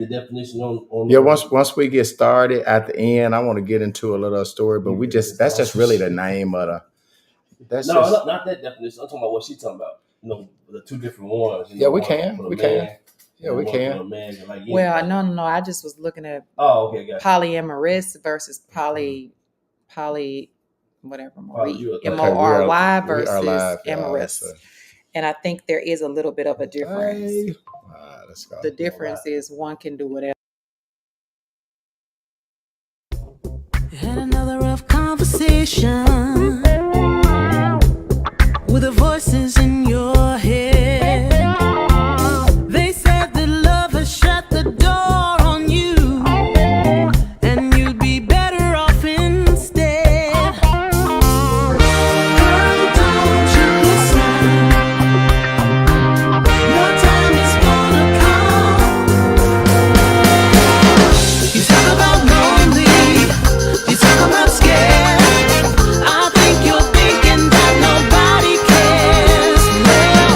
the definition on Yeah, once we get started at the end, I want to get into a little story, but that's just really the name of the. That's no, just, not that definition. I'm talking about what she's talking about. The two different ones. yeah, we one can. for the We man, can. Yeah, we can. For the man, like, well, no. I just was looking at okay, gotcha. polyamorous versus poly, whatever, Marie, MORY versus amorous. And I think there is a little bit of a difference. Hey. Let's go. The difference is one can do whatever. Had another rough conversation with the voices in your head. They said that love has shut the door on you, and you'd be better off instead. Girl, don't you listen. Your time is gonna come. You talk about lonely, you talk about scared. I think you're thinking that nobody cares. Well,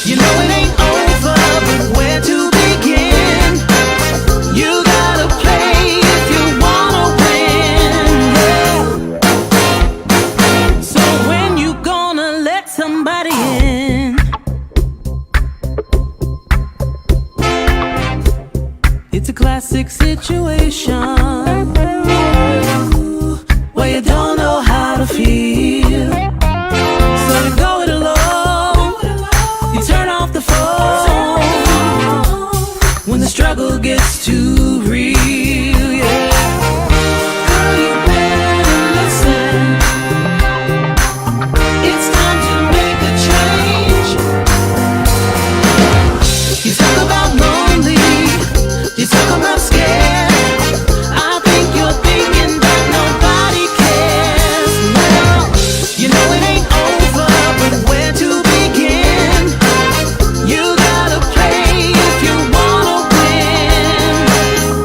you know it ain't over, but where to begin? You gotta play if you wanna win. Yeah. So when you gonna let somebody in? It's a classic situation where you don't know how to feel, so you go it alone. You turn off the phone when the struggle gets too real. Yeah, girl, you better listen. It's time to make a change. You talk about lonely, you talk about scared. I think you're thinking that nobody cares. Well, you know it ain't over, but where to begin? You gotta play if you wanna win.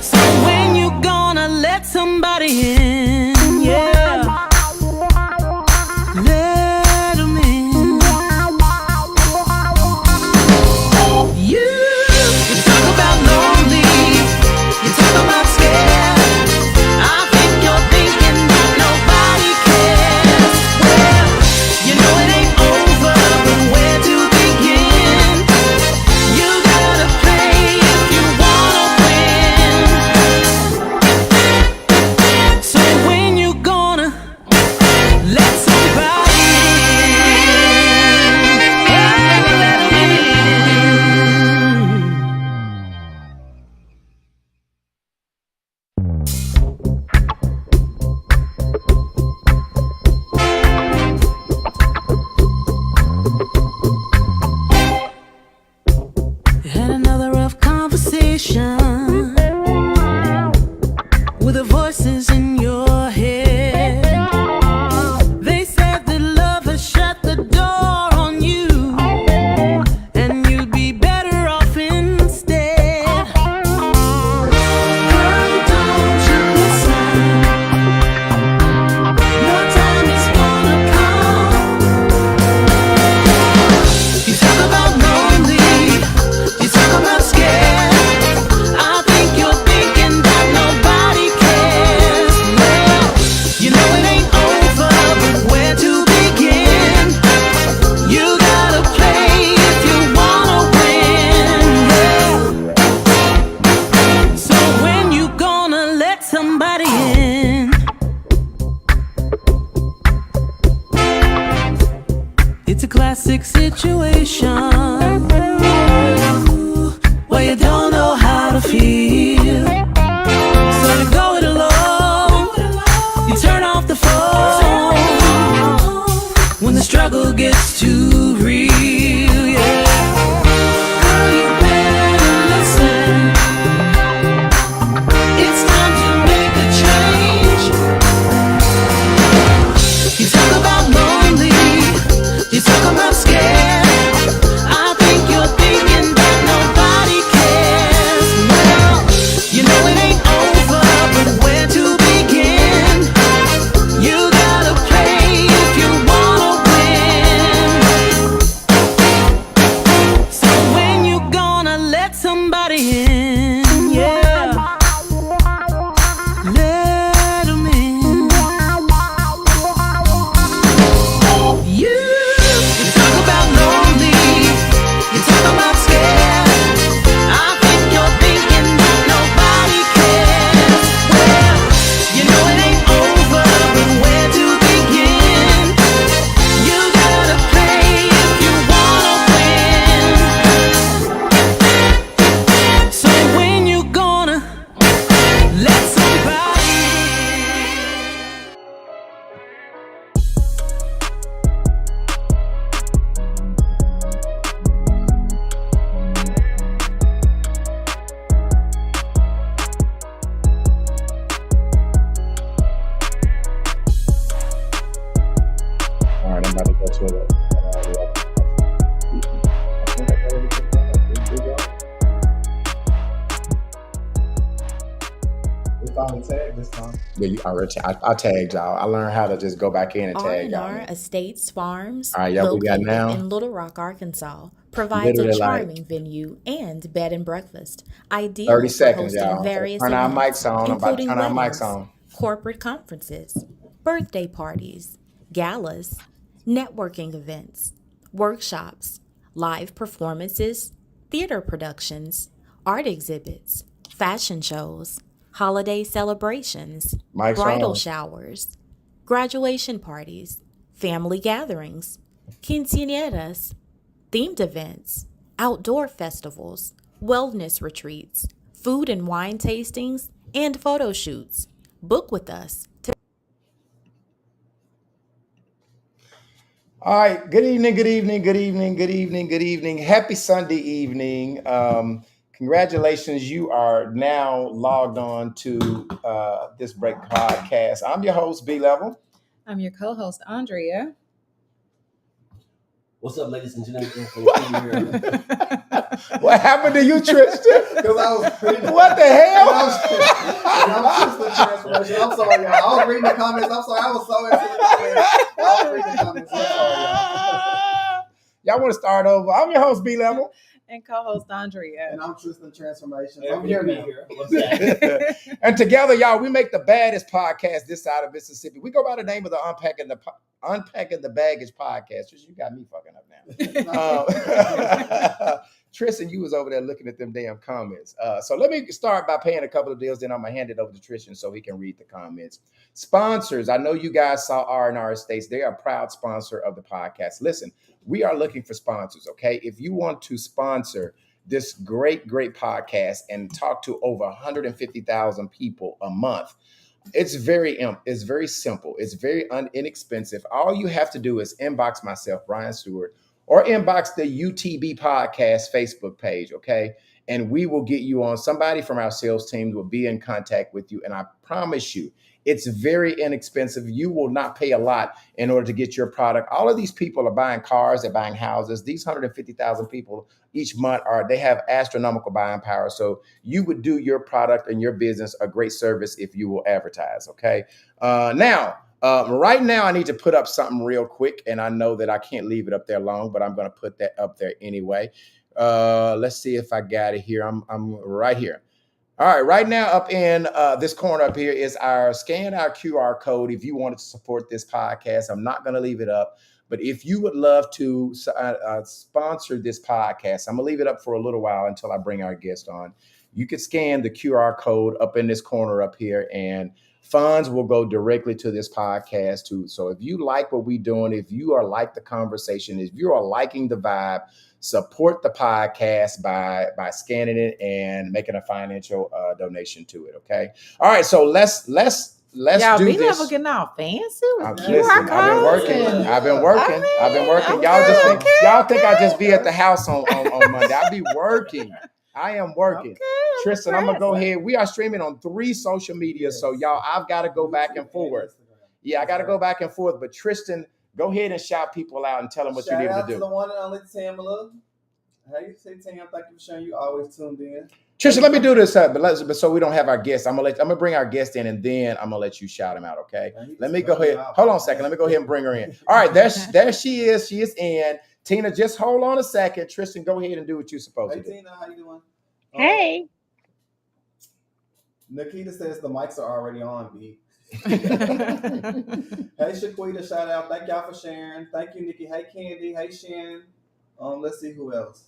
So when you gonna let somebody in? Yeah, let 'em in. You talk about lonely, you talk about scared. I think you're thinking that nobody cares. Well, you know it ain't over, but where to begin? You gotta play if you wanna win. So when you gonna let somebody had another rough conversation with the voices in your head. They said that love has shut the door on you, and you'd be better off instead. Girl, don't you listen. Your time is gonna come. You talk about lonely, you talk about scared. I somebody in, yeah. Let 'em in. You talk about lonely, you talk about scared. I think you're thinking that nobody cares. Well, you know it ain't over, but where to begin? You gotta play if you wanna win. So when you gonna let somebody All right, I'm about to go to the. I think I got everything done. We finally tagged this time. Yeah, you already. I tagged y'all. I learned how to just go back in and tag y'all. R&R Estates Farms, All right, y'all, we got located now. in Little Rock, Arkansas, provides a Literally like charming venue and bed and breakfast, ideal 30 for seconds, hosting y'all. So various turn our events, mics on. I'm about to including turn our mics weddings, on. corporate conferences, birthday parties, galas, networking events, workshops, live performances, theater productions, art exhibits, fashion shows, holiday celebrations, Mic's bridal on. showers, graduation parties, family gatherings, quinceañeras, themed events, outdoor festivals, wellness retreats, food and wine tastings, and photo shoots. Book with us. All right. Good evening. Good evening. Good evening. Good evening. Good evening. Happy Sunday evening. Congratulations. You are now logged on to this break podcast. I'm your host, B Level. I'm your co-host, Andrea. What's up, ladies and gentlemen? Here. What happened to you, Tristan? Because I was reading. What the hell? I'm sorry, y'all. I was reading the comments. I'm sorry. I was so into the comments. I was reading the comments. I'm sorry, y'all. Y'all want to start over? I'm your host, B Level. And co-host, Andrea. And I'm Tristan Transformations. Yeah, I'm here now. What's that? And together, y'all, we make the baddest podcast this side of Mississippi. We go by the name of the Unpacking the Baggage podcast. Tristan, you got me fucking up now. Tristan, you was over there looking at them damn comments. So let me start by paying a couple of deals, then I'm going to hand it over to Tristan so he can read the comments. Sponsors, I know you guys saw R&R Estates. They are a proud sponsor of the podcast. Listen, we are looking for sponsors, okay? If you want to sponsor this great podcast and talk to over 150,000 people a month, it's very simple. It's very inexpensive. All you have to do is inbox myself, Brian Stewart, or inbox the UTB Podcast Facebook page, okay? And we will get you on. Somebody from our sales team will be in contact with you. And I promise you, it's very inexpensive. You will not pay a lot in order to get your product. All of these people are buying cars, they're buying houses. These 150,000 people each month they have astronomical buying power. So you would do your product and your business a great service if you will advertise, okay? Right now, I need to put up something real quick, and I know that I can't leave it up there long, but I'm going to put that up there anyway. Let's see if I got it here. I'm right here. All right, right now up in this corner up here is our QR code if you wanted to support this podcast. I'm not going to leave it up, but if you would love to sponsor this podcast, I'm going to leave it up for a little while until I bring our guest on. You could scan the QR code up in this corner up here, and funds will go directly to this podcast too. So if you like what we're doing, if you are like the conversation, if you are liking the vibe, support the podcast by scanning it and making a financial donation to it. Okay. All right. So let's Y'all do be this. never getting all fancy with Listen, I've been working. Okay, Y'all think I just be at the house on Monday. I be working. I am working. Okay, Tristan, I'm going to go ahead. We are streaming on 3 social media. So y'all, I've got to go back and forth. Yeah, I got to go back and forth. But Tristan, go ahead and shout people out and tell them what you need to do. Shout out to the one and only Tamala. Hey, Tam, thank you for sharing. You always tuned in. Tristan, let me do this, but so we don't have our guests. I'm gonna bring our guest in, and then I'm gonna let you shout him out. Okay? Let me go ahead. Hold on a second. Let me go ahead and bring her in. All right, there she is. She is in. Tina, just hold on a second. Tristan, go ahead and do what you're supposed to do. Tina, how you doing? Hey. Nikita says the mics are already on, B. Hey, Shaquita, shout out. Thank y'all for sharing. Thank you, Nikki. Hey, Candy. Hey, Shannon. Let's see who else.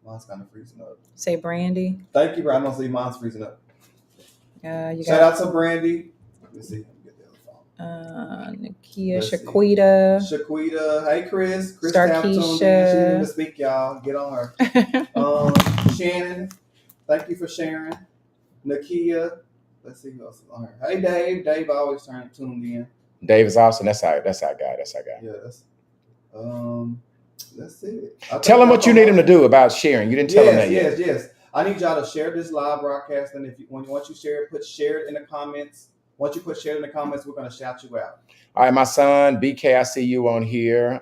Mine's kind of freezing up. Say Brandy. Thank you, bro. I don't see mine's freezing up. Shout out to Brandy. Let me see. Let me get the other phone. Nakia, Shaquita. Shaquita. Hey, Chris. Chris Starkeisha. She didn't even speak, y'all. Get on her. Shannon. Thank you for sharing. Nakia. Let's see who else is on her. Hey, Dave. Dave always tuned in. Dave is awesome. That's our guy. Yeah, that's it. Tell him what you need him to do about sharing. You didn't tell him that yet. Yes. I need y'all to share this live broadcast, and once you share it, put share it in the comments. Once you put share it in the comments, we're gonna shout you out. All right, my son, BK, I see you on here.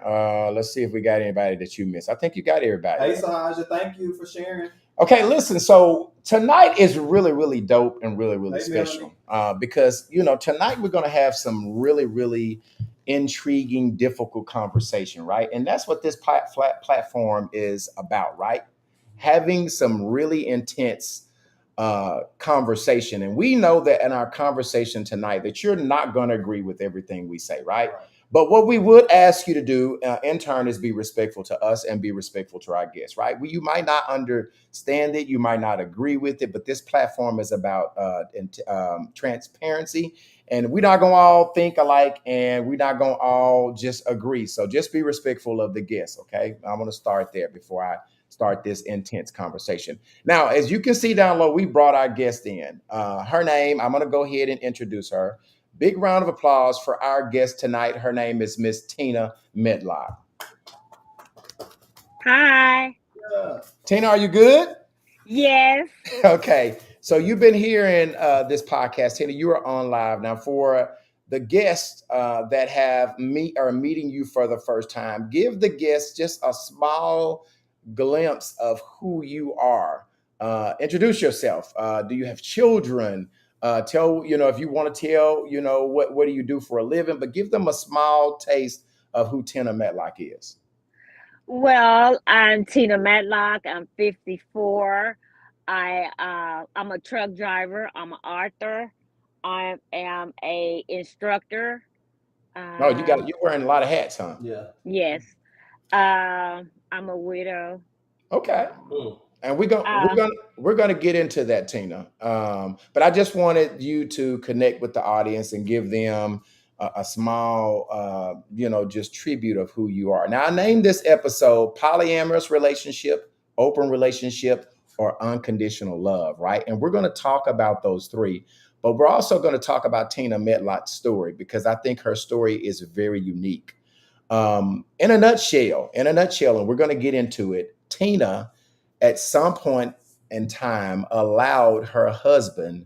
Let's see if we got anybody that you missed. I think you got everybody. Hey, Sahaja, thank you for sharing. Okay, listen. So tonight is really, really dope and really, really special because, tonight we're going to have some really, really intriguing, difficult conversation, right? And that's what this platform is about, right? Having some really intense conversation. And we know that in our conversation tonight that you're not going to agree with everything we say, right? But what we would ask you to do in turn is be respectful to us and be respectful to our guests, right? You might not understand it. You might not agree with it, but this platform is about transparency. And we're not going to all think alike and we're not going to all just agree. So just be respectful of the guests, okay? I'm going to start there before I start this intense conversation. Now, as you can see down low, we brought our guest in. Her name, I'm going to go ahead and introduce her. Big round of applause for our guest tonight. Her name is Miss Tina Medlock. Hi. Yeah. Tina, are you good? Yes. Okay. So you've been hearing this podcast. Tina, you are on live. Now, for the guests that are meeting you for the first time, give the guests just a small glimpse of who you are. Introduce yourself. Do you have children? Tell, if you want to tell, what do you do for a living, but give them a small taste of who Tina Medlock is. Well, I'm Tina Medlock. I'm 54. I'm a truck driver. I'm an author. I am a instructor. You're wearing a lot of hats, huh? Yeah. Yes. I'm a widow. Okay. And we're gonna get into that, Tina. But I just wanted you to connect with the audience and give them a small, just tribute of who you are. Now, I named this episode "Polyamous Relationship," "Open Relationship," or "Unconditional Love," right? And we're going to talk about those three, but we're also going to talk about Tina Medlock's story because I think her story is very unique. In a nutshell, and we're going to get into it. Tina, at some point in time, allowed her husband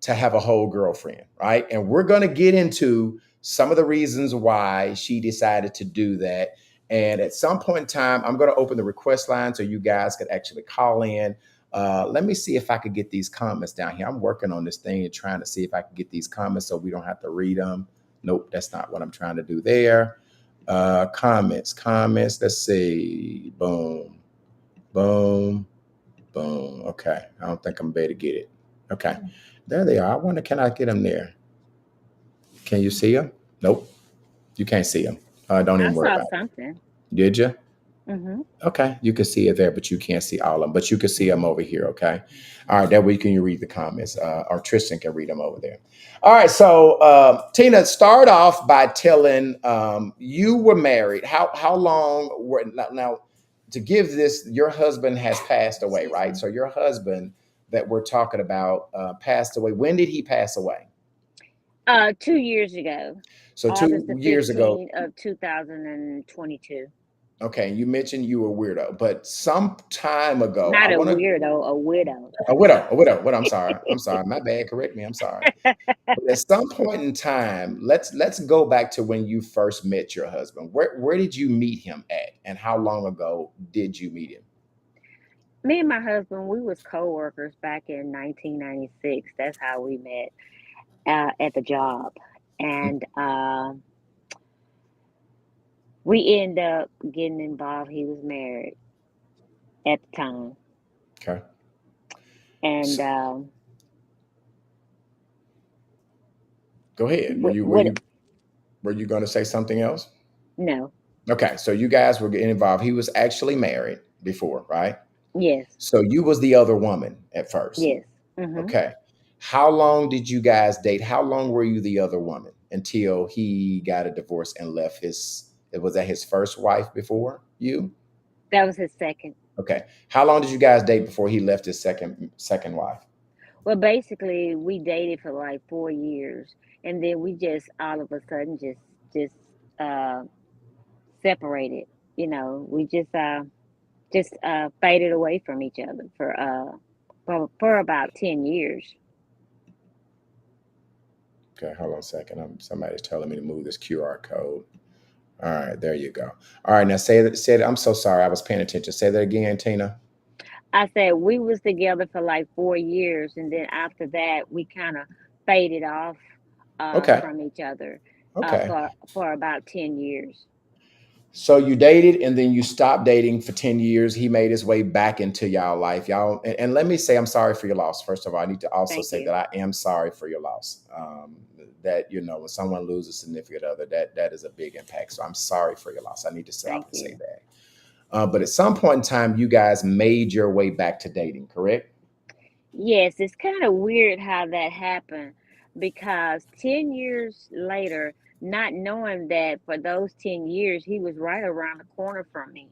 to have a whole girlfriend, right? And we're going to get into some of the reasons why she decided to do that. And at some point in time, I'm going to open the request line so you guys could actually call in. Let me see if I could get these comments down here. I'm working on this thing and trying to see if I can get these comments so we don't have to read them. Nope, that's not what I'm trying to do there. Comments. Let's see. Boom. Okay. I don't think I'm able to get it. Okay. There they are. I wonder, can I get them there? Can you see them? Nope. You can't see them. Don't even worry about it. Something. Did you? Mm-hmm. Okay. You can see it there, but you can't see all of them. But you can see them over here. Okay. All right. That way you read the comments. Or Tristan can read them over there. All right. So Tina, start off by telling you were married. How long were now to give this? Your husband has passed away, right? So your husband that we're talking about passed away. When did he pass away? 2 years ago. So August 2 years ago of 2022. Okay, you mentioned you were a weirdo, but some time ago, Not a weirdo, a widow. A widow. What? I'm sorry. My bad. Correct me. I'm sorry. But at some point in time, let's go back to when you first met your husband. Where did you meet him at, and how long ago did you meet him? Me and my husband, we was co-workers back in 1996. That's how we met at the job, and we ended up getting involved. He was married at the time. Okay. And Go ahead. Were you going to say something else? No. Okay, so you guys were getting involved. He was actually married before, right? Yes. So you was the other woman at first. Yes. Mm-hmm. Okay. How long did you guys date? How long were you the other woman until he got a divorce and left was that his first wife before you? That was his second. Okay. How long did you guys date before he left his second wife? Well, basically, we dated for like 4 years, and then we just all of a sudden just uh separated. We just faded away from each other for about 10 years. Okay, hold on a second. Somebody's telling me to move this QR code. All right, there you go. All right, now say that. I'm so sorry. I was paying attention. Say that again, Tina. I said we was together for like 4 years, and then after that, we kind of faded off Okay. from each other Okay. for about 10 years. So you dated and then you stopped dating for 10 years. He made his way back into y'all life. Y'all, and let me say, I'm sorry for your loss. First of all, I need to also Thank say you. that I am sorry for your loss. That, when someone loses a significant other, that is a big impact. So I'm sorry for your loss. I need to stop Thank and say you. that. But at some point in time, you guys made your way back to dating, correct? Yes, it's kind of weird how that happened because 10 years later, not knowing that for those 10 years, he was right around the corner from me,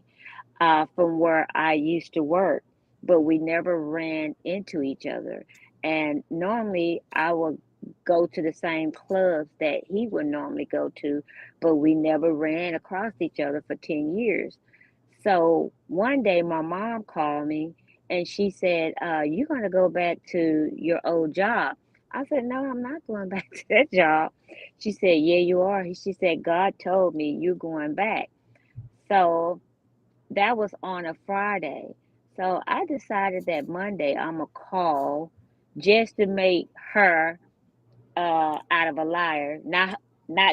from where I used to work, but we never ran into each other. And normally I would go to the same clubs that he would normally go to, but we never ran across each other for 10 years. So one day my mom called me and she said, "You're going to go back to your old job." I said, "No, I'm not going back to that job." She said, "Yeah, you are." She said, "God told me you're going back." So that was on a Friday. So I decided that Monday I'm going to call just to make her out of a liar. Not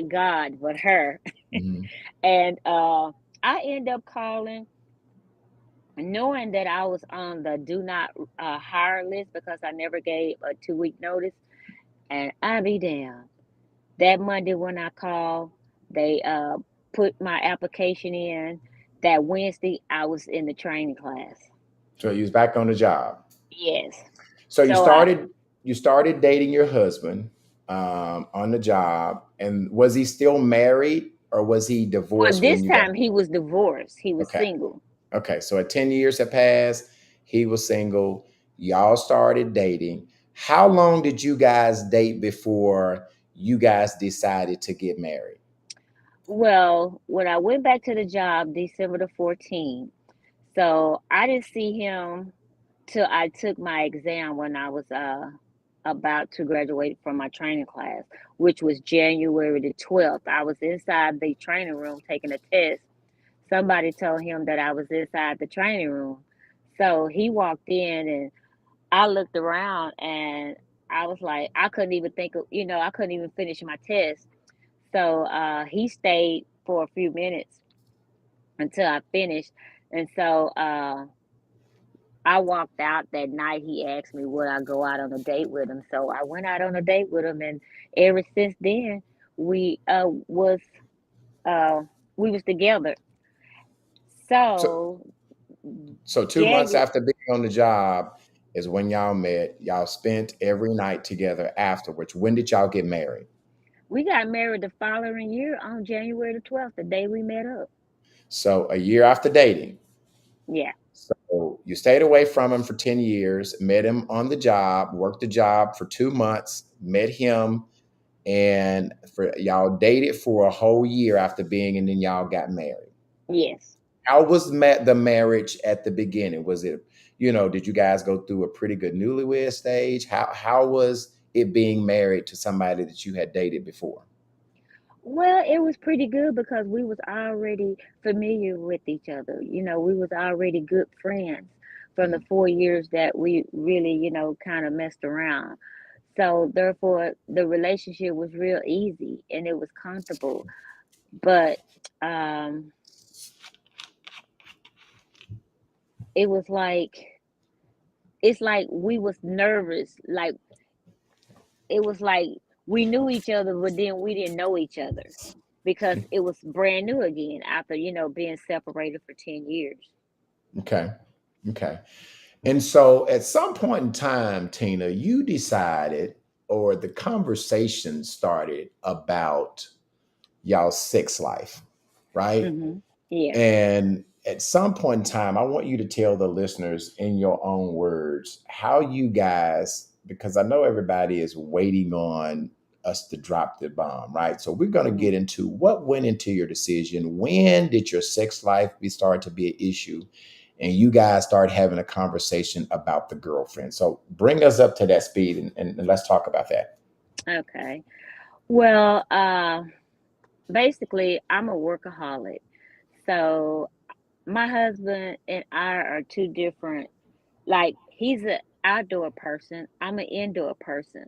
God, but her. Mm-hmm. And I end up calling knowing that I was on the do not hire list because I never gave a 2 week notice. And I be damned. That Monday when I called, they put my application in. That Wednesday, I was in the training class. So you was back on the job. Yes. So So I you started dating your husband on the job, and was he still married or was he well divorced this when you got? time he was divorced. He was Okay, single. okay. So at 10 years had passed, he was single. Y'all started dating. How long did you guys date before you guys decided to get married? Well, when I went back to the job December the 14th, so I didn't see him till I took my exam when I was about to graduate from my training class, which was January the 12th. I was inside the training room taking a test. Somebody told him that I was inside the training room. So he walked in and I looked around and I was like, I couldn't even think of, I couldn't even finish my test. So he stayed for a few minutes until I finished. And so I walked out that night. He asked me would I go out on a date with him. So I went out on a date with him, and ever since then we uh we was together. So So so 2 months January after being on the job is when y'all met. Y'all spent every night together afterwards. When did y'all get married? we got married the following year on January the 12th, the day we met up. So a year after dating. Yeah. So you stayed away from him for 10 years, met him on the job, worked the job for 2 months, met him, and for y'all dated for a whole year after being, and then y'all got married. Yes. How was the marriage at the beginning? Was it, did you guys go through a pretty good newlywed stage? How was it being married to somebody that you had dated before? Well, it was pretty good because we was already familiar with each other. We was already good friends from the Mhm. 4 years that we really, kind of messed around. So therefore, the relationship was real easy and it was comfortable. But it was like it's like we was nervous. Like it was like we knew each other, but then we didn't know each other because it was brand new again after, being separated for 10 years. Okay. Okay. And so at some point in time, Tina, you decided, or the conversation started about y'all's sex life, right? Hmm. Yeah. And at some point in time, I want you to tell the listeners in your own words how you guys, because I know everybody is waiting on us to drop the bomb, right? So we're going to Hmm. get into what went into your decision. When did your sex life be start to be an issue? And you guys start having a conversation about the girlfriend. So bring us up to that speed and let's talk about that. Okay. Well, basically, I'm a workaholic. So my husband and I are two different. Like he's an outdoor person, I'm an indoor person.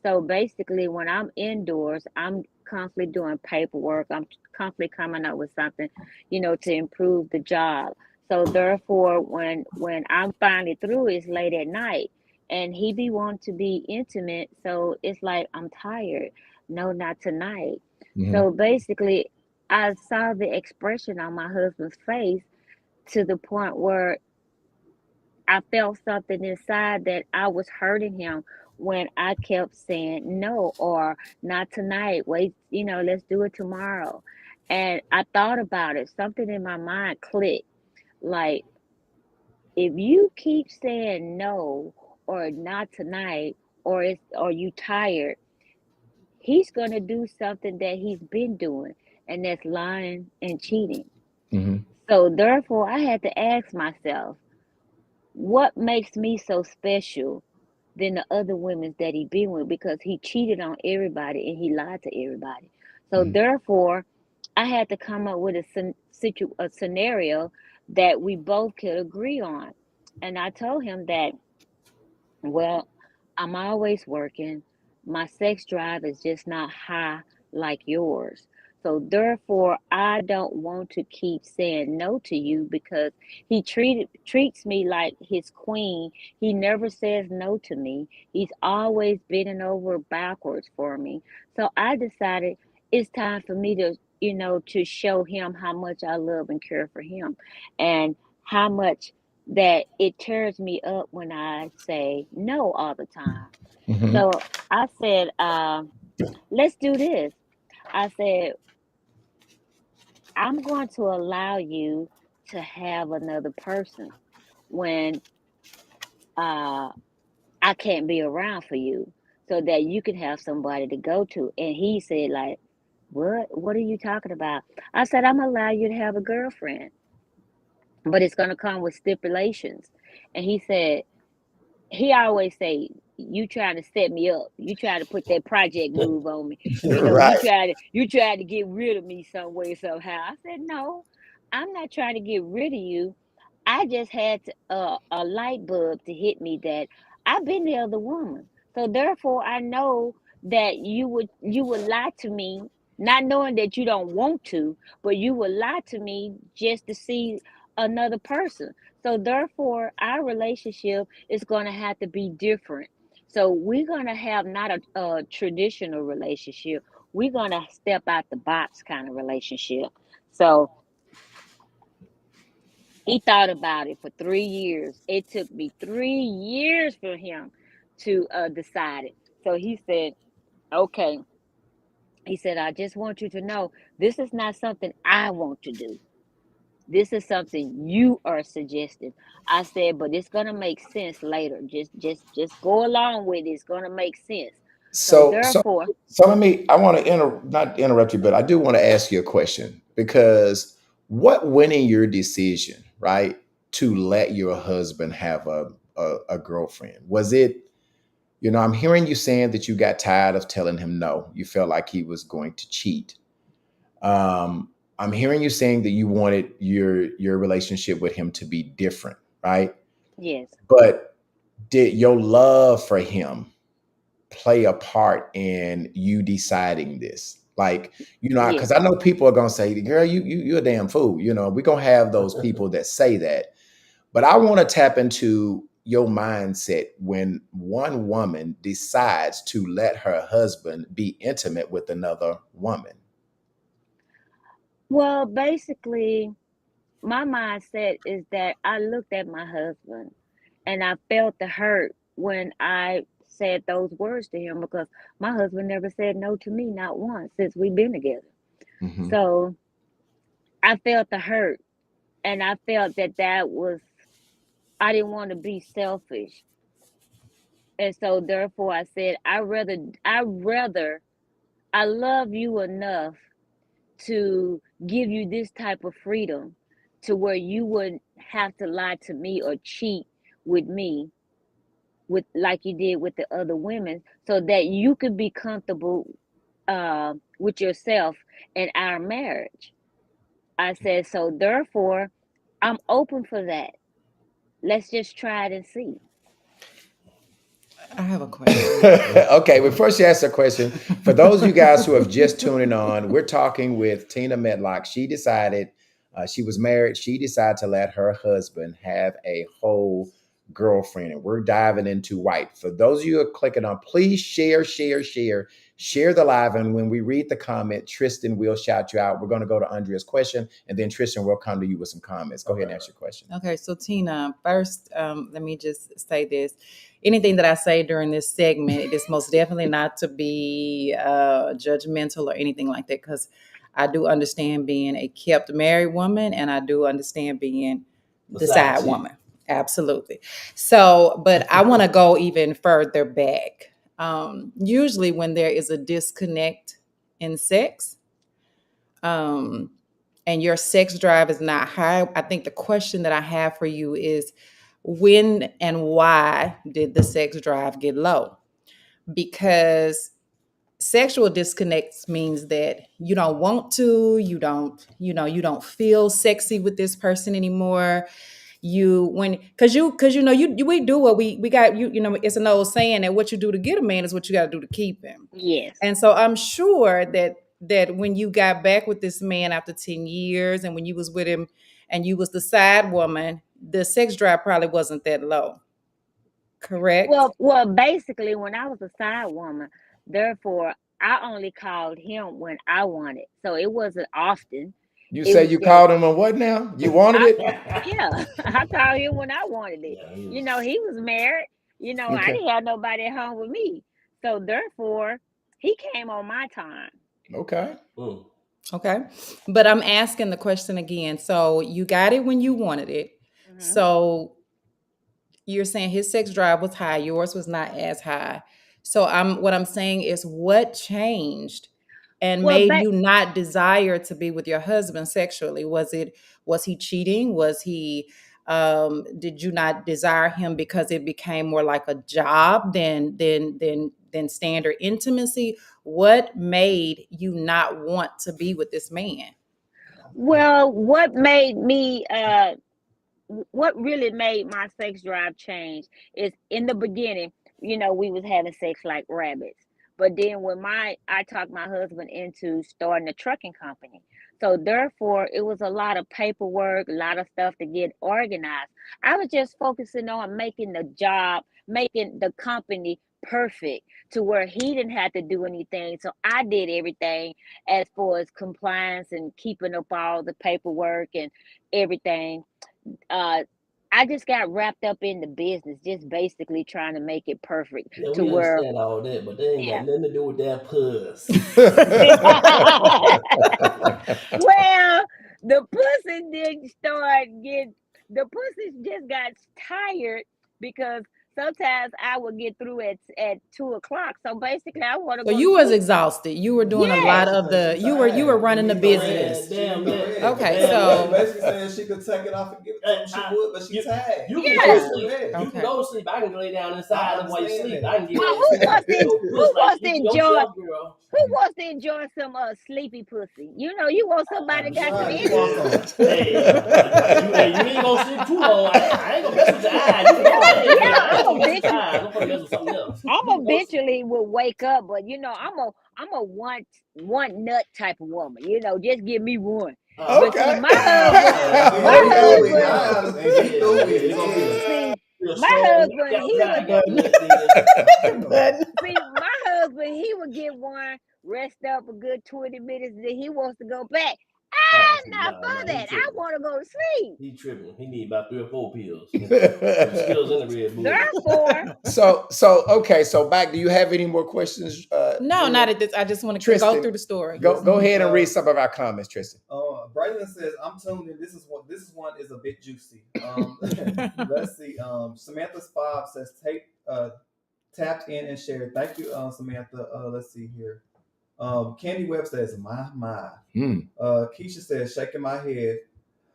So basically, when I'm indoors, I'm constantly doing paperwork. I'm constantly coming up with something, to improve the job. So therefore, when I'm finally through, it's late at night, and he be wanting to be intimate. So it's like I'm tired. No, not tonight. Mhm. So basically, I saw the expression on my husband's face to the point where I felt something inside that I was hurting him when I kept saying no or not tonight. Wait, let's do it tomorrow. And I thought about it. Something in my mind clicked. Like, if you keep saying no or not tonight or you tired, he's gonna do something that he's been doing, and that's lying and cheating. Mhm. So therefore I had to ask myself, what makes me so special than the other women that he been with, because he cheated on everybody and he lied to everybody. So Mhm. therefore, I had to come up with a scenario that we both could agree on. And I told him that, well, I'm always working. My sex drive is just not high like yours. So therefore, I don't want to keep saying no to you because he treats me like his queen. He never says no to me. He's always bending over backwards for me. So I decided it's time for me to show him how much I love and care for him, and how much that it tears me up when I say no all the time. Mhm. So I said, let's do this. I said, I'm going to allow you to have another person when uh, I can't be around for you, so that you can have somebody to go to. And he said, like, what? What are you talking about? I said, I'm going to allow you to have a girlfriend, but it's going to come with stipulations. And he said, he always say, you trying to set me up, you trying to put that project move on me, Right. you trying to get rid of me some way somehow. I said, no, I'm not trying to get rid of you. I just had a light bulb to hit me that I've been the other woman. So therefore I know that you would lie to me, not knowing that you don't want to, but you would lie to me just to see another person. So therefore our relationship is going to have to be different. So we're going to have not a traditional relationship. We're going to step out the box kind of relationship. So he thought about it for 3 years. It took me 3 years for him to decide it. So he said, okay. He said, I just want you to know this is not something I want to do. This is something you are suggesting. I said, but it's gonna make sense later. Just go along with it. It's gonna make sense. So So, so, therefore, so let me. I want to not interrupt you, but I do want to ask you a question because what went in your decision, right, to let your husband have a girlfriend? Was it, I'm hearing you saying that you got tired of telling him no. You felt like he was going to cheat. Um, I'm hearing you saying that you wanted your relationship with him to be different, right? yes, But did your love for him play a part in you deciding this? Like, because yes, I know people are gonna say, "Girl, you're a damn fool." We're gonna have those people that say that. But I want to tap into your mindset when one woman decides to let her husband be intimate with another woman? Well, basically, my mindset is that I looked at my husband and I felt the hurt when I said those words to him because my husband never said no to me, not once, since we've been together. Mm-hmm. So I felt the hurt, and I felt that was, I didn't want to be selfish. And so therefore I said, I love you enough to give you this type of freedom to where you wouldn't have to lie to me or cheat with me with like you did with the other women, so that you could be comfortable with yourself in our marriage. I said, so therefore I'm open for that. Let's just try it and see. I have a question. Okay, well, first you ask a question. For those of you guys who have just tuning on, we're talking with Tina Medlock. She decided, she was married. She decided to let her husband have a whole girlfriend, and we're diving into white. For those of you who are clicking on, please share the live, and when we read the comment, Tristan will shout you out. We're going to go to Andrea's question, and then Tristan will come to you with some comments. Go ahead and ask your question. Okay, so Tina, first, let me just say this. Anything that I say during this segment, it is most definitely not to be judgmental or anything like that, because I do understand being a kept married woman, and I do understand being the side woman. Absolutely. So, but I want to go even further back. Usually when there is a disconnect in sex, and your sex drive is not high, I think the question that I have for you is, when and why did the sex drive get low? Because sexual disconnects means that you don't want to, you don't feel sexy with this person anymore. We do what we got, it's an old saying that what you do to get a man is what you got to do to keep him. Yes. And so I'm sure that when you got back with this man after 10 years and when you was with him and you was the side woman, the sex drive probably wasn't that low. Correct? Well, basically, when I was a side woman, therefore, I only called him when I wanted. So it wasn't often. You say you called him on what now? You wanted it? Yeah, I called him when I wanted it. He was married. I didn't have nobody at home with me. So therefore, he came on my time. Okay. Okay. But I'm asking the question again. So you got it when you wanted it. Mm-hmm. So you're saying his sex drive was high, yours was not as high. So what I'm saying is, what changed and made you not desire to be with your husband sexually? Was he cheating? Was he did you not desire him because it became more like a job than standard intimacy? What made you not want to be with this man? Well, what really made my sex drive change is, in the beginning, we was having sex like rabbits. But then when I talked my husband into starting a trucking company. So therefore, it was a lot of paperwork, a lot of stuff to get organized. I was just focusing on making the company perfect to where he didn't have to do anything. So I did everything as far as compliance and keeping up all the paperwork and everything. I just got wrapped up in the business, just basically trying to make it perfect. Yeah, we understand all that, but they ain't got nothing to do with that puss. Well, the pussy just got tired because sometimes I would get through at 2:00. So basically, I want to go. So you was exhausted. You were doing a lot of you were running the business. Okay, so basically saying she could take it off and give it to him. She would, but she's tired. You can go to sleep. You can go to sleep. I can lay down inside while you sleep. I can get who wants to enjoy some sleepy pussy? You want somebody got some energy. Hey, you ain't gonna sleep too long. I ain't gonna mess with your eyes. I'm eventually will wake up, but I'm a one nut type of woman. Just give me one. Okay. But see, my husband, husband, he would get. But See, my husband, he would get one, rest up a good 20 minutes, then he wants to go back. I'm not for that. I want to go to sleep. He tripping. He need about 3 or 4 pills. Skills in the Red Bull. Therefore, So back. Do you have any more questions? no, not at this. I just want to Tristan, go through the story. Go ahead and read some of our comments, Tristan. Braylon says, "I'm tuned in. This one is a bit juicy." Let's see. Samantha's 5 says, tapped in and shared. Thank you, Samantha. Let's see here. Candy Webb says, my. Keisha says, shaking my head.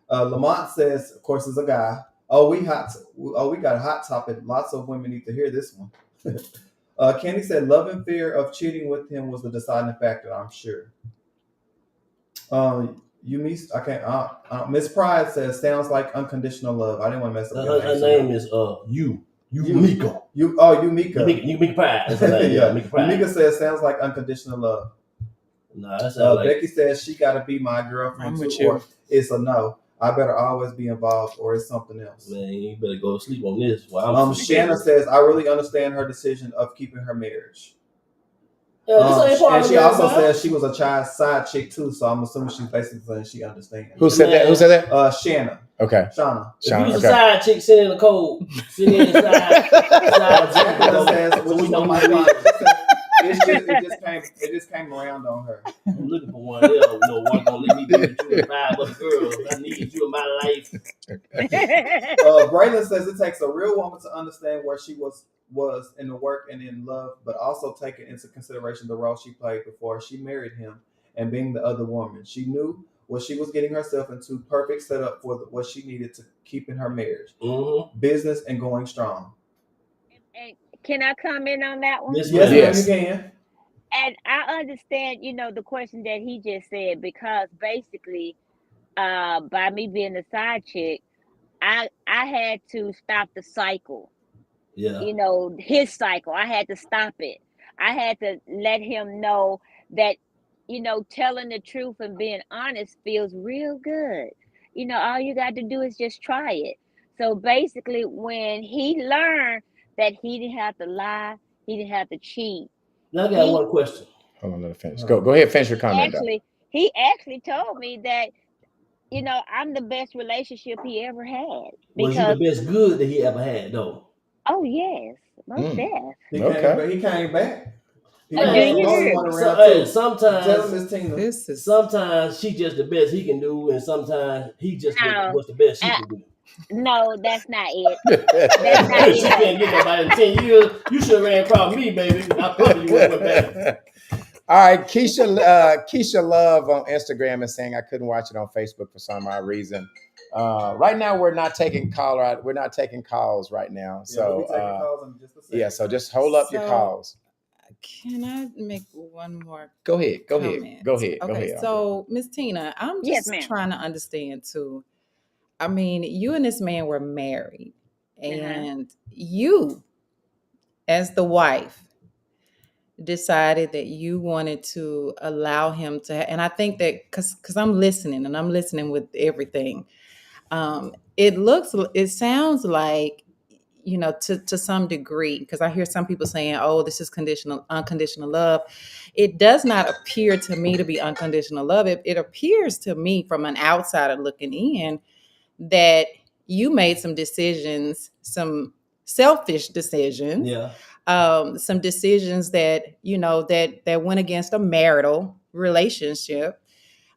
Lamont says, of course, is a guy. We got a hot topic. Lots of women need to hear this one. Candy said, love and fear of cheating with him was the deciding factor, I'm sure. Miss Pride says, sounds like unconditional love. I didn't want to mess up her name. Is Mika. Mika. Mika Pride. Yeah. Mika Pride. Mika says, sounds like unconditional love. No, that's like Becky says, she got to be my girlfriend too, or it's a no. I better always be involved, or it's something else. Man, you better go to sleep on this. Shanna says, I really understand her decision of keeping her marriage. And she also says she was a child side chick too, so I'm assuming she's basically saying she understands. Who said that? Shanna. Okay. Shauna. If you was a side chick sitting in the cold, sitting inside, it just came around on her. I'm looking for one. One gonna let me be with you and 5 other girls. I need you in my life. Braylon says it takes a real woman to understand where she was in the work and in love, but also taking into consideration the role she played before she married him and being the other woman. She knew what she was getting herself into, perfect setup for what she needed to keep in her marriage, business, and going strong. And can I comment on that one? Yes, you can. And I understand, the question that he just said, because basically, by me being a side chick, I had to stop the cycle. Yeah. His cycle. I had to stop it. I had to let him know that, telling the truth and being honest feels real good. All you got to do is just try it. So basically, when he learned that he didn't have to lie, he didn't have to cheat. Now I got one question. Hold on, let me finish. Go ahead, finish your comment. He actually told me that, I'm the best relationship he ever had. Was you the best good that he ever had, though? Oh, yes. Most definitely. He came back. Sometimes she just the best he can do, and sometimes he just was the best she can do. No, that's not it. That's not it. She can't get nobody in 10 years. You should have ran across me, baby. I probably would have went back. All right, Keisha Love on Instagram is saying I couldn't watch it on Facebook for some odd reason. Right now we're not taking calls right now. So so just hold up your calls. Can I make one more? Go ahead. Okay, so Miss Tina, I'm just trying to understand too. I mean, you and this man were married, and you, as the wife, decided that you wanted to allow him to, and I think that because I'm listening with everything. It sounds like, to some degree, because I hear some people saying, oh, this is unconditional love. It does not appear to me to be unconditional love. It appears to me from an outsider looking in that you made some decisions, some selfish decisions, some decisions that, that went against a marital relationship.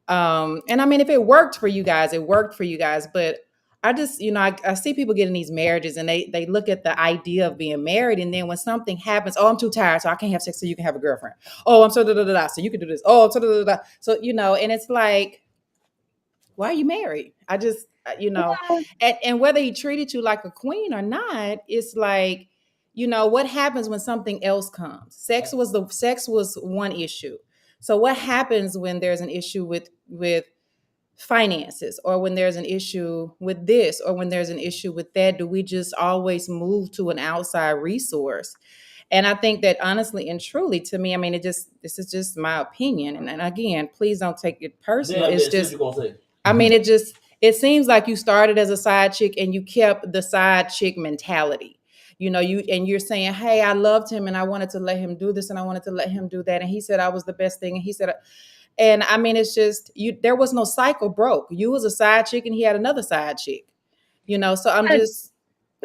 And I mean, if it worked for you guys, it worked for you guys. But I just, I see people get in these marriages and they look at the idea of being married. And then when something happens, oh, I'm too tired, so I can't have sex, so you can have a girlfriend. Oh, I'm so da-da-da-da, so you can do this. Oh, I'm so da-da-da-da. So, and it's like, why are you married? I just, and whether he treated you like a queen or not, it's like, what happens when something else comes? Sex was one issue. So what happens when there's an issue with finances, or when there's an issue with this, or when there's an issue with that? Do we just always move to an outside resource? And I think that honestly and truly, to me, I mean, this is just my opinion. And again, please don't take it personal. It's just, I mean, it seems like you started as a side chick and you kept the side chick mentality. You're saying, hey, I loved him and I wanted to let him do this and I wanted to let him do that. And he said I was the best thing. And he said, and I mean, it's just there was no cycle broke. You was a side chick and he had another side chick. So I'm just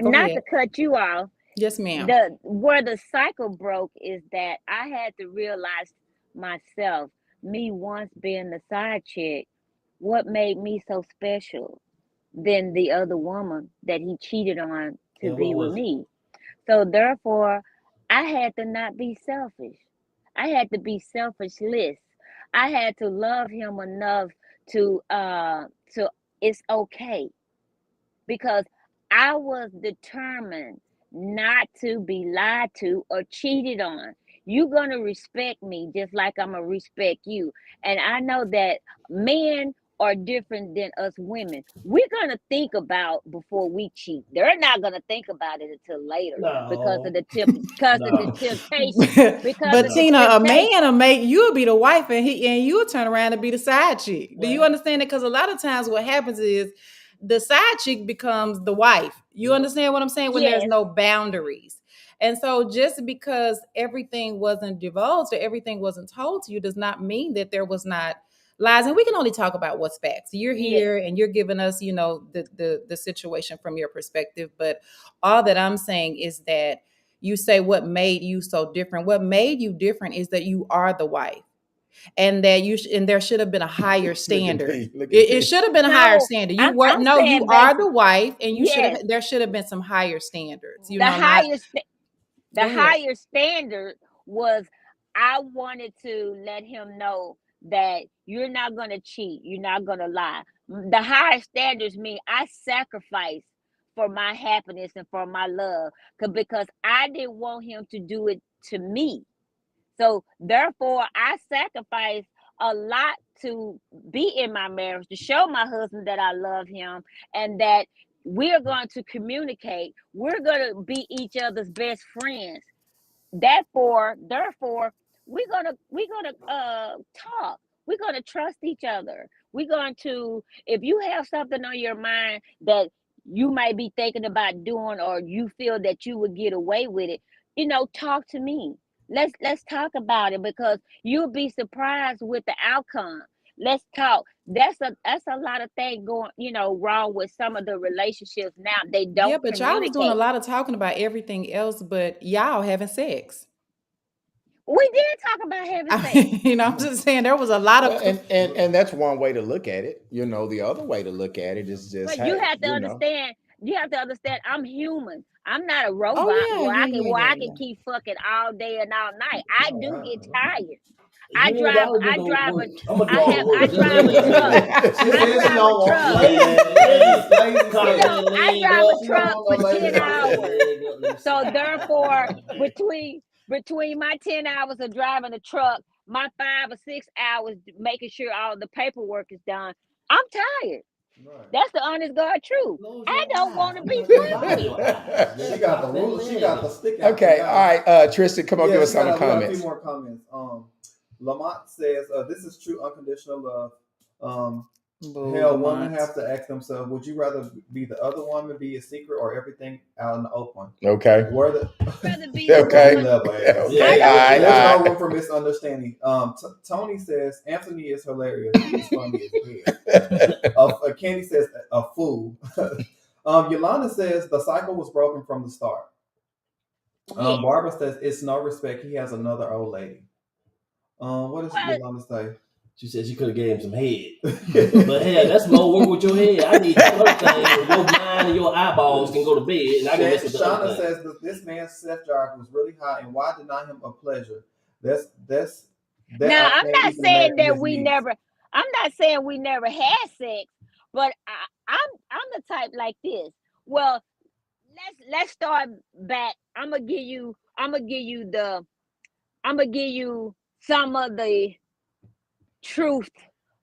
go Not ahead. to cut you off. Yes, ma'am. Where the cycle broke is that I had to realize myself, me once being the side chick, what made me so special than the other woman that he cheated on to And be what with was it? me. So therefore, I had to not be selfish. I had to be selfishless. I had to love him enough to it's okay, because I was determined not to be lied to or cheated on. You're going to respect me just like I'm going to respect you. And I know that men are different than us women. We're going to think about before we cheat. They're not going to think about it until later because of No. the temptation. Because But of the Tina, a temptation. man will make you'll be the wife and you'll turn around and be the side chick. Do you Well, understand it? Because a lot of times what happens is the side chick becomes the wife. You understand what I'm saying? When there's Yes, no boundaries. And so just because everything wasn't divulged or everything wasn't told to you does not mean that there was not lies. And we can only talk about what's facts. You're yes. here and you're giving us, the situation from your perspective. But all that I'm saying is that you say what made you so different. What made you different is that you are the wife, and that and there should have been a higher standard. It should have been a higher No, standard. You I'm were I'm no, you saying are the basic. wife, and Yes, there should have been some higher standards. the Not highest the go ahead. higher standard was, I wanted to let him know that you're not going to cheat, you're not going to lie. The higher standards mean I sacrifice for my happiness and for my love, because I didn't want him to do it to me. So therefore, I sacrificed a lot to be in my marriage, to show my husband that I love him and that we're going to communicate. We're going to be each other's best friends. Therefore, we're gonna talk. We're gonna trust each other. We're going to, if you have something on your mind that you might be thinking about doing, or you feel that you would get away with it, talk to me. Let's talk about it, because you'll be surprised with the outcome. Let's talk. That's a lot of things going, wrong with some of the relationships now. They Yeah, don't but y'all was doing a communicate. lot of talking about everything else, but y'all having sex. We did talk about having sex. I'm just saying there was a lot Well, of. and that's one way to look at it. The other way to look at it is just, But you hey, have to understand. You have to understand. I'm human. I'm not a Oh robot yeah, where yeah, I can yeah, where yeah, I can yeah. keep fucking all day and all night. I do get tired. I you ain't drive. gotta do I no drive work. a. I'm gonna do I all have. the work. I Just drive lay a there, truck. nigga. She I said she drive a don't want truck. Cock I leg drive a up. She don't truck want for no lady 10 like that. hours. Leg up, let me So slide. therefore, between my 10 hours of driving the truck, my 5 or 6 hours making sure all the paperwork is done, I'm tired. Right. That's the honest God truth. Close I your don't want to eyes. be Combine your fussy. eyes. She Just got the cock that ruler. She leg got the up. stick out. Okay, there all now. right, Tristan, come on, give Yeah, us we got some a few comments. more comments. Lamont says, "This is true unconditional love. Hell, women have to ask themselves, would you rather be the other woman, be a secret, or everything out in the open? Okay. Where the Rather be the Okay. woman. Okay. I All don't. right. There's All no right. room for misunderstanding. Tony says Anthony is hilarious. He's funny as hell. Candy says a fool. Yolanda says the cycle was broken from the start. Yes. Barbara says it's no respect. He has another old lady. What does Well, Yolanda say? She said she could have gave him some head. But hell, that's more work with your head. I need some other things. Your mind and your eyeballs can go to bed, and I can listen to the other Shauna things. says that this man's sex drive was really high, and why deny him a pleasure? That now I I'm think not even saying American that his we needs. never. I'm not saying we never had sex, but I'm the type like this. Well, let's start back. I'm gonna give you some of the truth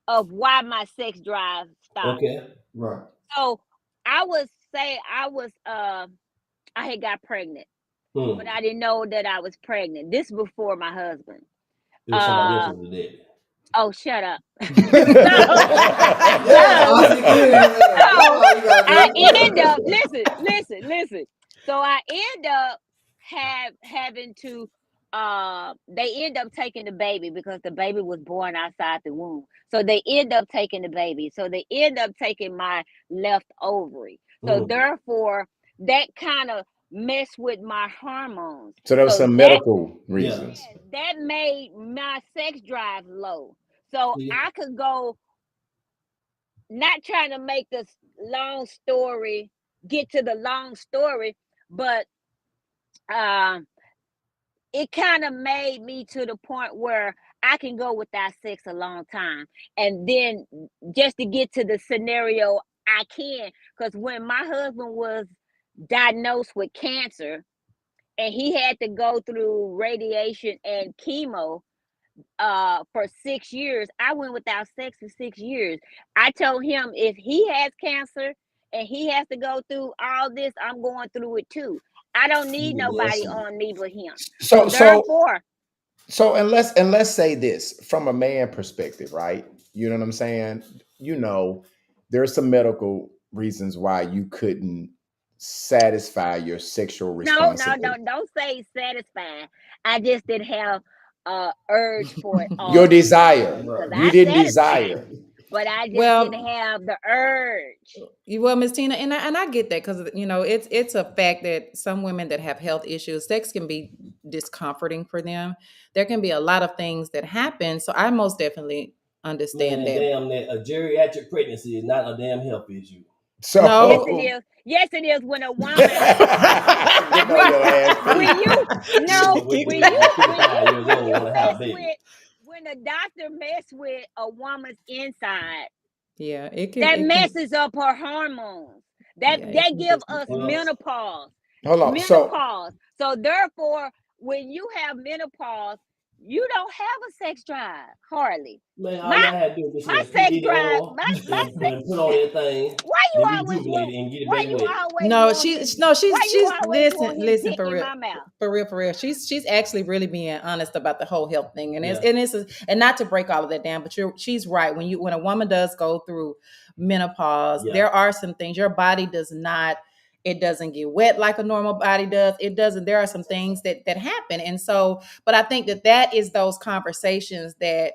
of why my sex drive stopped. Okay. Right. So I had got pregnant, but I didn't know that I was pregnant. This before my husband. It was somebody else who was dead. Oh, shut up. I end up listen. So I end up having to they end up taking the baby because the baby was born outside the womb. So they end up taking the baby. So they end up taking my left ovary. So therefore that kind of messed with my hormones. So there was some medical reasons. That made my sex drive low. So I could go, not trying to make this long story, get to the long story, but it kind of made me to the point where I can go without sex a long time. And then just to get to the scenario, I can. Because when my husband was diagnosed with cancer and he had to go through radiation and chemo, for 6 years, I went without sex for 6 years. I told him if he has cancer and he has to go through all this, I'm going through it too. I don't need nobody on me but him. So therefore, and let's say this from a man perspective, right? You know what I'm saying? You know, there's some medical reasons why you couldn't satisfy your sexual responsibility. No, don't say satisfied. I just didn't have urge for it. Your desire. You didn't desire. But I just didn't have the urge. Well, Miss Tina, and I get that because it's a fact that some women that have health issues, sex can be discomforting for them. There can be a lot of things that happen. So I most definitely understand that. Damn, that a geriatric pregnancy is not a damn health issue. So no. Yes, it is when a woman when the doctor mess with a woman's inside, that messes up her hormones. That give us menopause. Hold on. Menopause. So therefore, when you have menopause, you don't have a sex drive, hardly. Man, all I had to do was my sex drive, my put on that thing. Why you always listen for real. She's actually really being honest about the whole health thing, and not to break all of that down, but she's right. When a woman does go through menopause, there are some things your body does not. It doesn't get wet like a normal body does. It doesn't. There are some things that happen. And so, but I think that is those conversations that,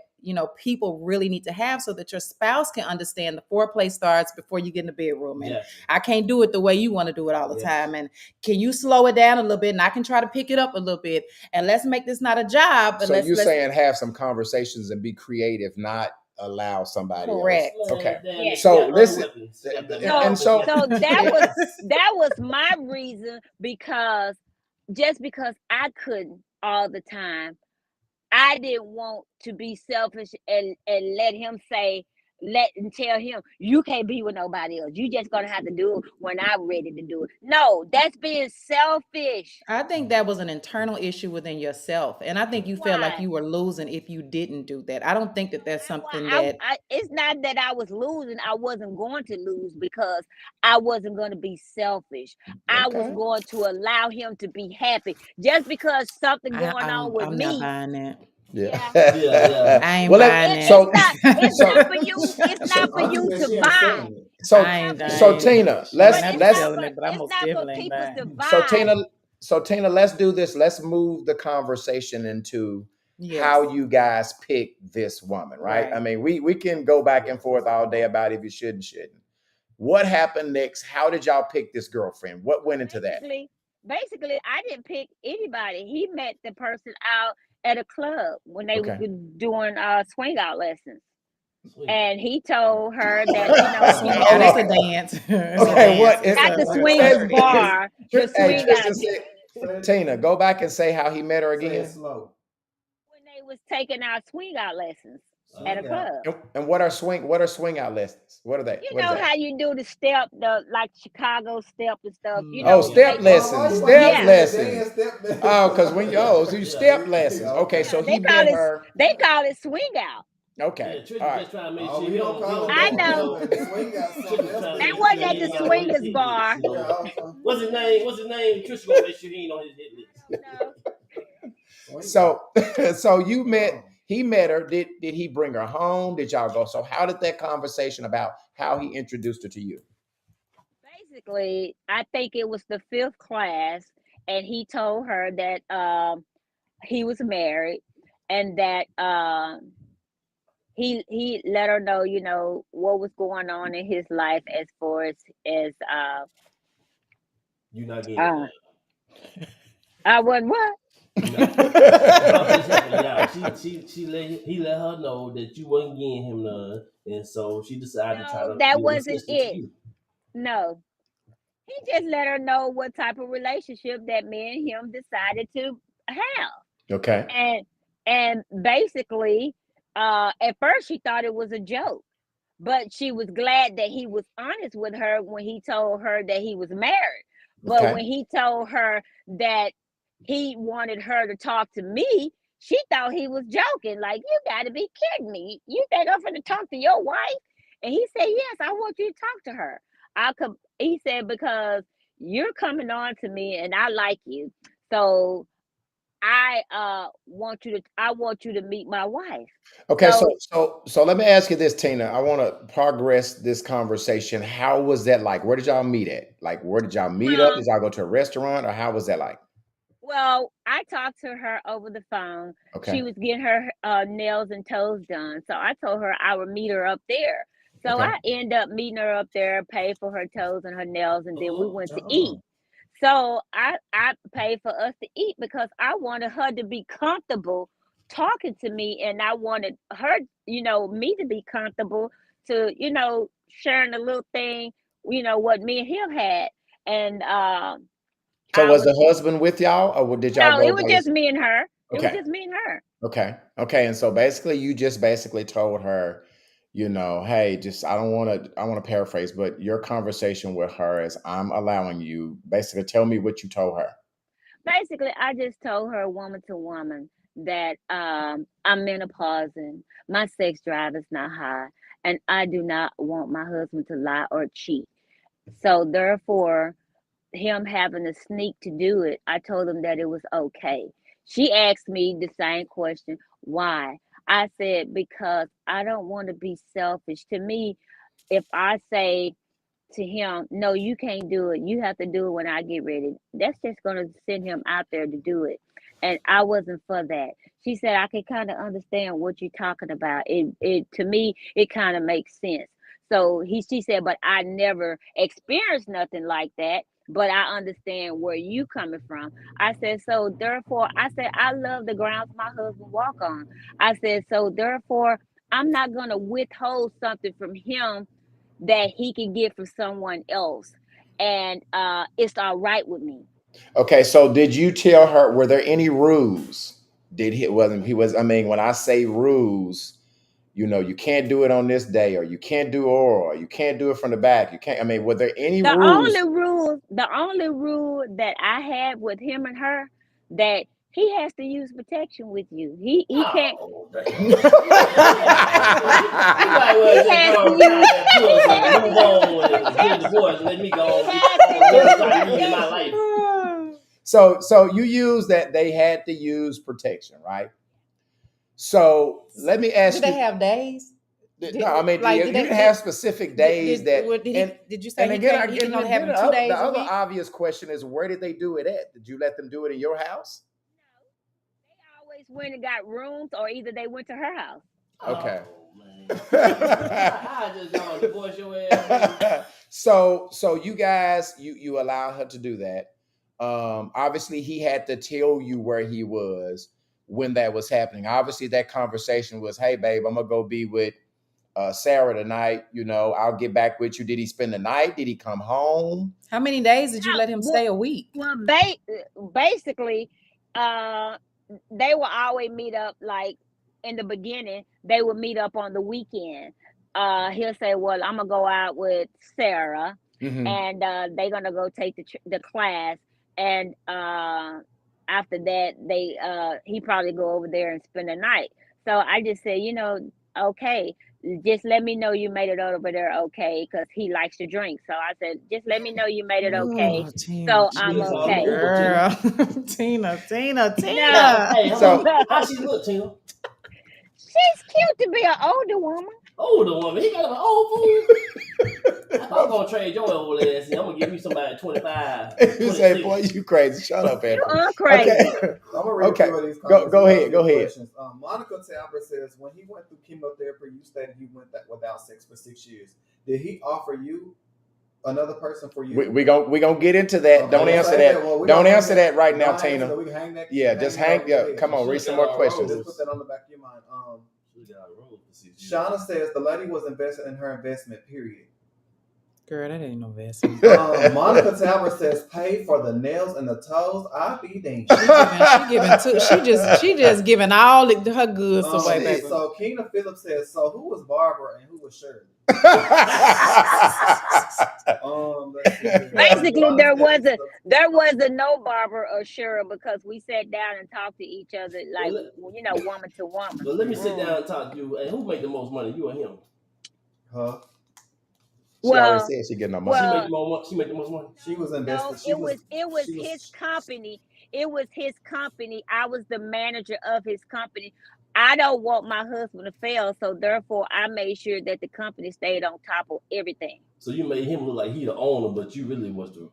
people really need to have so that your spouse can understand the foreplay starts before you get in the bedroom. And I can't do it the way you want to do it all the time. And can you slow it down a little bit? And I can try to pick it up a little bit. And let's make this not a job. But so you're saying have some conversations and be creative, not allow somebody correct else. Okay. So listen, so that was my reason, because I couldn't all the time, I didn't want to be selfish and let him tell him you can't be with nobody else. You just gonna have to do it when I'm ready to do it. No, that's being selfish. I think that was an internal issue within yourself, and I think you felt like you were losing if you didn't do that. I don't think that's something it's not that I was losing. I wasn't going to lose because I wasn't going to be selfish. I was going to allow him to be happy. Just because something going on with me. I'm not buying that. Yeah. I ain't buying it. It's not for you. It's not for you to buy. So Tina, let's So Tina, let's do this. Let's move the conversation into how you guys pick this woman, right? I mean, we can go back and forth all day about if you should and shouldn't. What happened next? How did y'all pick this girlfriend? What went into that? Basically, I didn't pick anybody. He met the person out at a club when they were doing swing out lessons. And he told her that, that's a dance. At the swing bar, the swing out. Tina, go back and say how he met her again. When they was taking out swing out lessons at a club. And what are swing out lessons? What are they? You know how you do the step, like Chicago step and stuff. Step lessons. Step lessons. Because so you step lessons. Okay, so he met her. They call it swing out. Okay. All right. I know. They wasn't at the swingers bar. What's his name? Trisha gonna make sure he ain't on his hit list. So you met he met her. Did he bring her home? Did y'all go? So how did that conversation about how he introduced her to you? Basically, I think it was the fifth class, and he told her that he was married, and that he let her know, what was going on in his life as far as You not getting uh it. I wasn't what? Yeah, he let her know that you wasn't getting him none, and so she decided to try No, to that be wasn't assistant to it. you. No. He just let her know what type of relationship that me and him decided to have. Okay. And basically, at first she thought it was a joke, but she was glad that he was honest with her when he told her that he was married. But Okay. when he told her that he wanted her to talk to me, she thought he was joking. Like, you got to be kidding me. You think I'm going to talk to your wife? And he said, yes, I want you to talk to her. He said, because you're coming on to me and I like you. So I want you to meet my wife. Okay, So so let me ask you this, Tina. I want to progress this conversation. How was that like? Where did y'all meet at? Like, where did y'all meet up? Did y'all go to a restaurant, or how was that like? well, I talked to her over the phone. Okay, She was getting her nails and toes done. So I told her I would meet her up there. So okay, I end up meeting her up there, paid for her toes and her nails, and then we went to eat. Oh, So I paid for us to eat because I wanted her to be comfortable talking to me, and I wanted her, me to be comfortable to, sharing a little thing, what me and him had. And so I was was the husband with y'all, or did y'all no, go it was by just yourself? me and her. It was Okay, just me and her. okay. And so basically, you just basically told her, hey, just I want to paraphrase, but your conversation with her is, I'm allowing you. Basically, tell me what you told her. Basically, I just told her woman to woman that I'm menopausing, my sex drive is not high, and I do not want my husband to lie or cheat. So therefore, him having to sneak to do it, I told him that it was okay. She asked me the same question, why? I said, because I don't want to be selfish. To me, if I say to him, no, you can't do it, you have to do it when I get ready, that's just going to send him out there to do it. And I wasn't for that. She said, I can kind of understand what you're talking about. It to me, it kind of makes sense. So she said, but I never experienced nothing like that. But I understand where you coming from. I said, so therefore, I said, I love the grounds my husband walk on. I said, so therefore, I'm not gonna withhold something from him that he can get from someone else. And it's all right with me. Okay, so did you tell her, were there any rules? Did he wasn't he was I mean, when I say rules, you can't do it on this day, or you can't do oral, or you can't do it from the back. You can't, I mean, were there any rules? The only rule that I had with him and her, that he has to use protection with you. He can't. oh, damn. You might He well just has go to on and use. file that He divorce has and to move use on and get a protection. divorce and let me go He on and has to use start leading my protection. life. So you use that they had to use protection, right? So let me Do ask they you. have days? No, I mean, Like, you did didn't they have specific days that, did you say and he again, can't? He can only have them the 2 days a other week? obvious question is, where did they do it at? Did you let them do it in your house? They always went and got rooms, or either they went to her house. Okay. Oh, man. I just gonna divorce your ass. So you guys, you allow her to do that. Obviously, he had to tell you where he was when that was happening. Obviously, that conversation was, "Hey, babe, I'm gonna go be with Sarah tonight. I'll get back with you." Did he spend the night? Did he come home? How many days did you No, let him stay a week? well, basically, uh, they will always meet up. Like in the beginning, they would meet up on the weekend. He'll say, "Well, I'm gonna go out with Sarah, Mm-hmm. and they're gonna go take the class." And after that, he probably go over there and spend the night. So I just said, okay, just let me know you made it over there okay, because he likes to drink. So I said, just let me know you made it okay, Oh, Tina, so You I'm better call him an okay. Uber, Tina. girl, Tina. No, Hey, So how she look, Tina? She's cute to be an older woman. Older woman. He got an old fool. I'm gonna trade your old ass. I'm gonna give you somebody at 25. You say, boy, you crazy. Shut up, You Anthony. are crazy. Okay. I'm gonna read Okay. a few of these Go comments. ahead. A Go few ahead. questions. Monica Talbot says, when he went through chemotherapy, you stated he went that without sex for 6 years. Did he offer you another person for you? We gonna get into that. Okay, Don't let's answer say that. Well, we Don't gonna answer hang that right now, Don't answer Tina. that. We can hang that. Yeah, just hang. over Yeah, your head. come on, read some more questions. Just put that on the back of your mind. She got a roll for 6 years. Shauna says the lady was invested in her investment. Period. Girl, that ain't no investment. Monica Talbot says, "Pay for the nails and the toes." I be damned. She just giving all her goods away, baby. So Keena Phillips says, "So who was Barbara and who was Shirley?" Basically, there wasn't no Barbara or Cheryl because we sat down and talked to each other like woman to woman. But let me sit down and talk to you. And who make the most money, you or him? Huh? She already said she getting no money. She make the most money. She was invested. No, it was his company. It was his company. I was the manager of his company. I don't want my husband to fail, so therefore I made sure that the company stayed on top of everything. So you made him look like he the owner, but you really was the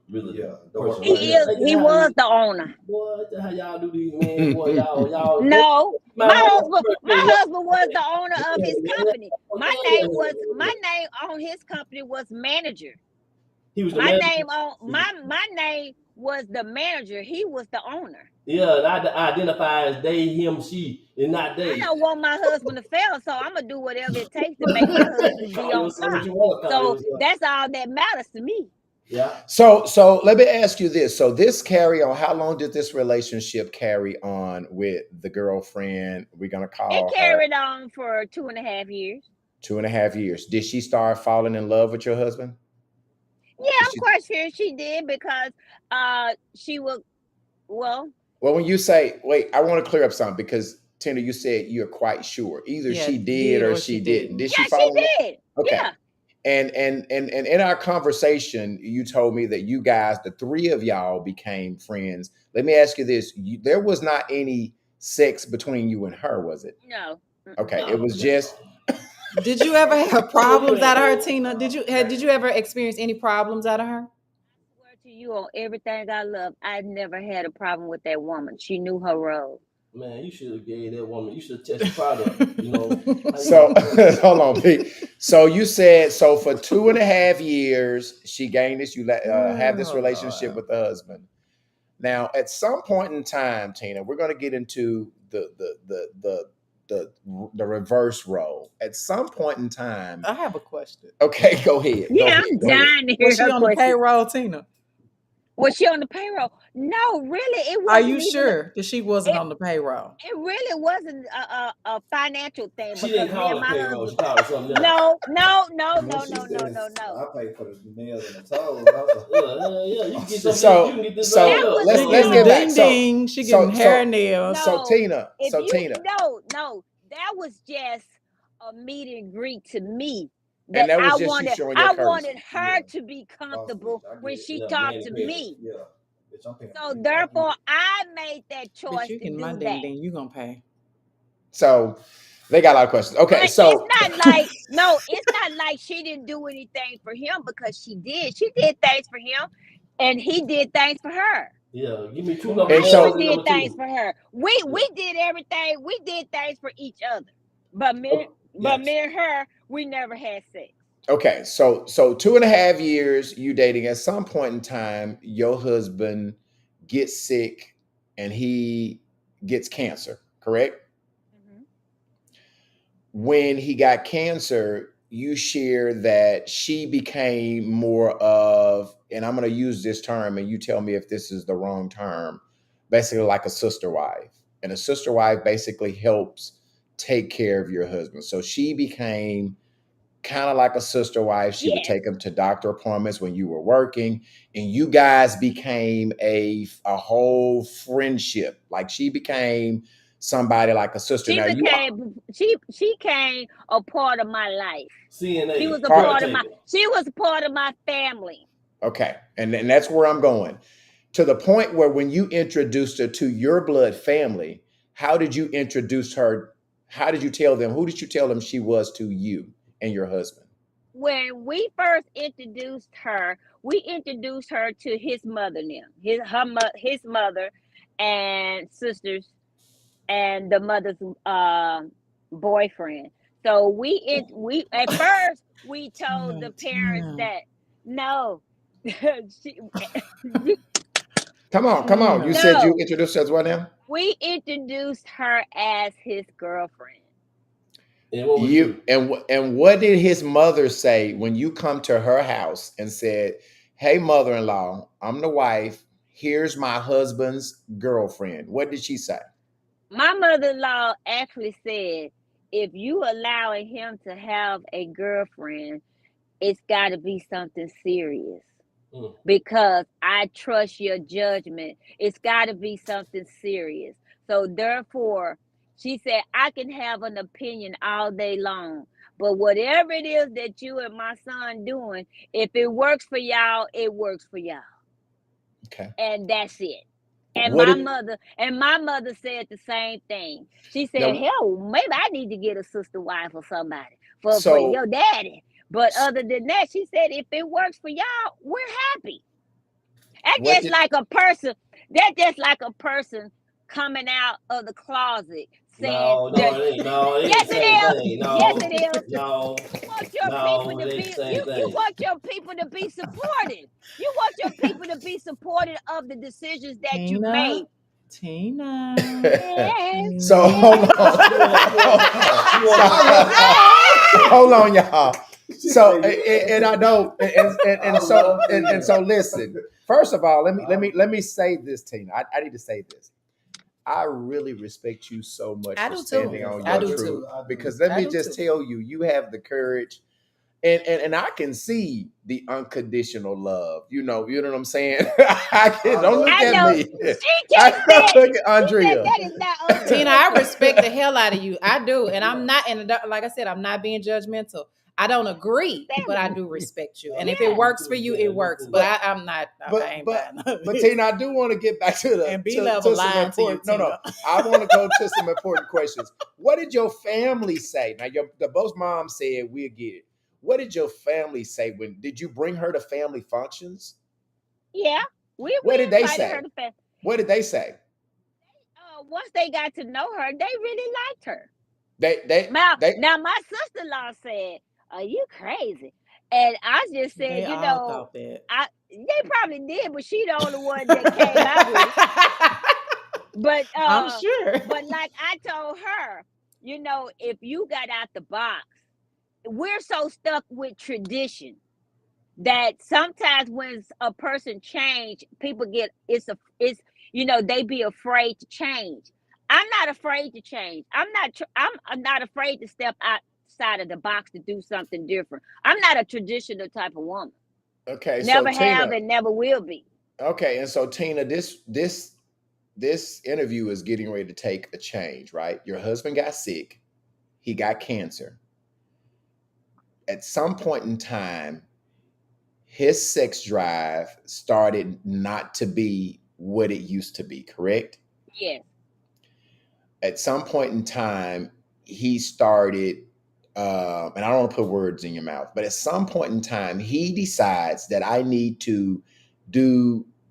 person. He was the owner. Boy, that's how y'all do these men. Boy, y'all. No, my husband was the owner of his company. My name on his company was manager. He was the my manager. name on my name was the manager. He was the owner. Yeah, and I identify as they, him, she, and not they. I don't want my husband to fail, so I'm gonna do whatever it takes to make my husband be on top. So that's all that matters to me. Yeah. So let me ask you this. So this carry on, how long did this relationship carry on with the girlfriend? We're gonna call it carried on for 2.5 years. 2.5 years. Did she start falling in love with your husband? Yeah, I'm quite sure she did because she was well, when you say, wait, I want to clear up something because Tina, you said you're quite sure. Either she did or she didn't. Did she fall in love? She did. Okay. Yeah. And in our conversation, you told me that you guys, the three of y'all, became friends. Let me ask you this: there was not any sex between you and her, was it? No. Okay, it was just. Did you ever have problems out of her, Tina? Did you ever experience any problems out of her? I swear to you on everything I love, I never had a problem with that woman. She knew her role. Man, you should have gave that woman. You should have tested product. So hold on, Pete. So you said for 2.5 years she gained this. You have this relationship with the husband. Now, at some point in time, Tina, we're going to get into the reverse role. At some point in time, I have a question. Okay, go ahead. Yeah, I'm dying to hear Was she on the payroll, Tina? Was she on the payroll? No, really, it wasn't. Are you sure that she wasn't on the payroll? It really wasn't a financial thing. She didn't call it payroll. She called it something else. No. I paid for the nails and the toes. Yeah, you can get this. Let's get back. Ding, she getting hair nails. So Tina, no, that was just a meet and greet to me. And that was I just wanted, you showing your I wanted her to be comfortable when she talked to me. Yeah. So therefore, I made that choice to do that. Ding, you gonna pay. So they got a lot of questions. Okay, but so it's not like she didn't do anything for him because she did. She did things for him, and he did things for her. Yeah, give me two numbers. He did things for her. We did everything. We did things for each other. But me and her, we never had sex. Okay, so 2.5 years you dating. At some point in time, your husband gets sick and he gets cancer, correct? Mm-hmm. When he got cancer, you share that she became more of, and I'm going to use this term and you tell me if this is the wrong term, basically like a sister wife. And a sister wife basically helps take care of your husband. So she became kind of like a sister wife. She would take him to doctor appointments when you were working, and you guys became a whole friendship. Like she became somebody like a sister. She came a part of my life. CNA. She was a part of my family. Okay. And that's where I'm going. To the point where when you introduced her to your blood family, how did you introduce her? How did you tell them? Who did you tell them she was to you and your husband? When we first introduced her, we introduced her to his mother now, his mother and sisters and the mother's boyfriend. So we at first we told the parents Tina. that no, she, you, Come on. You said you no, introduced her as what now? we introduced her as his girlfriend. And what was You and what did his mother say when you come to her house and said, "Hey, mother-in-law, I'm the wife. Here's my husband's girlfriend." What did she say? My mother-in-law actually said, if you allowing him to have a girlfriend, it's got to be something serious. Mm. Because I trust your judgment. It's got to be something serious. So therefore, she said, I can have an opinion all day long, but whatever it is that you and my son doing, if it works for y'all, it works for y'all. Okay. And that's it. And What my did mother said the same thing. She said, now? hell, maybe I need to get a sister wife or somebody for So your daddy. But other than that, she said, if it works for y'all, we're happy. That's what just did like a person. That's just like a person coming out of the closet saying No, that. it ain't. No, it ain't Yes, the it same is. thing. Yes, No, it is. no, You want your people no, to it ain't be the same you thing. want your people to be supported. You want your people to be supported of the decisions that you make. Tina. Yes, so hold yes. on. You want Hold on, y'all. So and I know and so listen. First of all, let me say this, Tina. I need to say this. I really respect you so much I for do standing too. on I your do truth. too. Because let I me do just too. tell you, you have the courage, and I can see the unconditional love. You know what I'm saying. I can don't look I at know me. she I just don't said. look at She said Andrea. that is not Tina, I unconditional. respect the hell out of you. I do. And I'm not, and like I said, I'm not being judgmental. I don't agree, but I do respect you. And if it Yeah. works for you, it works. But I'm not, I But ain't but buying none of but this. Tina, I do want to get back to the And B to level some lying to you, important. No, Tina. I want to go to some important questions. What did your family say? Now, the both moms said we'll get it. What did your family say when did you bring her to family functions? Yeah. We What did they invited her say? to fest. What did they say? Once they got to know her, they really liked her. They Now my sister-in-law said, "Are you crazy?" And I just said, They all thought that. they probably did, but she the only one that came out with it. But I'm sure. but like I told her, if you got out the box, we're so stuck with tradition that sometimes when a person change, people get they be afraid to change. I'm not afraid to change. I'm not afraid to step outside of the box to do something different. I'm not a traditional type of woman. okay, so Never have Tina. and never will be. Okay, and so Tina, this interview is getting ready to take a change, right? Your husband got sick. He got cancer. At some point in time, his sex drive started not to be what it used to be, correct? Yes. At some point in time, he started, and I don't want to put words in your mouth, but at some point in time, he decides that I need to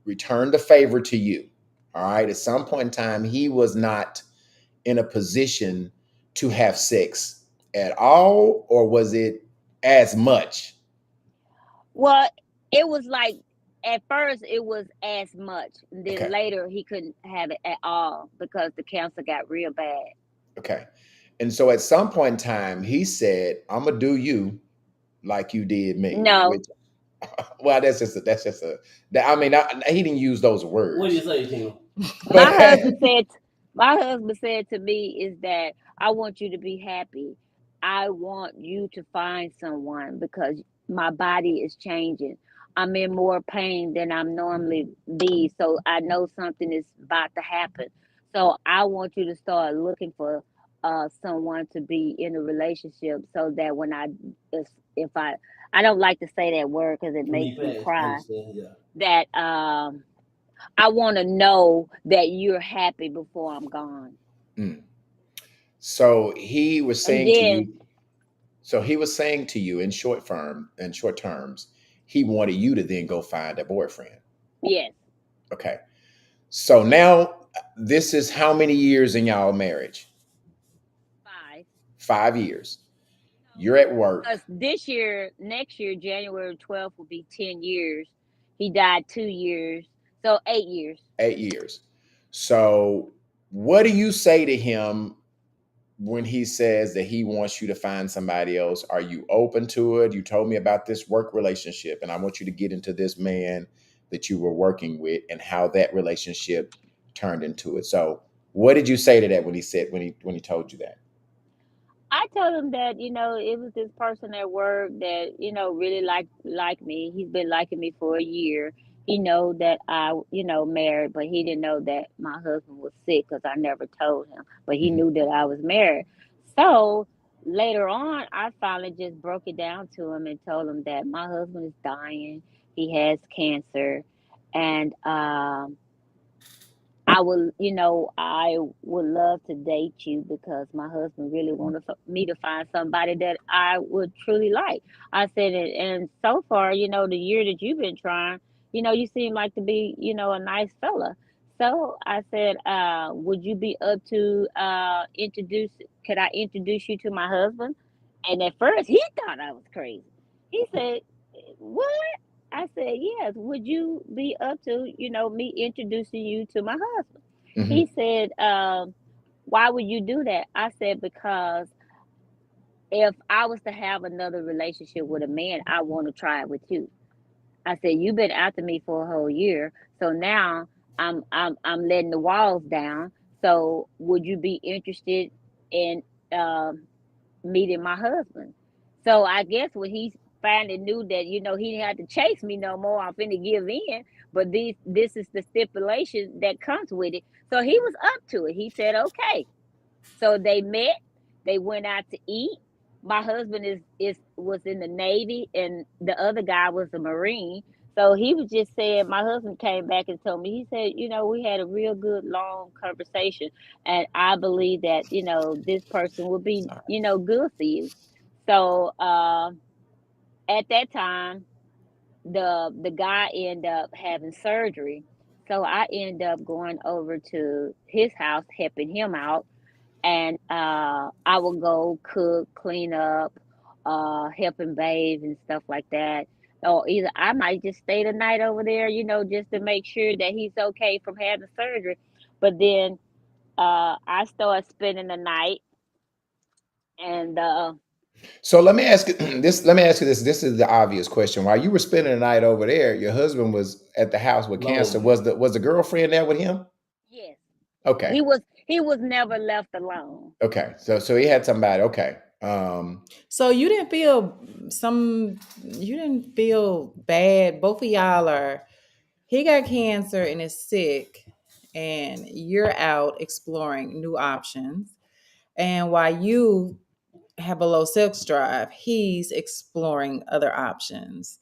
return the favor to you. All right. At some point in time, he was not in a position to have sex at all, or was it as much? Well, it was like at first it was as much, and then Okay. later he couldn't have it at all because the cancer got real bad. Okay. And so at some point in time, he said, I'm gonna do you like you did me. No. Which, well, I mean, he didn't use those words. What do you say, Tina? My husband said to me is that I want you to be happy. I want you to find someone because my body is changing. I'm in more pain than I'm normally be. So I know something is about to happen. So I want you to start looking for someone to be in a relationship so that when if I don't like to say that word because it Me makes me pass. I cry, understand. Yeah. that I want to know that you're happy before I'm gone. Mm. So he was And saying to then you. So he was saying to you in short terms, he wanted you to then go find a boyfriend. yes, Okay. So now this is how many years in y'all marriage? 5. 5 years. You're at work. Because next year, January 12th will be 10 years. He died 2 years, so 8 years. 8 years. So what do you say to him when he says that he wants you to find somebody else? Are you open to it? You told me about this work relationship, and I want you to get into this man that you were working with and how that relationship turned into it. So what did you say to that when he told you that? I told him that, it was this person at work that, really like me. He's been liking me for a year. He know that I, married, but he didn't know that my husband was sick because I never told him. But he Mhm. knew that I was married. So later on, I finally just broke it down to him and told him that my husband is dying. He has cancer, and I would love to date you because my husband really wanted me to find somebody that I would truly like. I said it, and so far, the year that you've been trying, you seem like to be, a nice fella. So I said, would you be up to could I introduce you to my husband? And at first he thought I was crazy. He said, what? I said, yes. Would you be up to, me introducing you to my husband? Mhm. He said, why would you do that? I said, because if I was to have another relationship with a man, I want to try it with you. I said, you've been after me for a whole year. So now I'm letting the walls down. So would you be interested in um meeting my husband? So I guess when he finally knew that, he didn't have to chase me no more, I'm finna give in. But this is the stipulation that comes with it. So he was up to it. He said, okay. So they met, they went out to eat. My husband is was in the Navy and the other guy was a Marine. So he was just saying, my husband came back and told me, he said, we had a real good long conversation. And I believe that, this person will be, Sorry. good for you. So at that time, the guy ended up having surgery. So I ended up going over to his house, helping him out, and I would go cook, clean up, help him bathe and stuff like that. Or either I might just stay the night over there, just to make sure that he's okay from having surgery. But then I started spending the night, and So let me ask you this. Let me ask you this. This is the obvious question. While you were spending the night over there, your husband was at the house with cancer. Lonely. Was the girlfriend there with him? yes, Okay. he was never left alone. Okay. So he had somebody. Okay. So you didn't feel bad. Both of y'all he got cancer and is sick, and you're out exploring new options. And while you have a low sex drive, he's exploring other options.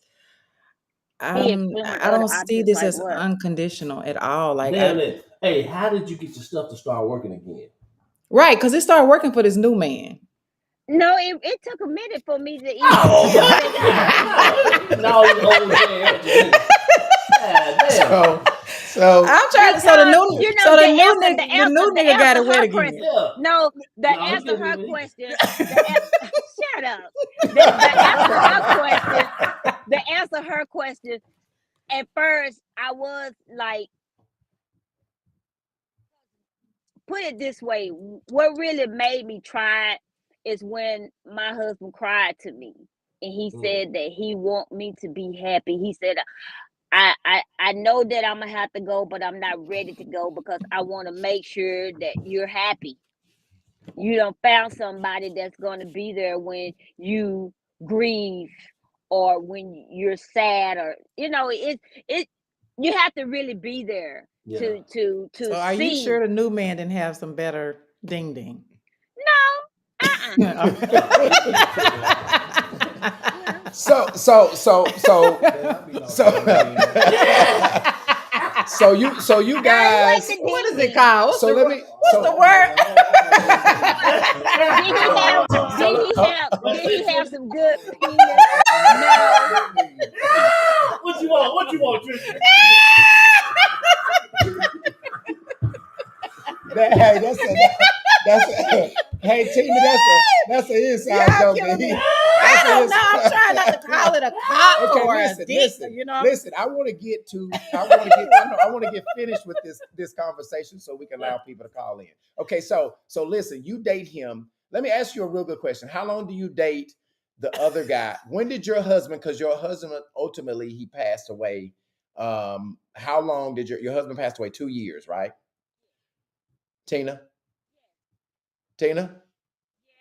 He exploring I other don't see options this like as what? unconditional at all. Damn it. Hey, how did you get your stuff to start working again? Right, because it started working for this new man. No, it took a minute for me to Oh, even figure out. no, you old man. God damn. So I'm trying to. Because The new the nigga got answer it wet her again. question. Yeah. No, the No, he answer couldn't her even. question. Shut up. The answer her question. The answer her question. At first, I was like, put it this way. What really made me try it is when my husband cried to me, and he said that he want me to be happy. He said, I know that I'm gonna have to go, but I'm not ready to go because I want to make sure that you're happy. You don't found somebody that's gonna be there when you grieve or when you're sad, or it. You have to really be there Yeah. to So are you see. sure the new man didn't have some better ding ding? No, so you I guys. wasn't What is ding it called? So let me. What's the word? Did he have some good penis? No. What you want? What you want, Tristan? Hey, hey Tina, that's an inside joke. I'm trying not to call it a cock or a dick. Listen, you know. Listen, I want to get finished with this conversation so we can allow people to call in. Okay, so listen, you date him. Let me ask you a real good question. How long do you date the other guy? When did your husband? Because your husband ultimately he passed away. How long did your husband passed away? 2 years, right? Tina?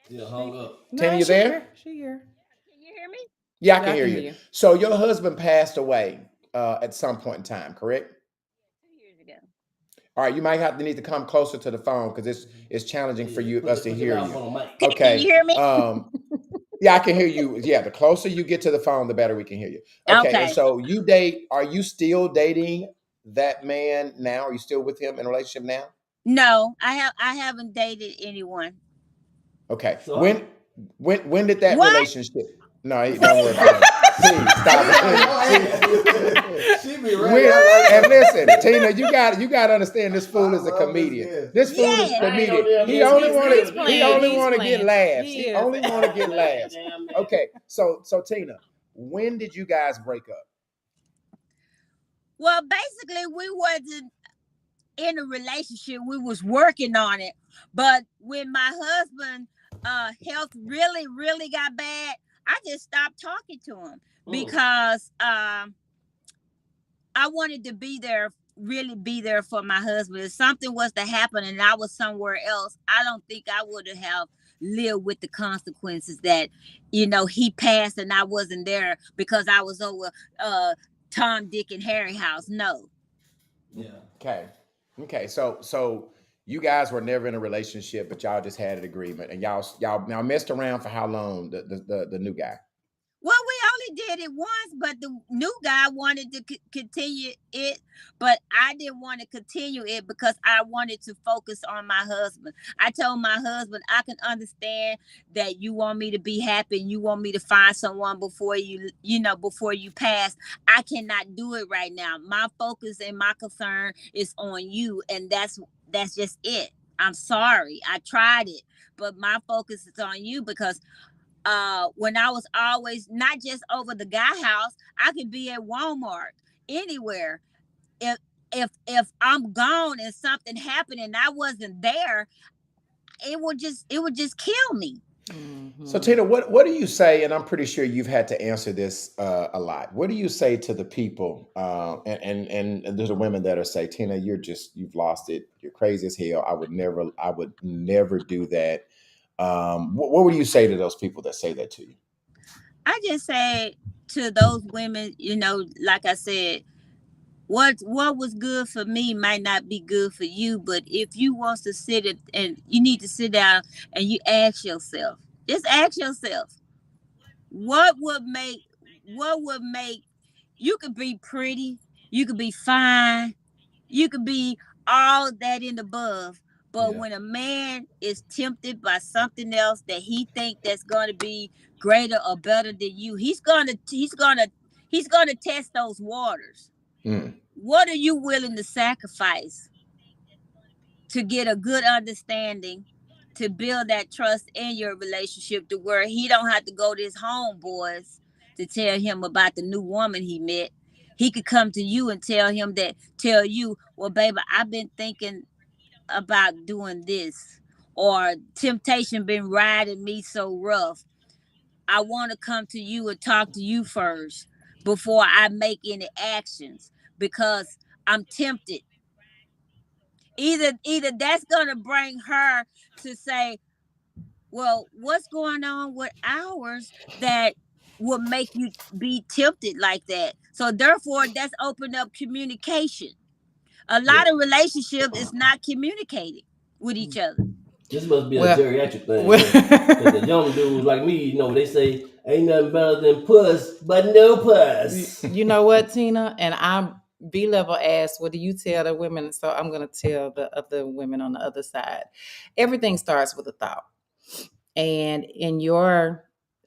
Yeah, hung up. Tina, you there? She here. Can you hear me? Yeah, I can hear you. So your husband passed away at some point in time, correct? 2 years ago. All right, you might have to need to come closer to the phone because it's challenging for us to hear you. Can you hear me? Yeah, I can hear you. Yeah, the closer you get to the phone, the better we can hear you. Okay. And so are you still dating that man now? Are you still with him in a relationship now? No, I haven't dated anyone. Okay. So when did that relationship? No, don't worry about it. Please stop it. She be right. And listen, Tina, you got to understand this fool is a comedian. This fool is a comedian. He only want to get laughs. He only want to get laughs. Okay, so Tina, when did you guys break up? Well, basically, we wasn't in a relationship. We was working on it, but when my husband health really got bad, I just stopped talking to him because I wanted to really be there for my husband. If something was to happen and I was somewhere else, I don't think I would have lived with the consequences that, he passed and I wasn't there because I was over Tom, Dick, and Harry house. No. Yeah. Okay. So you guys were never in a relationship, but y'all just had an agreement, and y'all messed around for how long? The new guy. Well, we only did it once, but the new guy wanted to continue it, but I didn't want to continue it because I wanted to focus on my husband. I told my husband, I can understand that you want me to be happy and you want me to find someone before you pass. I cannot do it right now. My focus and my concern is on you, and that's just it. I'm sorry. I tried it, but my focus is on you because when I was always not just over the guy house, I could be at Walmart, anywhere. If I'm gone and something happened and I wasn't there, it would just kill me. Mm-hmm. So Tina, what do you say? And I'm pretty sure you've had to answer this a lot. What do you say to the people and there's the women that are say, Tina, you've lost it. You're crazy as hell. I would never do that. What would you say to those people that say that to you? I just say to those women, like I said, what was good for me might not be good for you. But if you want to and you need to sit down and you ask yourself, what would make you could be pretty, you could be fine, you could be all that and above. But when a man is tempted by something else that he think that's going to be greater or better than you, he's gonna test those waters. What are you willing to sacrifice to get a good understanding, to build that trust in your relationship, to where he don't have to go to his homeboys to tell him about the new woman he met? He could come to you and tell you, well, baby, I've been thinking about doing this, or temptation been riding me so rough. I want to come to you and talk to you first before I make any actions because I'm tempted. Either that's gonna bring her to say, well, what's going on with ours that will make you be tempted like that? So therefore, that's open up communication. A lot of relationships is not communicating with each other. This must be a geriatric thing. Because the young dudes like me, they say ain't nothing better than puss, but no puss. You know what, Tina? And I'm B-level asked, what do you tell the women? So I'm going to tell the other women on the other side. Everything starts with a thought. And in your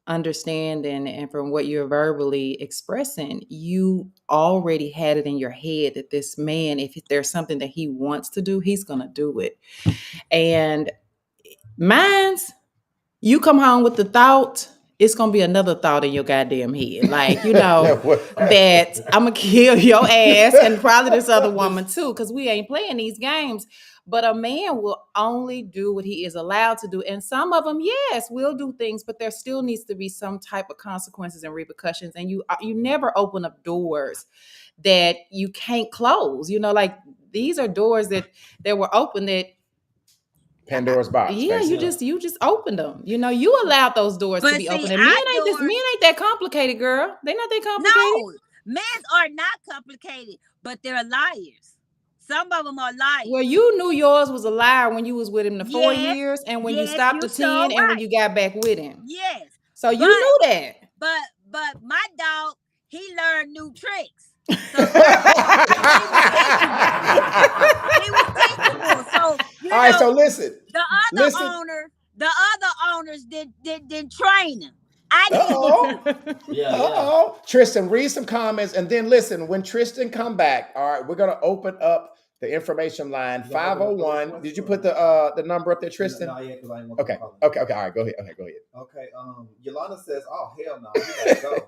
understanding and from what you're verbally expressing, you already had it in your head that this man, if there's something that he wants to do, he's going to do it. And mine's, you come home with the thought, it's going to be another thought in your goddamn head. Like, that I'm going to kill your ass and probably this other woman too, because we ain't playing these games. But a man will only do what he is allowed to do. And some of them, yes, will do things, but there still needs to be some type of consequences and repercussions. And you never open up doors that you can't close. Like these are doors that were open that Pandora's box. Yeah, basically. you just opened them. You allowed those doors to But be see, open. And our men ain't that complicated, girl. They not that complicated. No, men are not complicated, but they're liars. Some of them are liars. Well, you knew yours was a liar when you was with him the 4 Yes, years, and when you yes, stopped you the 10, sure and when right. you got back with him. Yes. So you knew that. But my dog, he learned new tricks. So he was teachable. So you All right, know, so listen. The other owners didn't train him. I did. Uh-oh. Tristan, read some comments and then listen. When Tristan come back, all right, we're gonna open up the information line 501. Did you put the number up there, Tristan? No, yeah, because I didn't want Okay. to call Okay. All right, go ahead. Okay, go ahead. Okay. Yolanda says, "Oh hell no, you gotta go."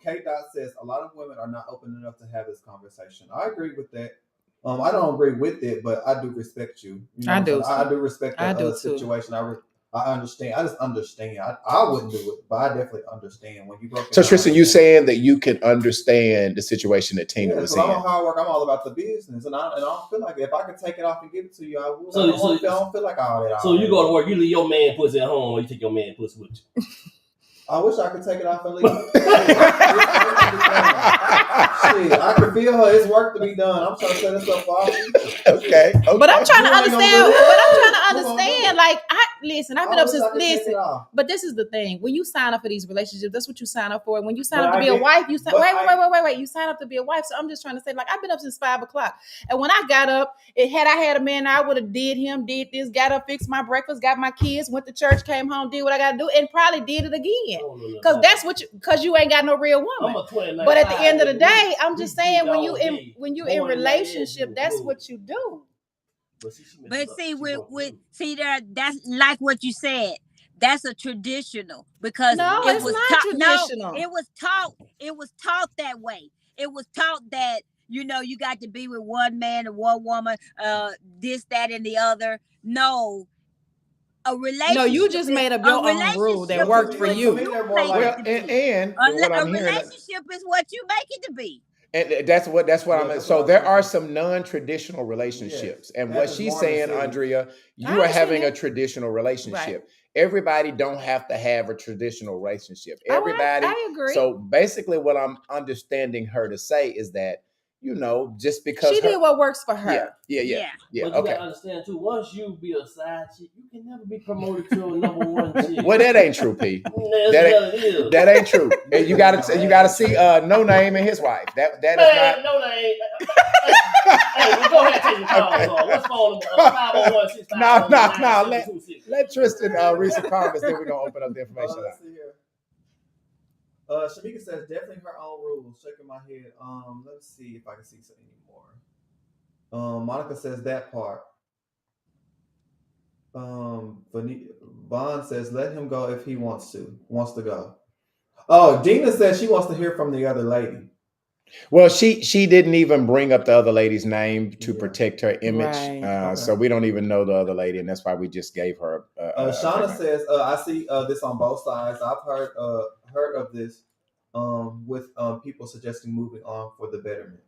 K. Dot says, "A lot of women are not open enough to have this conversation." I agree with that. I don't agree with it, but I do respect you. I do. I do respect the situation. I understand. I just understand. I wouldn't do it, but I definitely understand when you go. So Tristan, you saying that you can understand the situation that Tina was in? I'm a hard work. I'm all about the business, and I don't feel like if I could take it off and give it to you, I would. I don't feel like all that. So you go to work, you leave your man pussy at home, or you take your man pussy with you. I wish I could take it off and leave. Shit, I can feel her. It's work to be done. I'm trying to set this up for you. Okay. But I'm trying to understand. Like, I've been up since. But this is the thing. When you sign up for these relationships, that's what you sign up for. When you sign up to be a wife, you sign. Wait. You sign up to be a wife. So I'm just trying to say, like, I've been up since 5 o'clock, and when I got up, I had a man, I would have did this, got up, fixed my breakfast, got my kids, went to church, came home, did what I got to do, and probably did it again. Because that's what you ain't got no real woman. But at the end of the day, I'm just saying when you in relationship, that's what you do. But see, that's like what you said. That's a traditional because it's not traditional. No, it was taught that way. It was taught that you got to be with one man and one woman, this, that, and the other. No. A relationship. No, you just made up your own rule that worked for you. Well, and what I'm hearing, relationship is what you make it to be. And that's what I'm. So there are some non-traditional relationships, and what she's saying, Andrea, you are having a traditional relationship. Right. Everybody don't have to have a traditional relationship. Everybody. I agree. So basically, what I'm understanding her to say is that just because she did what works for her. Yeah. But you gotta understand too. Once you be a side chick, you can never be promoted to a number one chick. Well, that ain't true, P. That ain't true. And you gotta see No Name and his wife. That is not No Name. Hey, go ahead and take your calls. What's phone number? 501-651-972-6. No. Let Tristan read some comments. Then we're gonna open up the information. Let's see here. Shamika says definitely her own rules. Shaking my head. Let's see if I can see some anymore. Monica says that part. Vaughn says let him go if he wants to go. Oh, Dina says she wants to hear from the other lady. Well, she didn't even bring up the other lady's name to protect her image. Right. So we don't even know the other lady, and that's why we just gave her. Shauna says, "I see this on both sides. I've heard of this with people suggesting moving on for the betterment."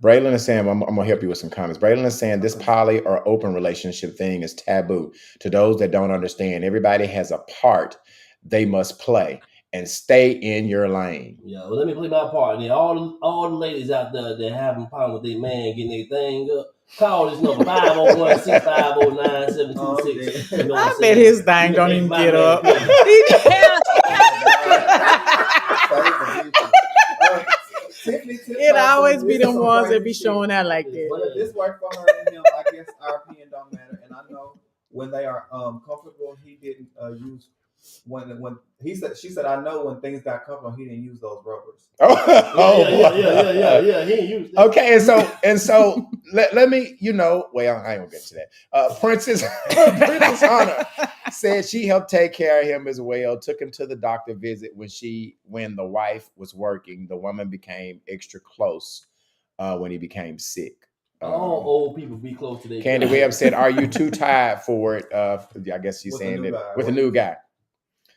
Braylon is saying, I'm gonna help you with some comments. Braylon is saying this poly or open relationship thing is taboo to those that don't understand. Everybody has a part they must play. And stay in your lane. Yeah, well, let me play my part. And all the ladies out there that having a problem with their man getting their thing up, call this number 501-650-9726. I bet his thing don't even get up. It always be them ones that be showing out like that. But if this worked for her and him, I guess our opinion don't matter. And I know when they are comfortable, he didn't use when she said, I know when things got comfortable, he didn't use those rubbers. Yeah. He ain't used that. Okay, and so let me, well, I ain't gonna get to that. Princess Honor said she helped take care of him as well. Took him to the doctor visit when the wife was working. The woman became extra close when he became sick. All old people be close to their Candy Webb said, "Are you too tired for it?" I guess she's saying that with a new guy.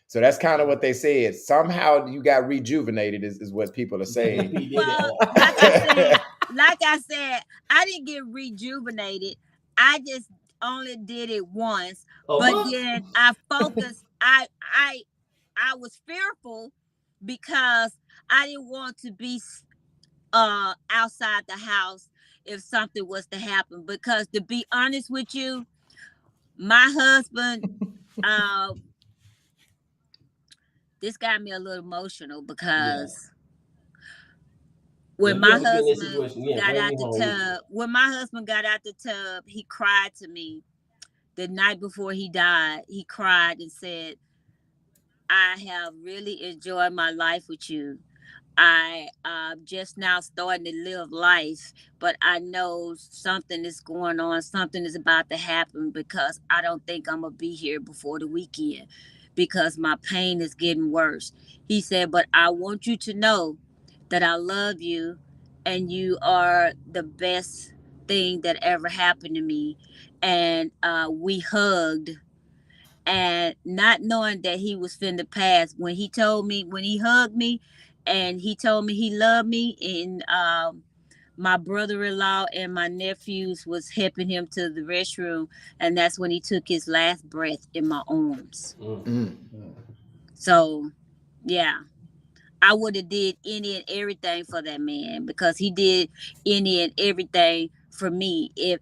So that's kind of what they said. Somehow you got rejuvenated, is what people are saying. Well, like I said, I didn't get rejuvenated. I just only did it once. But then I focused. I was fearful because I didn't want to be outside the house if something was to happen. Because to be honest with you, my husband, this got me a little emotional because when my husband got out the tub, he cried to me the night before he died. He cried and said, I have really enjoyed my life with you. I just now starting to live life, but I know something is going on. Something is about to happen because I don't think I'm going to be here before the weekend because my pain is getting worse. He said, but I want you to know that I love you and you are the best thing that ever happened to me. And we hugged. And not knowing that he was finna pass, when he hugged me and he told me he loved me, and my brother-in-law and my nephews was helping him to the restroom, and that's when he took his last breath in my arms. So yeah, I would have did any and everything for that man because he did any and everything for me. If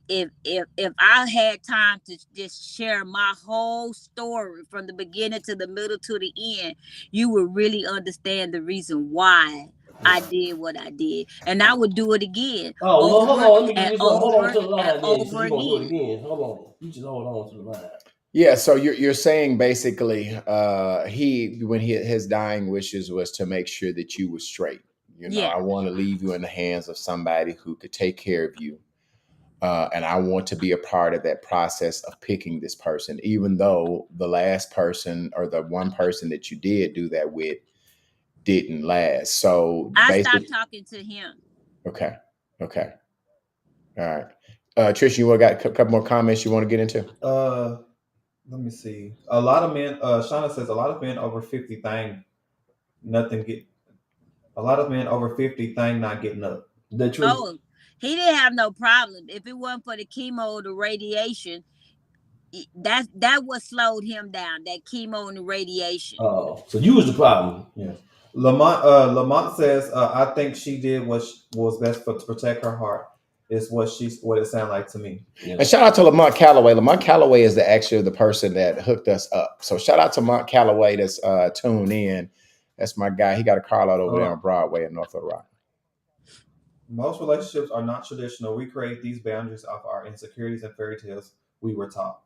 I had time to just share my whole story from the beginning to the middle to the end, you would really understand the reason why I did what I did, and I would do it again. Hold on. Let me give you something. Hold on to the line, and then. So over you gonna do it again. again? Hold on. You just hold on to the line. Yeah, so you're saying basically his dying wishes was to make sure that you were straight. I want to leave you in the hands of somebody who could take care of you. And I want to be a part of that process of picking this person, even though the last person or the one person that you did do that with didn't last. So I stopped talking to him. Okay. All right. Trish, you got a couple more comments you want to get into? Let me see. A lot of men, Shauna says, a lot of men over 50 think nothing get. A lot of men over 50 think not getting up. The truth. Oh, he didn't have no problem. If it wasn't for the chemo or the radiation, that what slowed him down. That chemo and the radiation. Oh, so you was the problem. Yeah. Lamont says, I think she did what was best to protect her heart. Is what it sounded like to me. Yeah. And shout out to Lamont Calloway. Lamont Calloway is actually the person that hooked us up. So shout out to Lamont Calloway that's tuned in. That's my guy. He got a car lot over there on Broadway in North Little Rock. Most relationships are not traditional. We create these boundaries of our insecurities and fairy tales we were taught.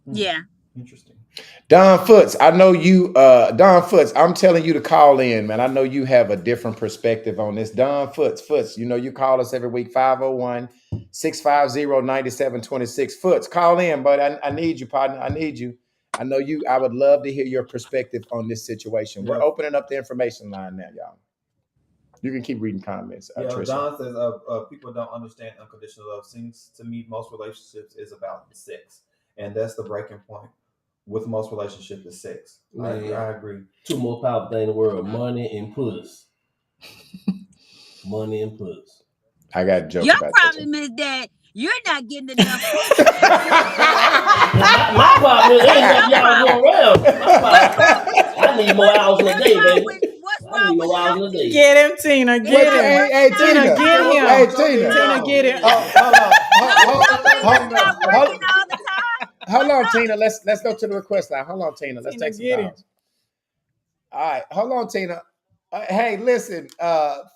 Yeah. Interesting. Don Foots, I know you, Don Foots, I'm telling you to call in, man. I know you have a different perspective on this. Don Foots, you call us every week, 501-650-9726. Foots, call in, but I need you, partner. I need you. I know you, I would love to hear your perspective on this situation. We're opening up the information line now, y'all. You can keep reading comments. Don says, people don't understand unconditional love. Seems to me most relationships is about sex. And that's the breaking point with most relationships is sex. I agree. Two most powerful things in the world: money and puss. Money and puss. I got a joke. Your problem is that you're not getting enough. My problem is ain't enough y'all go around. I need more hours in a day, baby. What's I need more hours in a day. Get him, Tina. Get him. Hey, Tina, get him. Hey, Tina. Tina, get him. Hold on, Tina. Let's go to the request line. Hold on, Tina. Let's take some calls. All right, hold on, Tina. Hey, listen,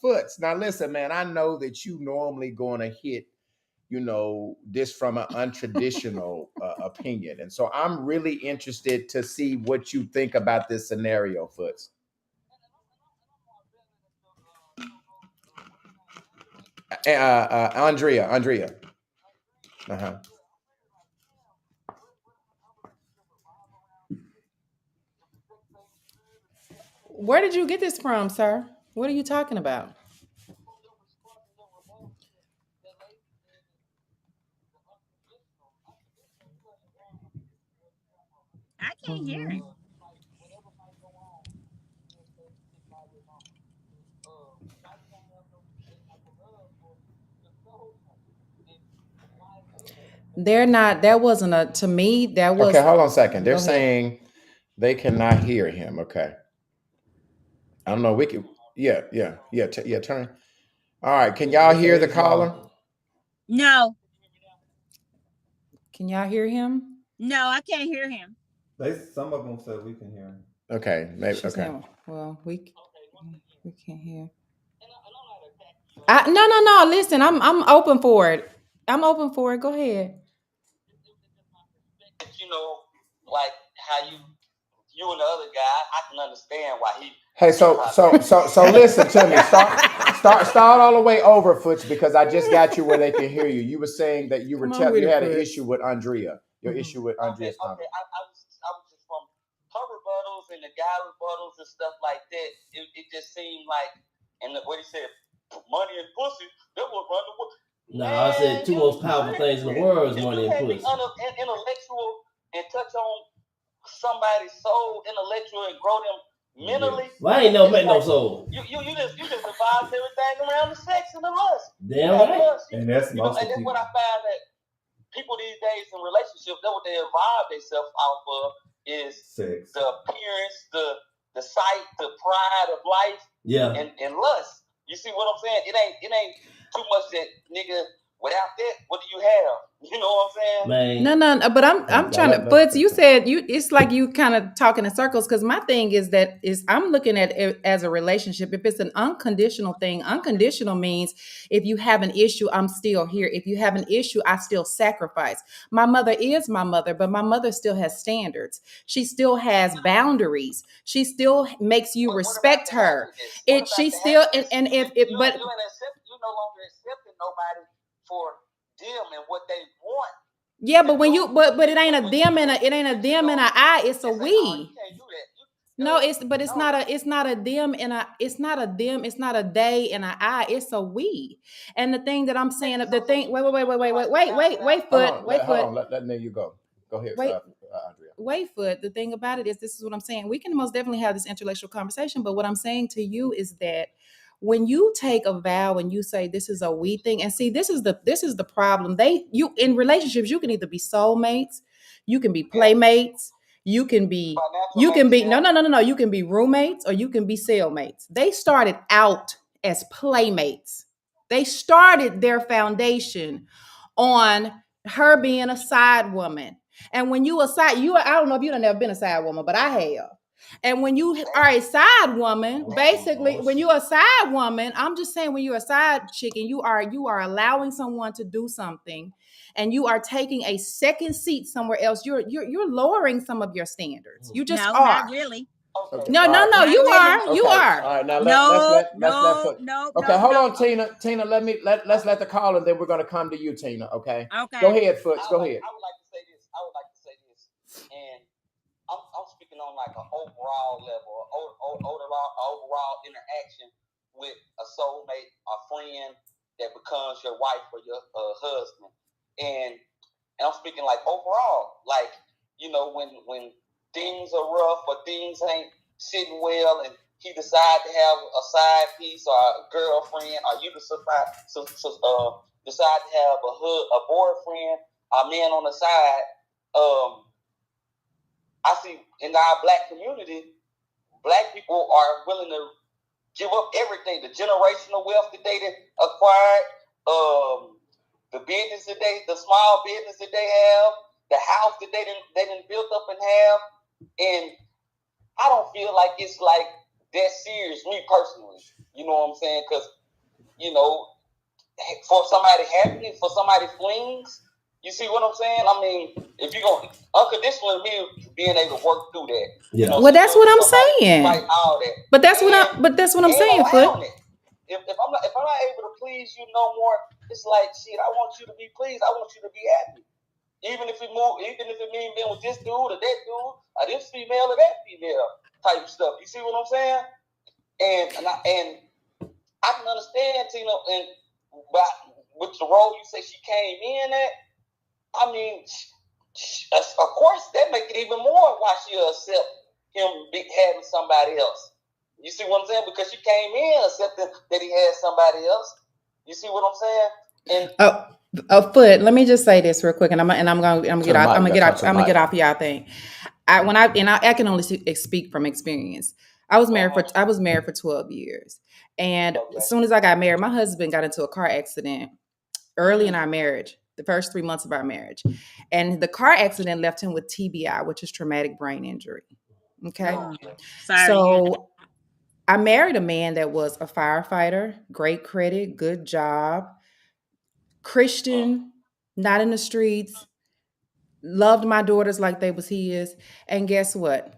Foots. Now, listen, man. I know that you normally going to hit, this from an untraditional opinion. And so I'm really interested to see what you think about this scenario, Foots. Andrea. Uh-huh. Where did you get this from, sir? What are you talking about? I can't hear him. They're not. That wasn't a. To me, that was. Okay, hold on a second. They're Go ahead. saying they cannot hear him. Okay. I don't know. We can. Yeah. Turn. All right. Can y'all hear the caller? No, Can y'all hear him? no, I can't hear him. Some of them said we can hear him. Okay. Maybe. She's Okay. saying, well, we can't hear. No. Listen, I'm open for it. I'm open for it. Go ahead. You know, like how you and the other guy, I can understand why he. Hey, so listen to me. Start all the way over, Foots, because I just got you where they can hear you. You were saying that you had an issue with Andrea. Your issue with Andrea's comment. Okay. I was just from her rebuttals and the guy rebuttals and stuff like that. It just seemed like, and what he said, money and pussy, that will run the world. No, I said two most powerful things in the world is money and pussy. Intellectual and touch on somebody's soul, intellectual, and grow them mentally. Well, I ain't never met no soul. You just revolved everything around the sex and the lust. Damn right. And that's most and that's what I find that people these days in relationships, that's what they evolve themselves off of is sex, the appearance, the sight, the pride of life, and lust. You see what I'm saying? It ain't too much that nigga. Without that, what do you have? You know what I'm saying? Man. No. But I'm trying to. But you said it's like you kind of talking in circles. Because my thing is I'm looking at it as a relationship. If it's an unconditional thing, unconditional means if you have an issue, I'm still here. If you have an issue, I still sacrifice. My mother is my mother, but my mother still has standards. She still has boundaries. She still makes you respect her. She still but you no longer accepting nobody for them and what they want. Yeah, but when you but it ain't a them and an I, it's a we. You can't do that. No, it's not a them and it's not a they and a I, it's a we. And the thing that I'm saying, wait, Foot. Let you go. Go ahead, Wait. Andrea. Wait, Foot. The thing about it is, this is what I'm saying. We can most definitely have this intellectual conversation, but what I'm saying to you is that when you take a vow and you say this is a we thing, and see, this is the problem. In relationships, you can either be soulmates, you can be playmates, you can be no, you can be roommates or you can be cellmates. They started out as playmates. They started their foundation on her being a side woman. And when you I don't know if you done never been a side woman, but I have. And when you are a side woman, basically, when you're a side woman, I'm just saying, when you're a side chick and you are allowing someone to do something, and you are taking a second seat somewhere else, you're lowering some of your standards. You just are. Not really. Okay. No, you are. Okay. You are. All right, now no. Okay, hold on, Tina. Tina, let's let the call, and then we're gonna come to you, Tina. Okay. Okay. Go ahead, Foots. Go ahead. I would like to say this, and I'm speaking on like an overall level, overall interaction with a soulmate, a friend that becomes your wife or your husband, and I'm speaking like overall, like, you know, when things are rough or things ain't sitting well, and he decide to have a side piece or a girlfriend, or you decide to have a boyfriend, a man on the side. I see in our black community, black people are willing to give up everything, the generational wealth that they acquired, the small business that they have, the house that they didn't build up and have. And I don't feel like it's like that serious, me personally. You know what I'm saying? Because, you know, for somebody happiness, for somebody flings, You see what I'm saying? I mean, if you're going to unconditional mean being able to work through that. Yeah. You know, Well, that's what I'm somebody saying. fight all that. But that's what I'm saying, Foot. If I'm not able to please you no more, it's like shit. I want you to be pleased. I want you to be happy. Even if it means being with this dude or that dude, or this female or that female type of stuff. You see what I'm saying? And I can understand, Tina, but with the role you say she came in at, I mean, of course, that make it even more why she'll accept him having somebody else. You see what I'm saying? Because she came in accepting that he had somebody else. You see what I'm saying? And Foot. Let me just say this real quick, and I'm gonna get off y'all thing. I can only speak from experience. I was married for 12 years, and as soon as I got married, my husband got into a car accident early in our marriage, the first 3 months of our marriage. And the car accident left him with TBI, which is traumatic brain injury. Okay. Sorry. So I married a man that was a firefighter, great credit, good job, Christian, not in the streets, loved my daughters like they was his. And guess what?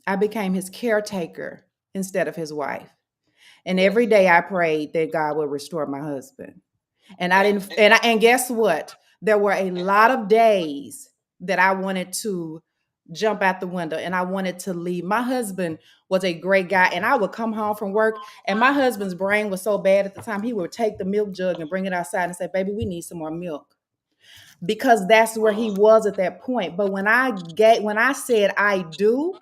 I became his caretaker instead of his wife. And every day I prayed that God would restore my husband. And I didn't, and guess what? There were a lot of days that I wanted to jump out the window and I wanted to leave. My husband was a great guy, and I would come home from work, and my husband's brain was so bad at the time, he would take the milk jug and bring it outside and say, "Baby, we need some more milk." Because that's where he was at that point. But when I said I do,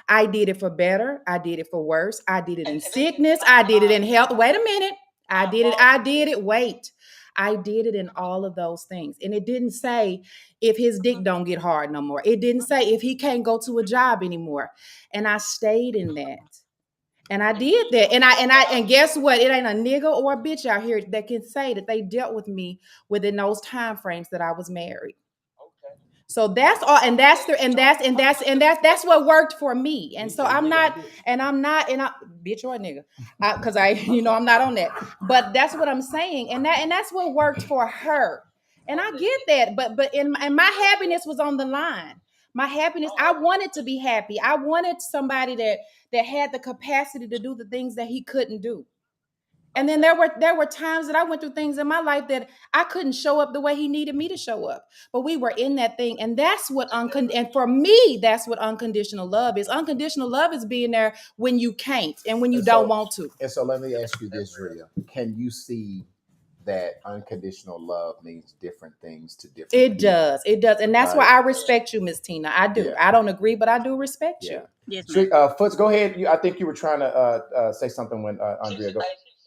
I did it for better. I did it for worse. I did it in sickness. I did it in health. Wait a minute. I did it. Wait. I did it in all of those things. And it didn't say if his dick don't get hard no more. It didn't say if he can't go to a job anymore. And I stayed in that. And I did that. And guess what? It ain't a nigga or a bitch out here that can say that they dealt with me within those time frames that I was married. So that's all, and that's what worked for me. And so I'm not, bitch or a nigga, because I'm not on that. But that's what I'm saying, and that's what worked for her. And I get that, but my happiness was on the line. My happiness, I wanted to be happy. I wanted somebody that had the capacity to do the things that he couldn't do. And then there were times that I went through things in my life that I couldn't show up the way he needed me to show up. But we were in that thing. And that's what and for me, that's what unconditional love is. Unconditional love is being there when you can't and when you don't want to. And so let me ask you this, Rhea. Can you see that unconditional love means different things to different people? It does. And that's why I respect you, Miss Tina. I do. Yeah. I don't agree, but I do respect you. Yes, Foots, go ahead. I think you were trying to say something when Andrea go.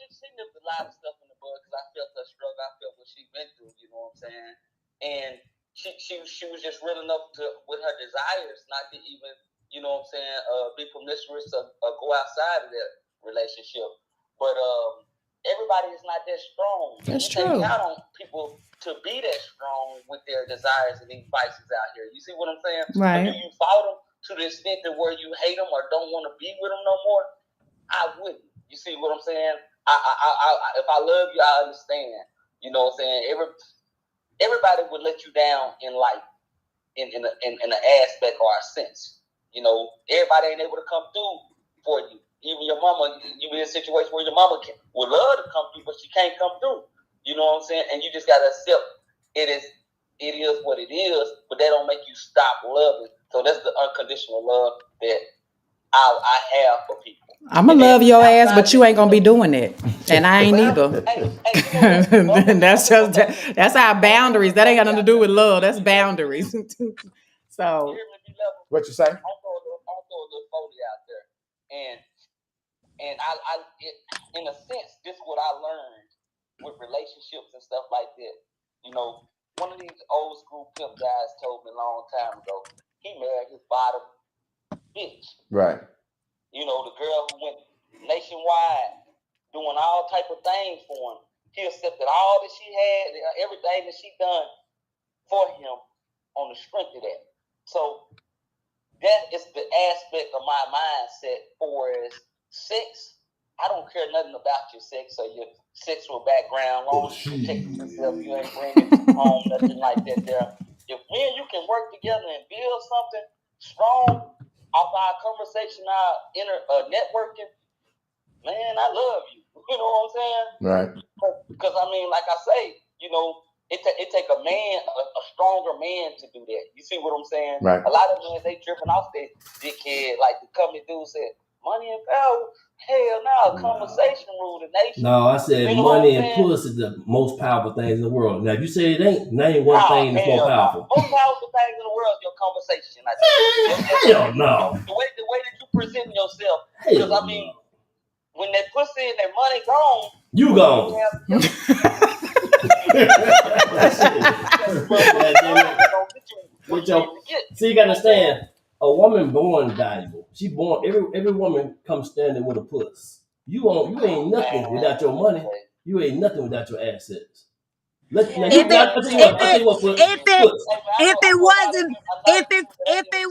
She nipped a lot of stuff in the bud because I felt her struggle. I felt what she went through. You know what I'm saying? And she was just real enough with her desires not to even, you know what I'm saying, be promiscuous or go outside of that relationship. But everybody is not that strong. That's true. You can't count on people to be that strong with their desires and these vices out here. You see what I'm saying? Right. But do you follow them to the extent that where you hate them or don't want to be with them no more? I wouldn't. You see what I'm saying? If I love you, I understand. You know what I'm saying? Everybody would let you down in life, in an aspect or a sense. You know, everybody ain't able to come through for you. Even your mama, you in a situation where your mama would love to come through, but she can't come through. You know what I'm saying? And you just gotta accept it is what it is, but that don't make you stop loving. So that's the unconditional love that I have for people. I'ma love your ass, but you ain't gonna be doing it, and I ain't either. That's our boundaries. That ain't got nothing to do with love. That's boundaries. So what you say? I'll throw a little foley out there, and I in a sense, this is what I learned with relationships and stuff like that. You know, one of these old school pimp guys told me a long time ago. He married his bottom bitch. Right. You know, the girl who went nationwide doing all type of things for him. He accepted all that she had, everything that she done for him on the strength of that. So that is the aspect of my mindset for as sex I don't care nothing about your sex or your sexual background. Long as you protect yourself, you ain't bringing home nothing like that there. If me and you can work together and build something strong off our conversation, our inner networking, man, I love you. You know what I'm saying? Right. Because I mean, like I say, you know, it take a man, a stronger man to do that. You see what I'm saying? Right. A lot of men, they dripping off that dickhead, like the company dude said, money and power. Hell no, conversation rule the nation. No, I said You know money what I'm and saying? puss is the most powerful things in the world. Now, if you say it ain't, name one thing that's more powerful. Most powerful things in the world is your conversation. I think. Hell no. The way that you present yourself. Hell Because I mean, when that pussy and that money gone, you gone. See, you gotta understand, a woman born valuable. She born, every woman comes standing with a puss. You ain't nothing without your money. You ain't nothing without your assets. If it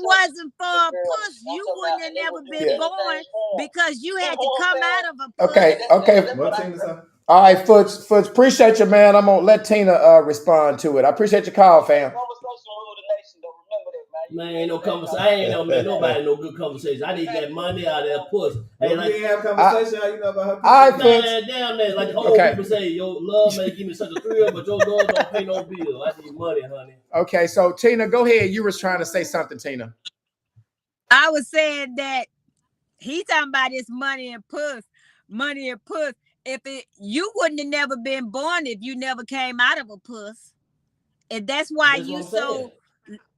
wasn't for a puss, you wouldn't have never been born because you had to come out of a puss. Okay. All right, Foots, appreciate you, man. I'm gonna let Tina respond to it. I appreciate your call, fam. Man, ain't no conversation. I ain't no man. Nobody no good conversation. I need that money out of that puss. Hey, like, you ain't have conversation. How you know about her? All right, man, damn that. Like the old people say, your love may give me such a thrill, but your love don't pay no bill. I need money, honey. Okay, so Tina, go ahead. You was trying to say something, Tina. I was saying that he talking about this money and puss. Money and puss. You wouldn't have never been born if you never came out of a puss. And that's why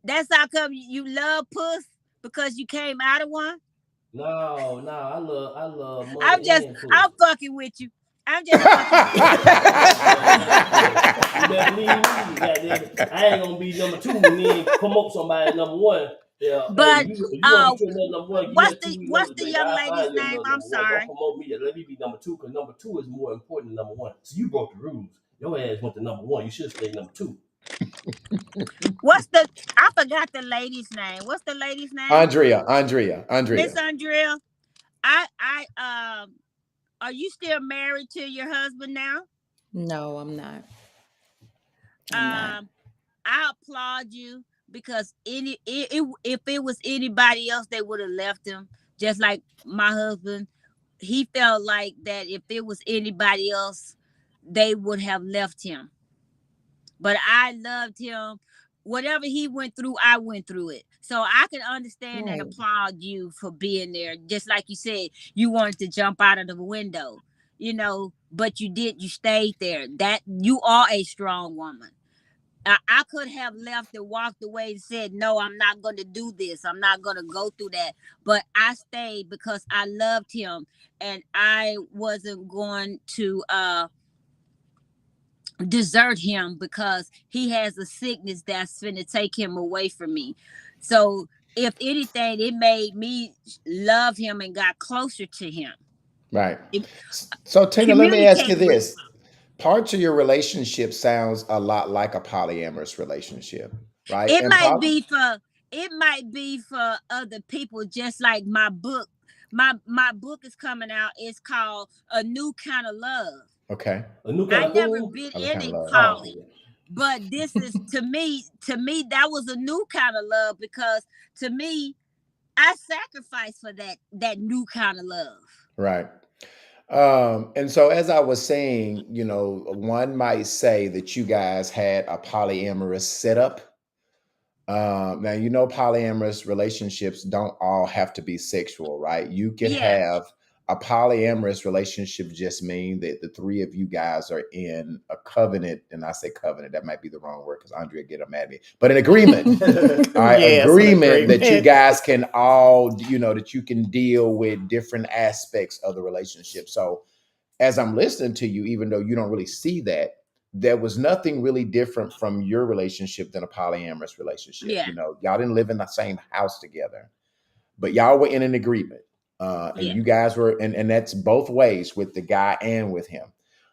that's how come you love puss, because you came out of one. No, I love money. I'm fucking with you. I'm just fucking with you. You better believe me. Goddamn, I ain't gonna be number 2 and then promote somebody number 1. Yeah, but hey, you want to be number 1? What's the young lady's name? I'm sorry. Don't promote me. Let me be number 2, because number 2 is more important than number 1. So you broke the rules. Your ass went to number 1. You should stay number 2. I forgot the lady's name. What's the lady's name? Andrea. Miss Andrea. Are you still married to your husband now? No, I'm not. I applaud you, because if it was anybody else, they would have left him. Just like my husband, he felt like that if it was anybody else, they would have left him. But I loved him. Whatever he went through, I went through it. So I can understand and applaud you for being there. Just like you said, you wanted to jump out of the window, but you did. You stayed there. That you are a strong woman. I could have left and walked away and said, no, I'm not going to do this. I'm not going to go through that. But I stayed because I loved him, and I wasn't going to desert him because he has a sickness that's going to take him away from me. So if anything, it made me love him and got closer to him. Right. So Tina, let me ask you this. Parts of your relationship sounds a lot like a polyamorous relationship, right? It might be for other people, just like my book. My book is coming out. It's called A New Kind of Love. Okay. I never been in a poly, but this is to me that was a new kind of love, because to me, I sacrificed for that new kind of love. Right. And so as I was saying, one might say that you guys had a polyamorous setup. Now, polyamorous relationships don't all have to be sexual, right? You can have a polyamorous relationship just mean that the 3 of you guys are in a covenant, and I say covenant, that might be the wrong word because Andrea get mad at me, but an agreement, all right, agreement that you guys can all, that you can deal with different aspects of the relationship. So as I'm listening to you, even though you don't really see that, there was nothing really different from your relationship than a polyamorous relationship. Yeah. Y'all didn't live in the same house together, but y'all were in an agreement. And you guys were, and that's both ways, with the guy and with him.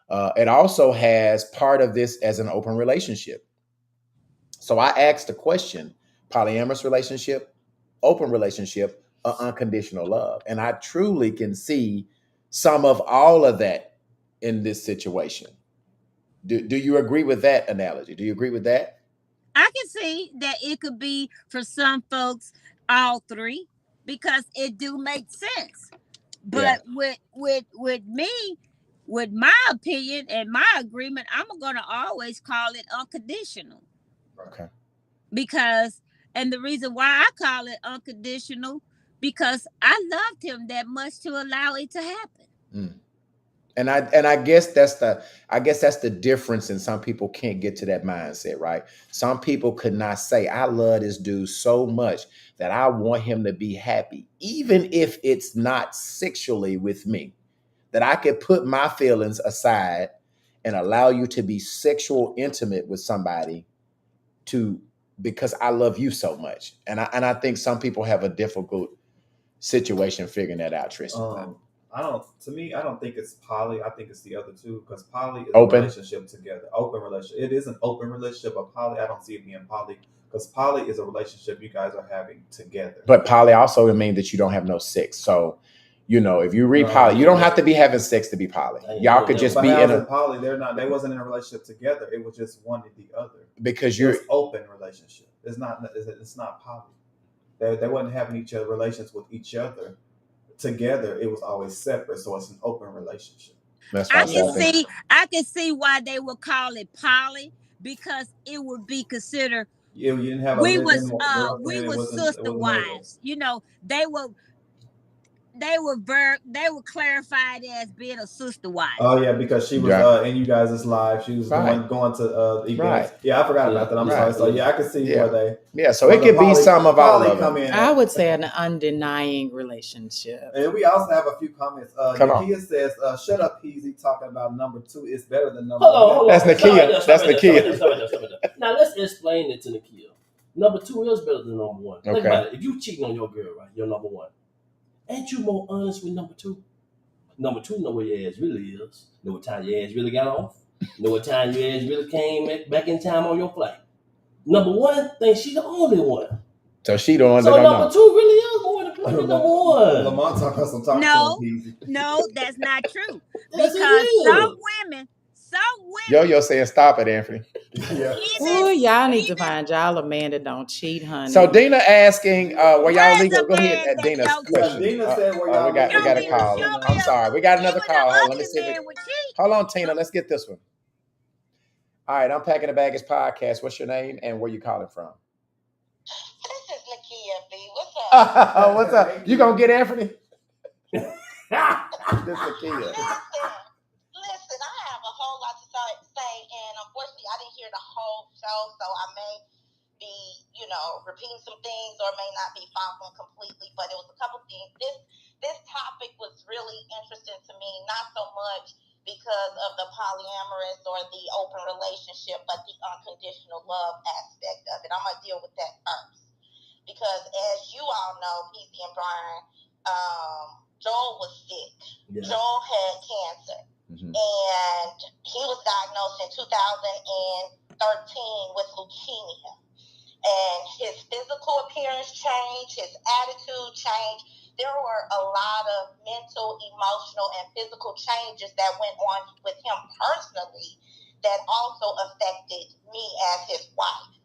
It also has part of this as an open relationship. So I asked the question, polyamorous relationship, open relationship, or unconditional love. And I truly can see some of all of that in this situation. Do you agree with that analogy? Do you agree with that? I can see that it could be for some folks all three because it do make sense. But with me, with my opinion and my agreement, I'm gonna always call it unconditional. Okay. Because and the reason why I call it unconditional, because I loved him that much to allow it to happen. Mm. And I guess that's the difference, and some people can't get to that mindset, right? Some people could not say, I love this dude so much that I want him to be happy, even if it's not sexually with me, that I could put my feelings aside and allow you to be sexual intimate with somebody because I love you so much. And I think some people have a difficult situation figuring that out, Tristan. I don't think it's poly. I think it's the other two, because poly is Open. a relationship together. Open relationship. It is an open relationship, but poly, I don't see it being poly, because poly is a relationship you guys are having together. But poly also means that you don't have no sex. So, if you read poly, you don't have to be having sex to be poly. Y'all could just be in a poly. They wasn't in a relationship together. It was just one to the other. Because you're open relationship. It's not poly. They wasn't having each other relations with each other together. It was always separate, so it's an open relationship. That's I can see why they would call it poly, because it would be considered. You didn't have we was sister wives. They were clarified as being a sister wife. Oh yeah, because she was in you guys' live. She was going to events. Right. Yeah, I forgot about that. I'm sorry. So I can see where they. Yeah, so it could be some of all of them. I would say an undenying relationship. And we also have a few comments. Nakia says, "Shut up, Peasy. Talking about number 2 is better than number 1." Hold on. That's Nakia. That's Nakia. Now let's explain it to Nakia. Number 2 is better than number 1. Think about it. If you cheating on your girl, right, you're number 1. Ain't you more honest with number 2? Number 2 know where your ass really is. Know what time your ass really got off. Know what time your ass really came back in time on your flight. Number 1 thinks she the only one. So she the one that don't know. So number 2 really is more than number 1. Lamont talking some No, that's not true. Because some women. Yo saying stop it, Anthony. Ooh, y'all need to find y'all a man that don't cheat, honey. So Dina asking, were y'all legal? Go ahead at Dina's question. Dina said, we got a call. I'm sorry. We got another call. Let me see. Hold on, Tina. Let's get this one. All right, Unpacking the Baggage podcast. What's your name and where you calling from? This is Nakia B. What's up? What's up? You gonna get Anthony? This is Nakia. Listen, I have a whole lot to say, and unfortunately, I didn't hear the whole show, so I may be, repeating some things or may not be following completely. But it was a couple things. This topic was really interesting to me, not so much because of the polyamorous or the open relationship, but the unconditional love aspect of it. I'm gonna deal with that first, because as you all know, PC and Brian, Joel was sick. Yeah. Joel had cancer. Mm-hmm. And he was diagnosed in 2013 with leukemia. And his physical appearance changed, his attitude changed. There were a lot of mental, emotional, and physical changes that went on with him personally that also affected me as his wife.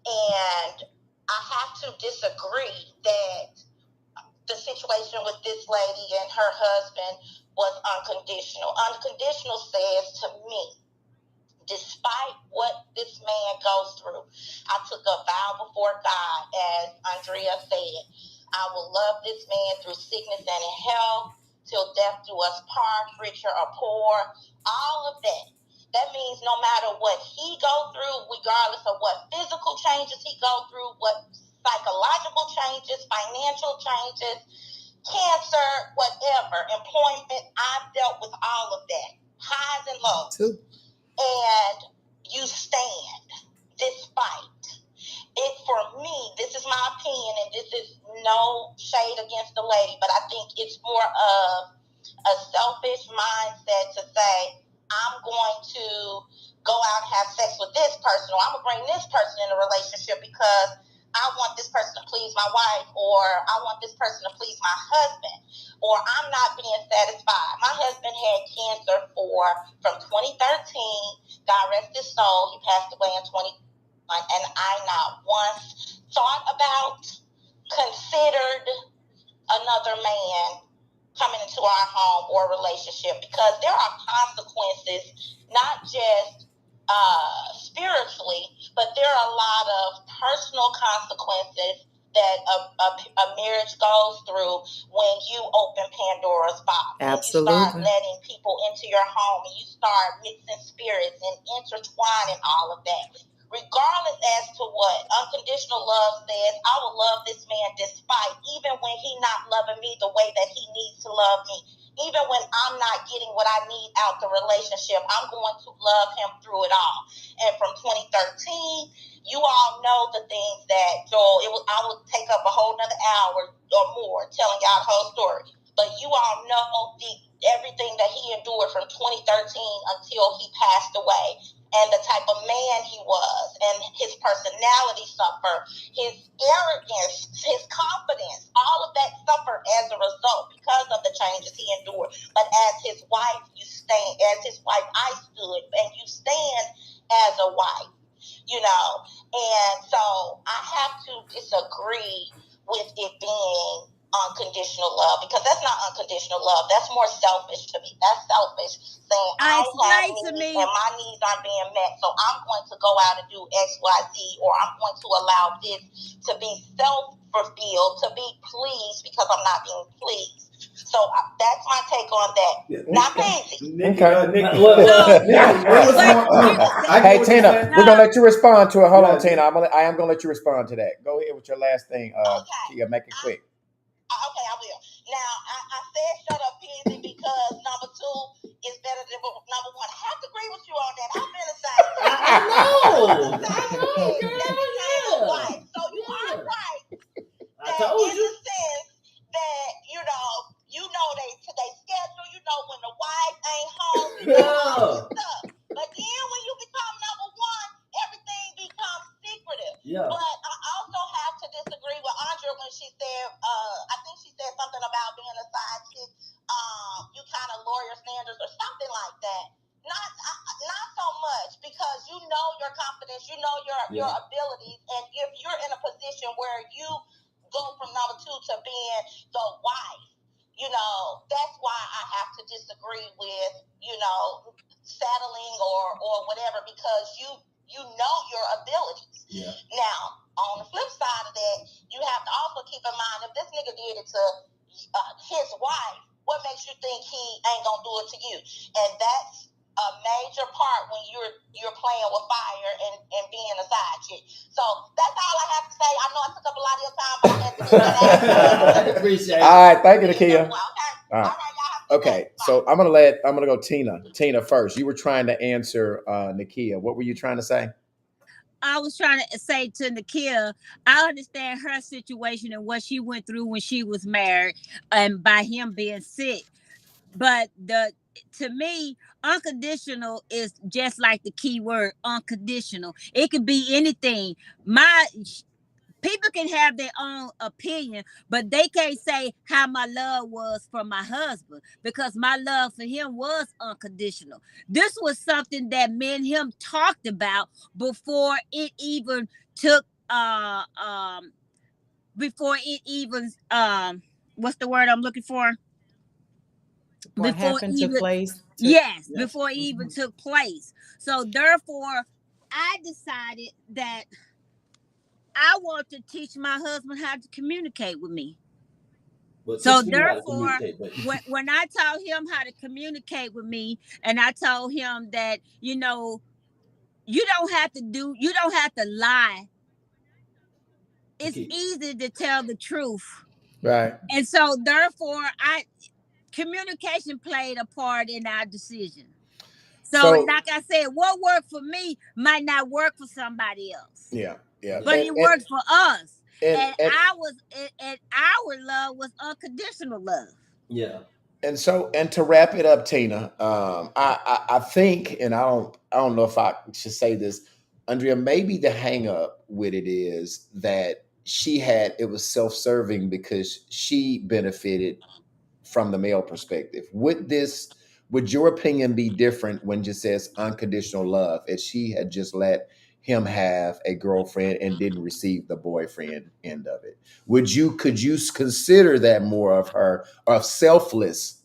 And I have to disagree that the situation with this lady and her husband was unconditional. Unconditional says to me, despite what this man goes through, I took a vow before God, as Andrea said, I will love this man through sickness and in health, till death do us part, richer or poor, all of that. That means no matter what he go through, regardless of what physical changes he go through, what psychological changes, financial changes, cancer, whatever, employment, I've dealt with all of that, highs and lows. Too. And you stand despite it. For me, this is my opinion, and this is no shade against the lady, but I think it's more of a selfish mindset to say, I'm going to go out and have sex with this person, or I'm going to bring this person in a relationship because I want this person to please my wife, or I want this person to please my husband, or I'm not being satisfied. My husband had cancer from 2013. God rest his soul. He passed away in 2021, and I not once thought about, considered another man coming into our home or relationship, because there are consequences, not just spiritually, but there are a lot of personal consequences that a marriage goes through when you open Pandora's box. Absolutely. When you start letting people into your home and you start mixing spirits and intertwining all of that. Regardless as to what Unconditional Love says, I will love this man despite, even when he not loving me the way that he needs to love me. Even when I'm not getting what I need out the relationship, I'm going to love him through it all. And from 2013, you all know the things that Joel, I would take up a whole nother hour or more telling y'all the whole story. But you all know everything that he endured from 2013 until he passed away. And the type of man he was, and his personality suffered, his arrogance, his confidence, all of that suffered as a result because of the changes he endured. But as his wife, I stood, and you stand as a wife, and so I have to disagree with it being unconditional love, because that's not unconditional love. That's more selfish to me. That's selfish, saying I have needs and my needs aren't being met, so I'm going to go out and do X, Y, Z, or I'm going to allow this to be self-fulfilled, to be pleased because I'm not being pleased. So that's my take on that. Not Pansy. Hey, Tina, we're gonna let you respond to it. Hold on, Tina. I am gonna let you respond to that. Go ahead with your last thing. Kia, make it quick. Okay, I will. Now, I said shut up, Pansy, because number 2 is better than number 1. I have to agree with you on that. I've been a side chick. I know. Wife. So you are right. I told you. In the sense that, they schedule, when the wife ain't home, stuff. But then when you become number 1, everything becomes secretive. Yeah. But I also have to disagree with Andrea when she said, I think she said something about being a side chick. You kind of lower your standards or something like that. Not so much, because you know your confidence, you know your abilities, and if you're in a position where you go from number 2 to being the wife, that's why I have to disagree with, settling or whatever, because you know your abilities. Yeah. Now, on the flip side of that, you have to also keep in mind, if this nigga did it to his wife, what makes you think he ain't gonna do it to you? And that's a major part when you're playing with fire and being a side chick. So that's all I have to say. I know I took up a lot of your time, but I had to get that out. Appreciate it. All right, thank you, Nakia. Okay. All right. Y'all Okay, so I'm gonna go Tina first. You were trying to answer Nakia. What were you trying to say? I was trying to say to Nakia, I understand her situation and what she went through when she was married and by him being sick. But to me, unconditional is just like the key word, unconditional. It could be anything. People can have their own opinion, but they can't say how my love was for my husband, because my love for him was unconditional. This was something that me and him talked about before it even took what's the word I'm looking for? Before it took place. Before it even took place. So therefore, I decided that I want to teach my husband how to communicate with me. So therefore, when I taught him how to communicate with me, and I told him that, you don't have to lie. It's easy to tell the truth. Right. And so therefore, communication played a part in our decision. So like I said, what worked for me might not work for somebody else. Yeah. But it worked for us. And our love was unconditional love. Yeah. And to wrap it up, Tina, I think, and I don't know if I should say this, Andrea, maybe the hang up with it is that it was self-serving because she benefited from the male perspective. Would your opinion be different when it says unconditional love, if she had just let him have a girlfriend and didn't receive the boyfriend end of it? Could you consider that more of her, of selfless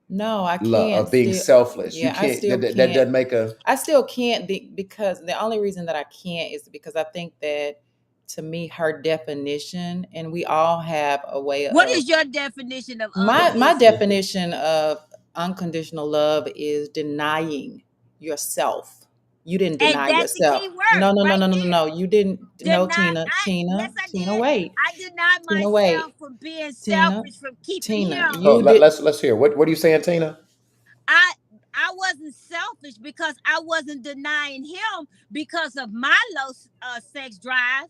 No, I love, can't. of being Still, selfless? You yeah, I can't. still That can't. doesn't make a. I still can't because the only reason that I can't is because I think that, to me, her definition, and we all have a way What of. is your definition of My unconditional? definition of unconditional love is denying yourself. You didn't And deny that's the yourself. key word No, no, no, right no, no, no, there. no. You didn't. No, Deny. Yes, I Tina, did. wait. I denied Tina, wait. myself from being Tina, selfish, from keeping Tina, him. Oh, you did. let's hear. What are you saying, Tina? I wasn't selfish because I wasn't denying him because of my low sex drive.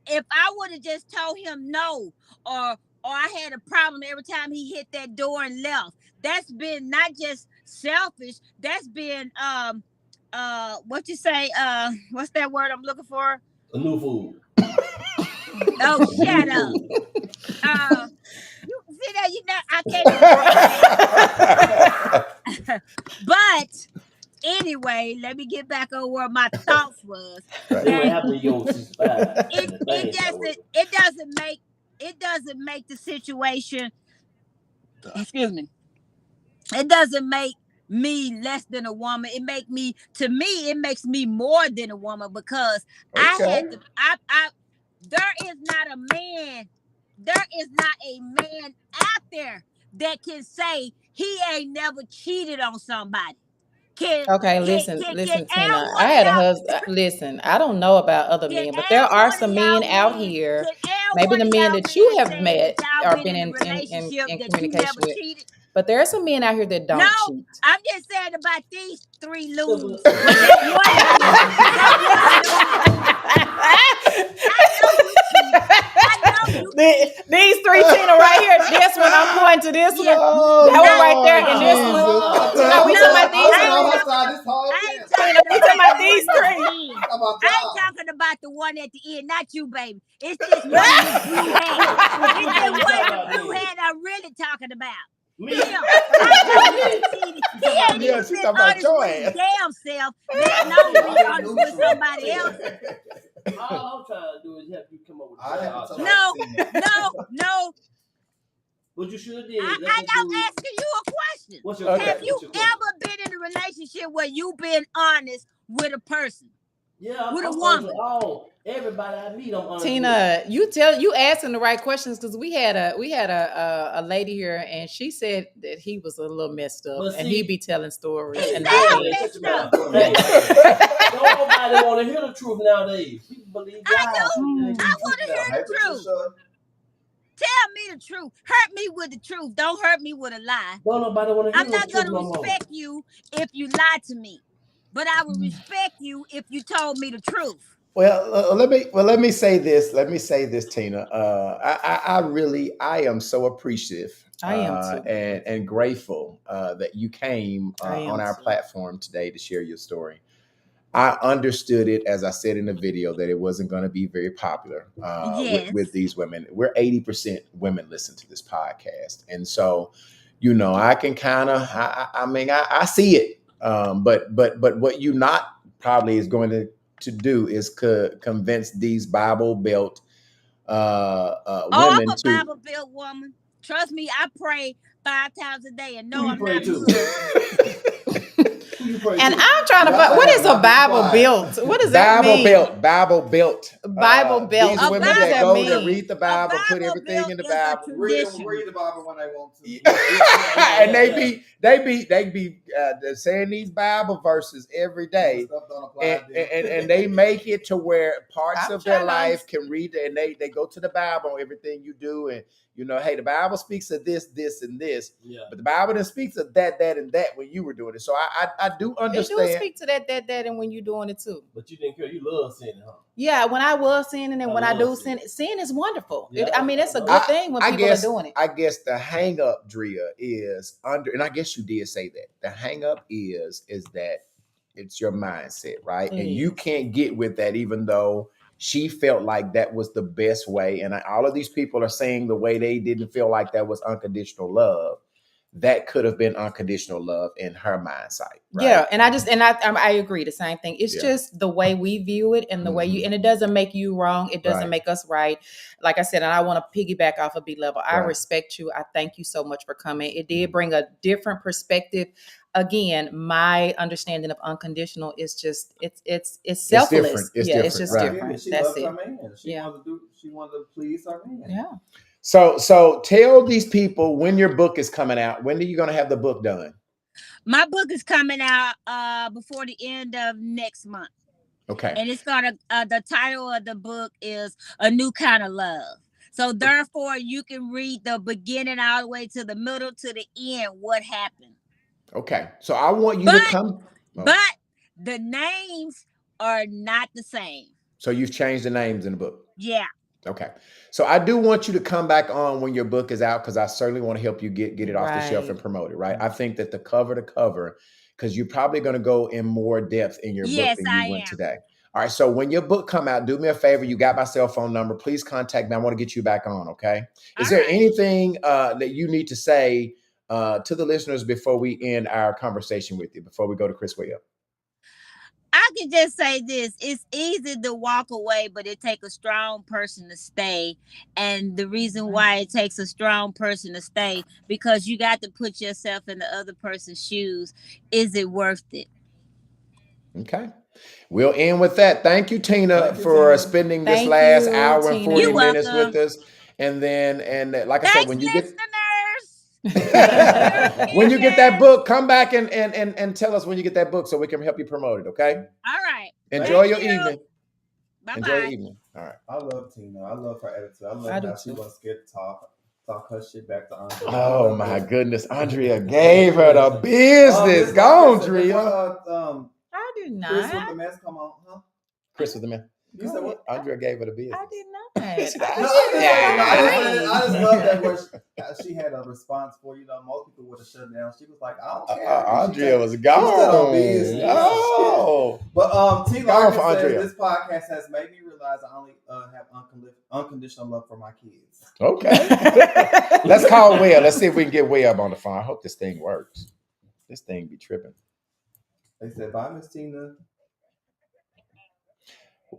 If I would have just told him no, or I had a problem every time he hit that door and left, that's been not just selfish. That's been what you say? What's that word I'm looking for? A new food. Oh, A shut new up. food. You see that? You know I can't even say it. But anyway, let me get back on where my thoughts was. Right. Then what happened? You go 65. It doesn't make the situation. Excuse me. It doesn't make me less than a woman. It makes me more than a woman because I had to. There is not a man. There is not a man out there that can say he ain't never cheated on somebody. Okay, Can listen, Al Tina. I one had a of y'all husband. Listen, I don't know about other can men, but there Al are one of some men y'all out men here. can Al Maybe one the of men y'all that you men have say that met y'all or been been in a in relationship in that you communication never with. cheated? But there are some men out here that No, don't cheat. I'm just saying about these three loons. But that one loon, I know you cheated. I know you cheated. These three Tina right here. This one, I'm pointing to this Yeah. one. Oh, That one right there, Lord and this one. Jesus. No, we No, talking about these I on three. her side this whole I ain't time. Tina, talking we about talking about the these one at three. the end. How about I ain't y'all? talking about the one at the end, not you, baby. It's this one in this blue hat. It's this you one talking in the about blue then? hat I'm really talking about. Me? Him. I know he cheated. You He talking about ain't me? Yeah, even she been talking about honest your with his ass. damn self, let alone be I've been honest with neutral. somebody else. All I'm trying to do is help you come up with I the have right to answer. No. What you should have did. I'm asking you a question. What's your Okay. Have question? you What's your question? ever been in a relationship where you've been honest with a person? Yeah, With a I'm honest woman? with all. Everybody I meet, I'm honest with. Tina, you asking the right questions because we had a lady here and she said that he was a little messed up But and see- he be telling stories He and said I I'm can't. Shut messed your up. mouth. Hey, don't nobody want to hear the truth nowadays. People believe I lies. do. People believe I the want truth to hear now. the truth. Tell me the truth. Hurt me with the truth. Don't hurt me with a lie. Don't nobody want to hear I'm the not truth going to no more. respect you if you lie to me, but I will respect you if you told me the truth. Well, let me say this. Let me say this, Tina. I am so appreciative. I am too. And grateful that you came I am on our too. platform today to share your story. I understood it, as I said in the video, that it wasn't going to be very popular Yes. with these women. We're 80% women listen to this podcast, and so I can kind of, I see it, but what you not probably is going to do is convince these Bible Belt women I'm a to. Bible Belt woman. Trust me, I pray 5 times a day and Who no, you I'm pray not to? Muslim. Who you pray And to? I'm trying to find what is a Bible built? What does that Bible mean? Belt, Bible Belt. Bible Belt. These A What women does that that go that mean? read the A Bible, put Bible everything Belt in the is a Bible. tradition. Read the Bible when they want to. And they be saying these Bible verses every day, Stuff don't apply to them. and they make it to where parts I'm of their trying to life can read it, and they go to the Bible on everything you do, and hey, the Bible speaks of this, and this, Yeah. but the Bible then speaks of that, and that when you were doing it. So I do They do understand. speak to that, and when you're doing it too. But you didn't care. You love sinning, huh? Yeah, when I was sinning and I when I do love sin, sin is wonderful. Yeah, It's a I good thing when people are doing it. I guess the hang up, Drea, is and I guess you did say that. The hang up is that It's your mindset, right? It And you is. can't get with that, even though she felt like that was the best way. And all of these people are saying the way they didn't feel like that was unconditional love. That could have been unconditional love in her mindset, right? Yeah, and I agree. The same thing. It's just the way we view it and the way you. And it doesn't make you wrong. It doesn't make us right. Like I said, and I want to piggyback off of B level. I respect you. I thank you so much for coming. It did bring a different perspective. Again, my understanding of unconditional is just it's selfless. It's different. It's just Right. different. She That's loved it. her man. She wanted to please her man. Yeah. So tell these people when your book is coming out. When are you going to have the book done? My book is coming out before the end of next month. Okay. And it's gonna the title of the book is A New Kind of Love. So therefore you can read the beginning all the way to the middle to the end what happened. Okay. So I want you to come. But the names are not the same. So you've changed the names in the book. Yeah. Okay. So I do want you to come back on when your book is out, because I certainly want to help you get it off the shelf and promote it, right? I think that the cover to cover, because you're probably going to go in more depth in your book than you went today. All right. So when your book come out, do me a favor. You got my cell phone number. Please contact me. I want to get you back on. Okay. Is there anything that you need to say to the listeners before we end our conversation with you, before we go to Chris Webb? I can just say this. It's easy to walk away, but it takes a strong person to stay. And the reason why it takes a strong person to stay, because you got to put yourself in the other person's shoes. Is it worth it? Okay. We'll end with that. Thank you, Tina, for spending this last hour and 40 minutes with us. And like I said, when you get when you get that book, come back and tell us when you get that book so we can help you promote it. Okay. All right. Enjoy your evening. Bye-bye. Enjoy your evening. All right. I love Tina. I love her attitude. I love how she wasn't scared to talk her shit back to Andrea. Oh my goodness. Andrea gave her the business. Go, Andrea. I do not. Chris with the mess, come on, huh? Chris with the mess. You said what? Andrea gave her the business. I did not. I just love that where she had a response for, most people would have shut down. She was like, I don't care. Andrea was gone. Oh. But Tina, like I said, this podcast has made me realize I only have unconditional love for my kids. Okay. Let's call Webb. Let's see if we can get Webb on the phone. I hope this thing works. This thing be tripping. They said, bye, Miss Tina.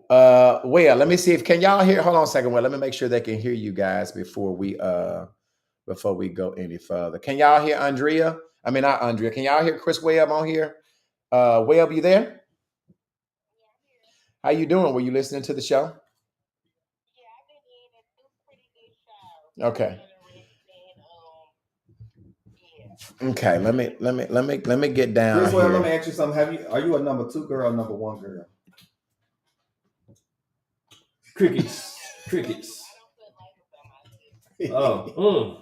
Well, let me see if can y'all hear. Hold on a second. Well, let me make sure they can hear you guys before we go any further. Can y'all hear Andrea? I mean, not Andrea. Can y'all hear Chris Webb on here? Webb, you there? How you doing? Were you listening to the show? Yeah, I did. It was a pretty good show. Okay. Let me get down. Chris Webb, let me ask you something. Are you a number 2 girl or number 1 girl? Crickets. Oh.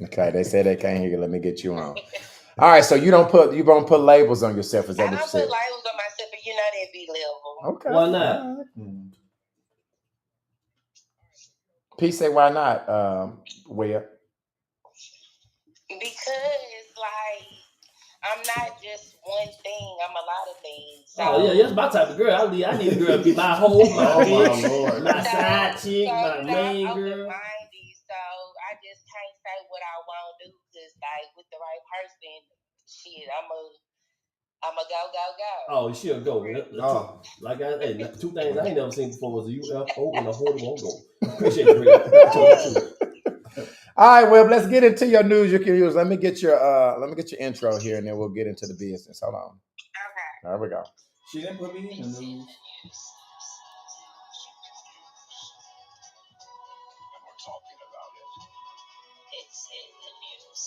Okay, they say they can't hear you. Let me get you on. All right, so you don't put labels on yourself. Is that what you said? I don't put labels on myself, but you're not at B level. Okay. Why not? P say why not? Webb? Because I'm not just one thing. I'm a lot of things. So, that's my type of girl. I need a girl to be my hoe, my bitch, my side chick, my main girl. So I just can't say what I want to do because, with the right person, shit, I'm a go. Oh, she'll go. Like two things I ain't never seen before was a UFO and a hoe won't go. Appreciate it. All right, Webb, let's get into your news you can use. Let me get your intro here, and then we'll get into the business. Hold on. Okay. There we go. She didn't put me in the news. It's in the news.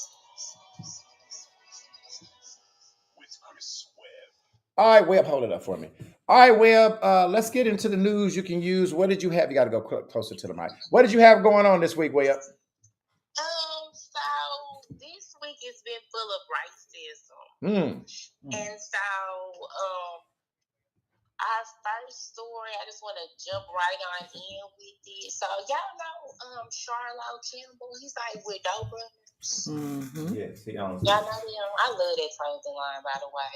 With Chris Webb. All right, Webb, hold it up for me. All right, Webb, let's get into the news you can use. What did you have? You got to go closer to the mic. What did you have going on this week, Webb? So this week has been full of racism. And so our first story, I just want to jump right on in with it. So y'all know Charlotte Campbell, he's with Doe Brothers. Yes, he owns it. Y'all know him. I love that clothing line, by the way.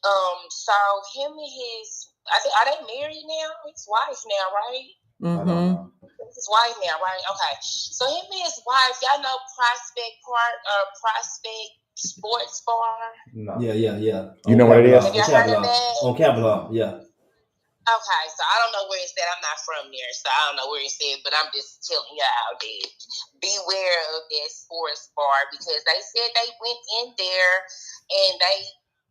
So him and his, are they married now? His wife now, right? I don't know. It's his wife now, right? Okay. So him and his wife, y'all know Prospect Sports Bar. No. Yeah. You know what it is? Have y'all heard of that? On Capitol, yeah. Okay, so I don't know where it's at. I'm not from there, so I don't know where it's at, but I'm just telling y'all that beware of that sports bar because they said they went in there and they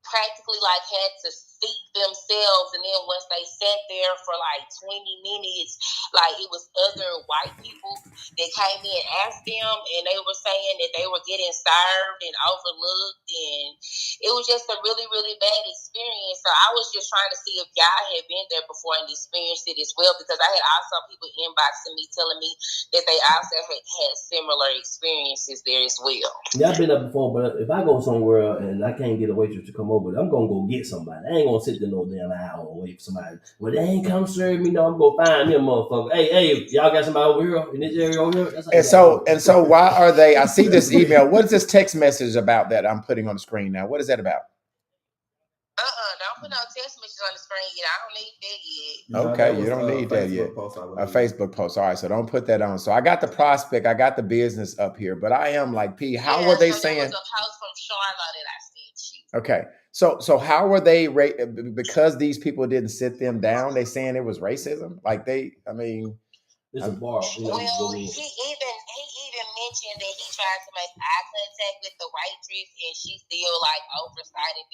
practically like had to seat themselves, and then once they sat there for like 20 minutes, like it was other white people that came in and asked them, and they were saying that they were getting served and overlooked, and it was just a really, really bad experience. So I was just trying to see if y'all had been there before and experienced it as well, because I had also people inboxing me telling me that they also had similar experiences there as well. Yeah, I've been up before, but if I go somewhere and I can't get a waitress to come over, I'm gonna go get somebody. I ain't gonna sit there no damn hour and wait for somebody. Well, they ain't come serve me. No, I'm gonna find me a motherfucker. Hey, y'all got somebody over here in this area over here? And so why are they? I see this email. What is this text message about that I'm putting on the screen now? What is that about? Don't put no text messages on the screen yet. I don't need that yet. No, Okay, that you don't need that yet. Post, A Facebook post. All right, so don't put that on. So I got the prospect, I got the business up here, but I am like, P, how were they saying? There was a post from Charlotte that I sent you. Okay, so how were they because these people didn't sit them down? They saying it was racism? Like it's a bar. Well, he even mentioned that he tried to make eye contact with the waitress, and she still like oversighted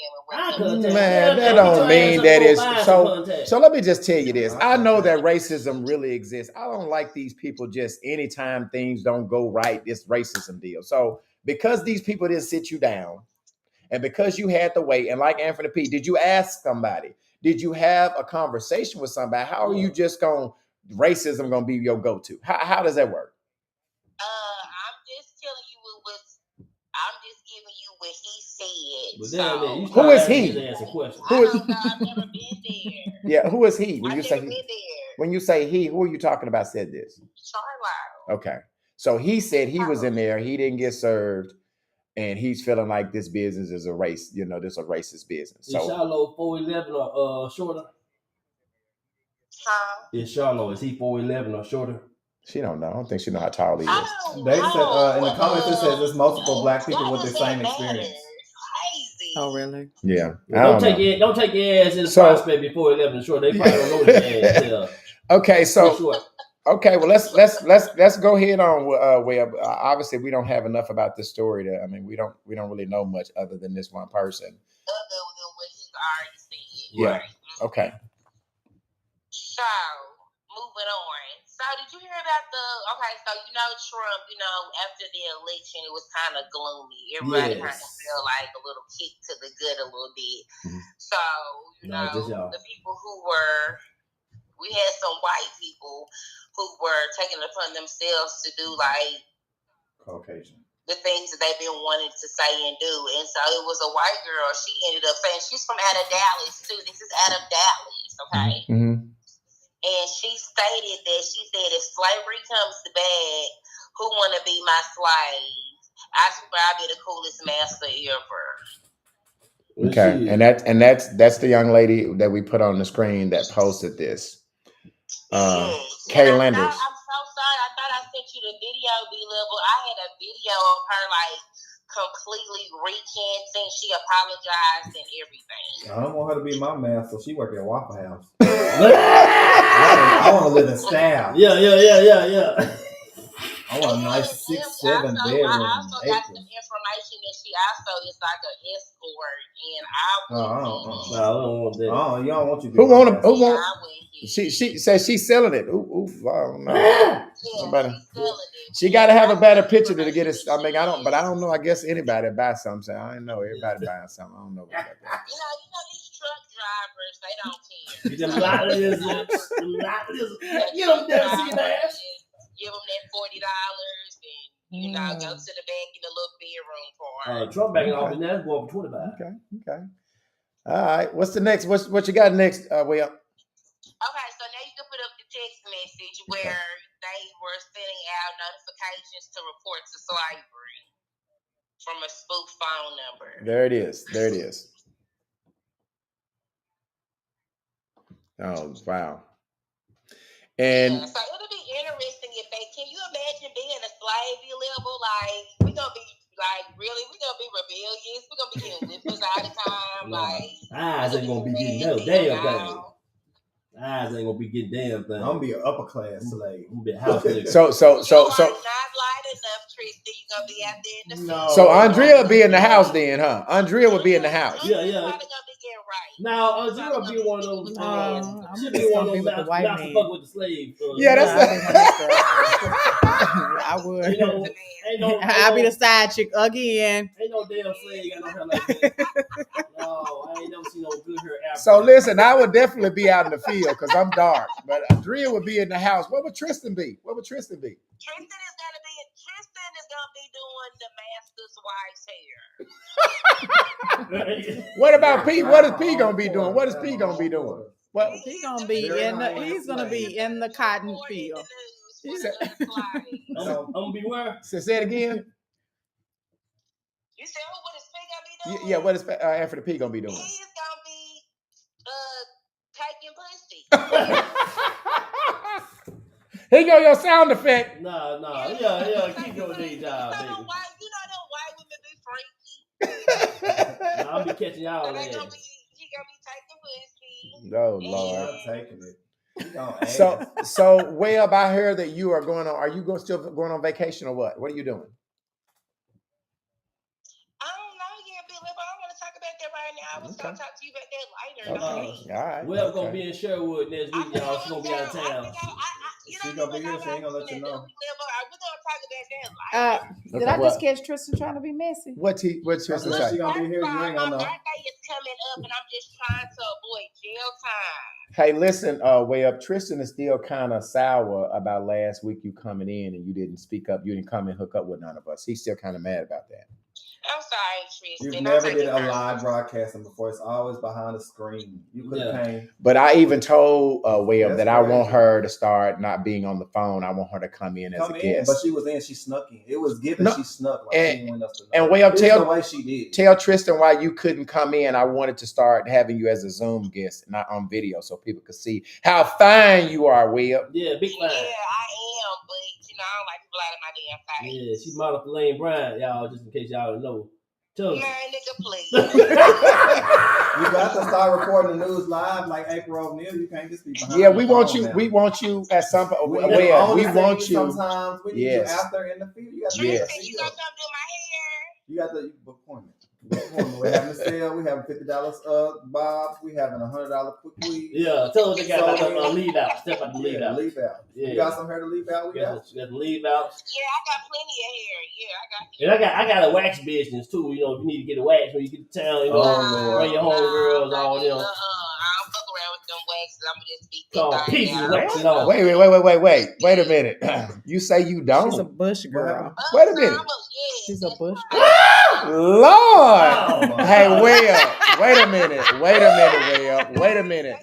them. Man, that don't mean that is so. Let me just tell you this. I know that racism really exists. I don't like these people just anytime things don't go right, this racism deal. So because these people didn't sit you down, and because you had to wait, and like Anthony P, did you ask somebody? Did you have a conversation with somebody? How are you just racism gonna be your go-to? How does that work? I'm just telling you I'm just giving you what he said. Who is he? Who is? I don't know. I've never been there. Yeah, who is he? I've never been there. When you say he, who are you talking about said this? Charlotte. Okay. So he said he was in there, he didn't get served, and he's feeling like this business is a race, this is a racist business. So is Charlotte 4'11" or shorter? Is Charlotte, is he 4'11" or shorter? She don't know. I don't think she know how tall he is. They said in the comments it says there's multiple black people with the same experience. Oh, really? Yeah. Well, don't take your ass in the prospect before 11 short. They probably don't know the ass. Okay, so okay, well let's go ahead on. Web. Obviously, we don't have enough about this story. We don't really know much other than this one person. Other than what he's already said. Yeah. Right? Okay. So moving on. So did you hear about so Trump, after the election it was kind of gloomy. Everybody kind of felt like a little kick to the gut a little bit. Mm-hmm. So, the people we had some white people who were taking it upon themselves to do like Caucasian. The things that they've been wanting to say and do. And so it was a white girl. She ended up saying she's from out of Dallas too. This is out of Dallas, okay? Mm-hmm. And she stated that if slavery comes to bad, who want to be my slave? I swear I'll be the coolest master ever. Okay, and that's the young lady that we put on the screen that posted this. Kay Landers. I'm so sorry. I thought I sent you the video, B-Level. I had a video of her like completely recanting. She apologized and everything. I don't want her to be my master. She work at Waffle House. I want to live in style. Yeah. I want a nice 6-7 bedroom. I also got some information that she also is like an escort, and I don't want that. Oh, you don't want you. Who want? She says she's selling it. Ooh, I don't know. Yeah, she's selling it. She got to have a better picture to get it. I don't know. I guess anybody buy something. I don't know. Everybody buying something. I don't know about that. These truck drivers, they don't care. Get them lotless. Get them there, see that. Give them that $40 and go to the back in the little bedroom part. Trump backing off in there, going for $25. Okay. All right. What's the next? What you got next? Will? Okay, so now you can put up the text message where they were sending out notifications to report to slavery from a spoof phone number. There it is. Oh, wow. And yeah, so it'll be interesting if they. Can you imagine being a slave level? Like we gonna be like really, we gonna be rebellious. We gonna be getting whippers all the time. Nah, Like eyes ain't gonna be getting no nasty damn now. thing. Eyes ain't gonna be getting damn thing. I'm gonna be an upper class slave. I'm gonna be a house nigga. so You are not light enough, Tristan. You gonna be out there in the field. so Andrea will be in the house then, huh? Andrea will be in the house. Yeah. Probably gonna be getting right. Now, Andrea will be one of them. I'm She'll just be one gonna of be them with the white master man. fuck with the slave. Yeah, that's I would. You know, I'll be the side chick again. Ain't no damn slave got no hair like that. No, I ain't never seen no good hair after. So listen, I would definitely be out in the field because I'm dark, but Andrea would be in the house. What would Tristan be? Tristan is gonna be doing the master's wife's hair. What about P? What is P gonna be doing? What is P gonna be doing? What? He's gonna be in the cotton field. I'm gonna be where? Say it again. You said what is P gonna be doing? Yeah, what is Anthony P gonna be doing? He's gonna be taking pussy. Here go your sound effect. Nah, yeah, keep your day job, baby. You know them white women be freaky. Nah, I'll be catching y'all He there. gonna be taking pussy. Oh Lord. I'm taking it. So Webb, I heard that you are going on. Are you still going on vacation or what? What are you doing? I don't know yet, Billy, but I don't want to talk about that right now. I was gonna talk to you about that later. Okay. All right. Webb's gonna be in Sherwood next week, y'all. She's gonna be out of town. She's gonna be here. She ain't gonna let you know. We're gonna talk about that later. Did I just catch Tristan trying to be messy? What's Tristan Unless say? she gonna be here, you ain't gonna know. My birthday is coming up, and I'm just trying to avoid jail time. Hey, listen, Webb, Tristan is still kind of sour about last week you coming in and you didn't speak up. You didn't come and hook up with none of us. He's still kind of mad about that. I'm sorry, Tristan. You've never did a live broadcasting before. It's always behind the screen. You could have came. But I even told Webb that I want her to start not being on the phone. I want her to come in as a guest. But she was in. She snuck in. It was given. She snuck. Like she didn't want us to know. And Webb, the way she did. Tell Tristan why you couldn't come in. I wanted to start having you as a Zoom guest, not on video, so people could see how fine you are, Webb. Yeah, big fine. Yeah, I am, but I don't like people out of my damn face. Yeah, she modeled for Lane Bryant, y'all, just in case y'all don't know. Man, nigga, please. You got to start recording the news live like April O'Neil. You can't just be behind. Yeah, we want you. Now. We want you at some point. We want you. Sometimes we need you out there in the field. You got you gonna come do my hair? You got the appointment. We having a sale. We having $50 bob. We having $100 quick weed. Yeah, tell them they got a leave out. Step out the leave out. Leave out. Yeah. You got some hair to leave out? You got to leave out. Yeah, I got plenty of hair. Yeah, I got. And I got a wax business too. You know, if you need to get a wax when you get to town, you know, bring your homegirls, all them. I don't fuck around with them waxes. I'm just be pieces wax it on. Wait a minute. You say you don't? She's a bush girl. Wait a minute. She's a bush girl. Lord. Hey, wait a minute, Webb. Wait a minute.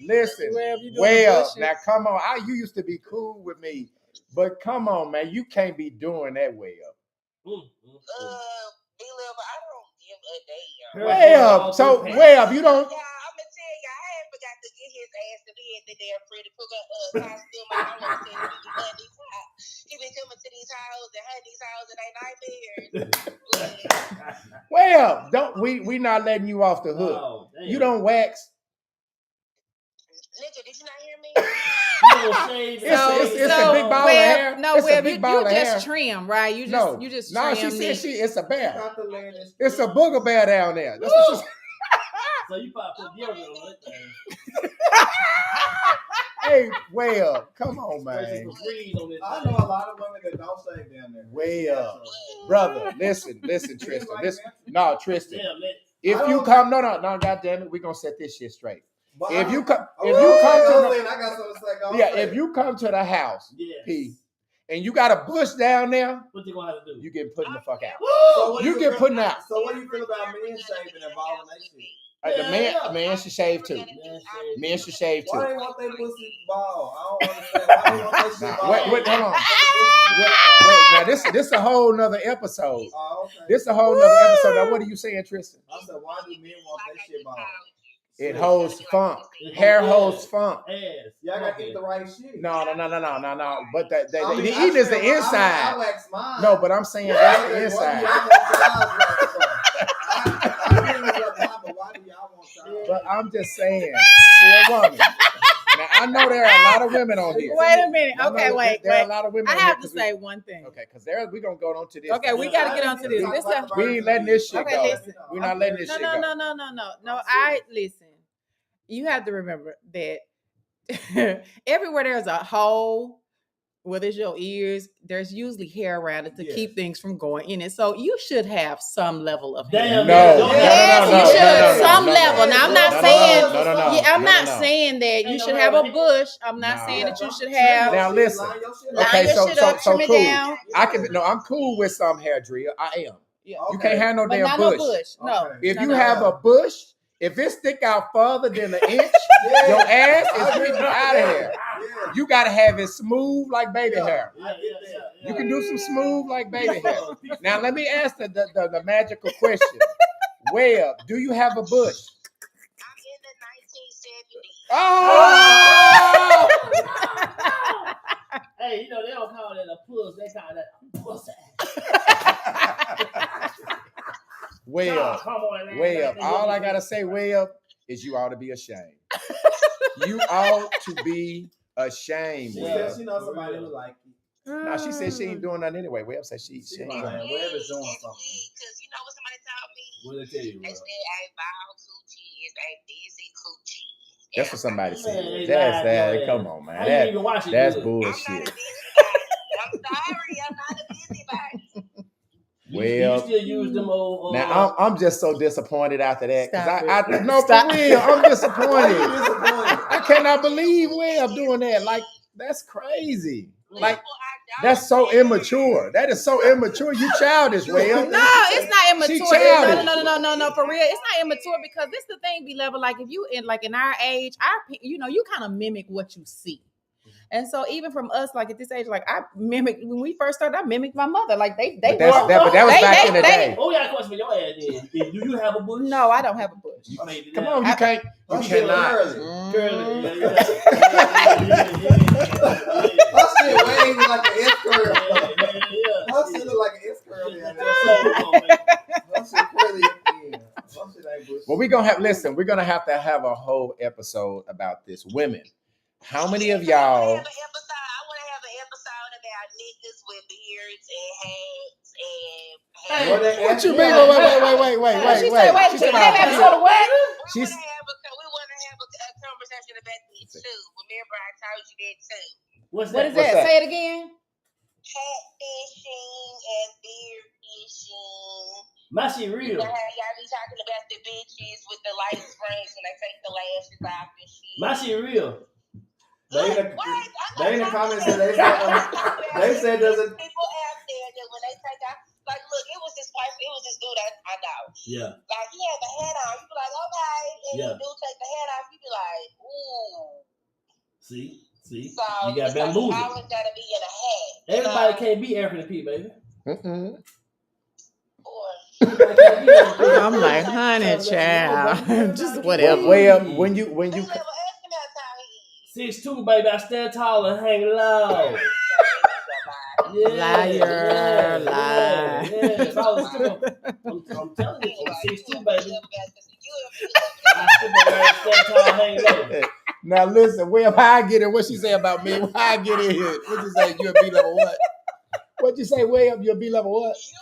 Listen, Webb. Now come on. You used to be cool with me, but come on, man. You can't be doing that, Webb. I don't give a damn. Webb. So Webb, you don't. Yeah, I'm gonna tell you, I ain't forgot to get his ass to be at the damn pretty costume. I don't want to tell you, he been coming to these houses and hunting these houses and they nightmares. Well, don't we not letting you off the hook. Oh, you don't wax. Nigga, did you not hear me? It's a big ball of hair. No, Webb, you just trim, right? You just trim. No, she said it's a bear. It's a booger bear down there. That's what so you probably put deodorant on that thing. Hey, Webb, come on, man. I know a lot of women that don't shave down there. Webb, brother, listen, Tristan. Tristan. Yeah, man. If you come, no, goddamn it, we're gonna set this shit straight. But if you come to the house, P, and you got a bush down there, what you gonna have to do? You get put in the fuck out. So you get put out. So what do you feel about men shaving and balling that shit? The man should shave too. Men should shave too. Why they want their pussy ball? I don't understand. Why they want that shit ball? Wait, hold on. Now this a whole nother episode. Oh, okay. This a whole nother episode. Now what are you saying, Tristan? I said, why do men want that shit ball? It holds funk. Hair holds funk. Ass. Y'all gotta eat the right shit. No. But the I mean, eating is the inside. I wax mine. No, but I'm saying that's the inside. But I'm just saying, for a woman. Now I know there are a lot of women on here. Wait a minute. Okay, wait. There are a lot of women. I on have here to say one thing. Okay, because we're gonna go on to this. Okay, we gotta get on to this. We ain't letting this shit Okay, go. listen. We're not letting this shit go. No. I listen. You have to remember that everywhere there's a hole, whether it's your ears, there's usually hair around it to keep things from going in it. So you should have some level of hair. No. Some level. Now I'm not saying. I'm not saying that you should have a bush. I'm not saying that you should have. Now listen. Okay, so cool. I'm cool with some hair, Drea. I am. Yeah. You can't have no damn bush. No. If you have a bush, if it stick out further than an inch, your ass is getting out of here. You gotta have it smooth like baby hair. You can do some smooth like baby hair. Now let me ask the magical question. Webb, do you have a bush? I'm in the 1970s. Oh! Hey, you know they don't call that a puss, they call that pussy. Webb, all I gotta say, Webb, is you ought to be ashamed. You ought to be ashamed. Webb. She knows somebody who like you. No, she said she ain't doing nothing anyway. Webb said she ain't doing Webb nothing. is doing something. Because you know what somebody told me? What did they tell you? They said a bald coochie is a busy coochie. That's what somebody said. Man, That's that. Come on, man. That's bullshit. I'm sorry, I'm not a busybody. You still use them old. Now I'm just so disappointed after that because Stop. For real, I'm disappointed. I cannot believe Webb doing that. Like that's crazy. Like that's so immature. That is so immature. You childish, Webb. No, it's not immature. She childish. No, for real. It's not immature because this the thing, be level. Like if you in our age, you kind of mimic what you see. And so even from us, like at this age, like I mimic when we first started, I mimicked my mother. Like they but that was back in the day. Oh, we got a question for your ass then. Do you have a bush? No, I don't have a bush. Come on, you can't. You cannot. Curly. Her shit wavy like an S curl. Her shit look like an S curl. Her shit curly. Well, we're gonna have to have a whole episode about this. Women. How many of y'all? I want to have an episode about niggas with beards and hats and. What you mean? Wait. She said episode of what? We want to have a conversation about this too. Remember, I told you that too. What is that? Say it again. Hat fishing and beard fishing. My shit real. You know how y'all be talking about the bitches with the light springs when they take the lashes off and shit. My shit real. They in the comments said they said there's a people out there that when they take out, like look, it was this dude I know. Yeah. Like he had the hat on, you be like, okay, and the dude take the hat off, you be like, ooh. See, so you got bamboozled. Like, always gotta be in a hat. Everybody can't be African P, baby. I'm like, honey, child, just whatever. Well, when you 6'2", baby, I stand tall and hang low. Liar. Yeah. If I was still, I'm telling you, I'm 6'2", baby. I still stand tall and hang low. Now listen, Webb, how I get in? What she say about me? How I get in here? What you say? You a B level what? What you say, Webb? You a B level what? You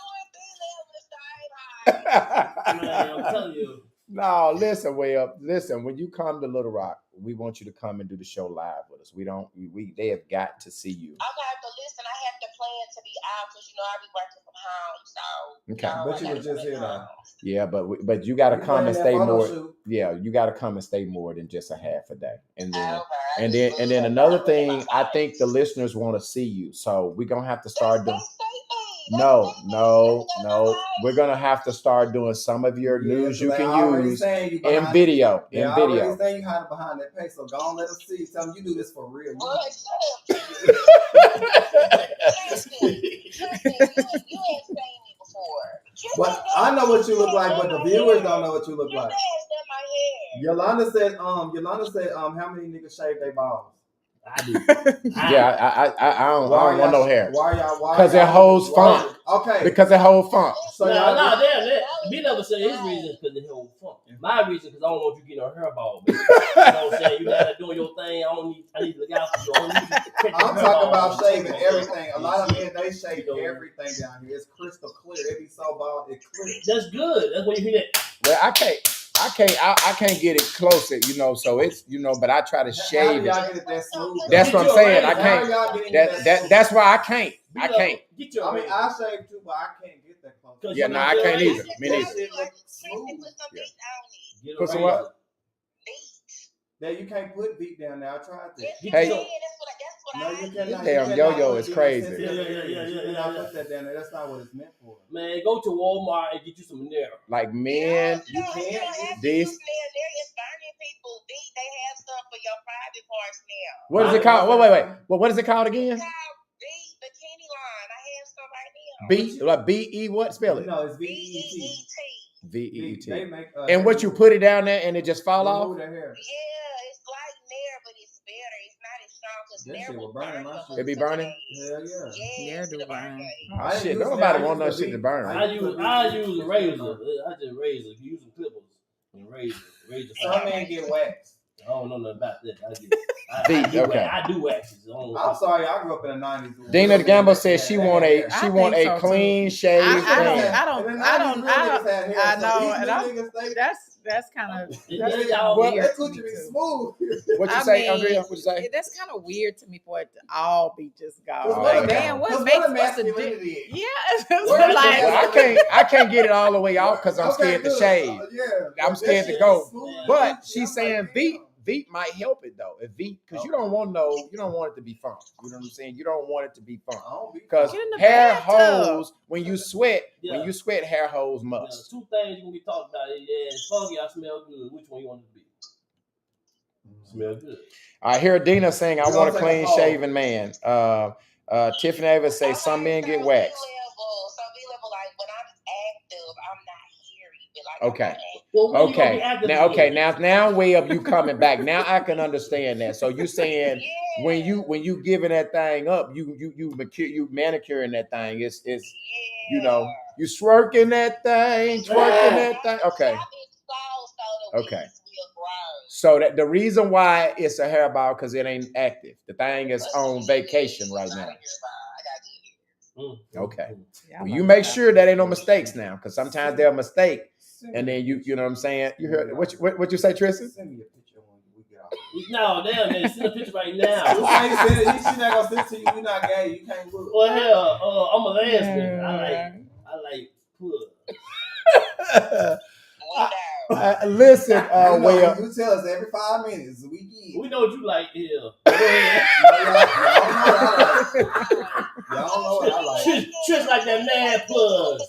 a B level style. Man, I'm telling you. No, listen, Webb. Listen, when you come to Little Rock, we want you to come and do the show live with us. They have got to see you. Okay, but listen, I have to plan to be out because I be working from home, so. Okay. But you were just here now. Yeah, but you got to come and stay more. Yeah, you got to come and stay more than just a half a day. And then another thing, I think the listeners want to see you, so we're gonna have to start doing. No. We're gonna have to start doing some of your news you can use in video. They already saying you hiding behind that page, so go on, let them see. Tell them you do this for real. You ain't seen me before. But I know what you look like, but the viewers don't know what you look like. Yolanda said, how many niggas shave their balls? I do. Yeah, I don't want no hair. Why y'all? Because it holds funk. Okay. Because it holds funk. So B never said his reason because it holds funk. My reason because I don't want you getting a hairball, baby. You know what I'm saying? You gotta doing your thing. I need to look out for you. I'm talking about shaving everything. A lot of men they shave everything down here. It's crystal clear. It be so bald, it's clear. That's good. That's when you hear that. Well, I can't get it closer, so it's, but I try to shave it. Y'all get it that smooth? That's what I'm saying. I can't. That's why I can't. I can't. I shave too, but I can't get that close. Yeah, no, I can't either. Me neither. Put some what? Yeah, you can't put beat down there. I tried to. Hey. No, you cannot. Damn yo-yo is crazy. Yeah. You cannot put that down there. That's not what it's meant for. Man, go to Walmart and get you some nair. Like men, you can't. This. People, they have stuff for your private parts now. What is it called? Wait. Well, what is it called again? It's called Bikini Line. I have stuff right now. Like B-E what? Spell it. No, it's V-E-E-T. V-E-E-T. They make, and what, you put it down there and it just fall off? Yeah, it's like Nair, but it's better. It's not as strong because Nair will burn my shit. It be burning? Hell yeah. Nair do burn. Oh shit, nobody want no shit to burn. I use a razor. I just razor. If you use clippers and razor. Some men get waxed. I don't know nothing about that. I do waxes. I'm sorry, I grew up in the 90s. Dina Gamble says she want a clean shave. I know, and that's kind of that's what you be smooth. What you say, Andrea? What you say? That's kind of weird to me for it to all be just gone. Like, damn, what makes us to do? Yeah, I can't get it all the way off because I'm scared to shave. I'm scared to go. But she's saying Veet might help it though. Because you don't want it to be funk. You know what I'm saying? You don't want it to be funk. Because hair holes, when you sweat, hair holes must. Two things you can be talking about. Yeah, it's funky, I smell good. Which one you want it to be? Smell good. I hear Dina saying, I want a clean shaven man. Tiffany Evans say some men get waxed. Okay. Now way up you coming back. Now I can understand that. So you saying when you giving that thing up, you manicuring that thing. It's you swerking that thing, twerking that thing. Okay. So that the reason why it's a hairball because it ain't active. The thing is on vacation right now. Okay. Well, you make sure that ain't no mistakes now, because sometimes they're a mistake. And then you know what I'm saying? You heard what you say, Tristan? Send me a picture when we get off. No, damn man, send a picture right now. She's not gonna send it to you. You're not gay. You can't look. Well, hell, I'm a lesbian. I like puss. Listen, well, you tell us every 5 minutes. We know what you like here. Y'all know what I like. Trish like that man puss.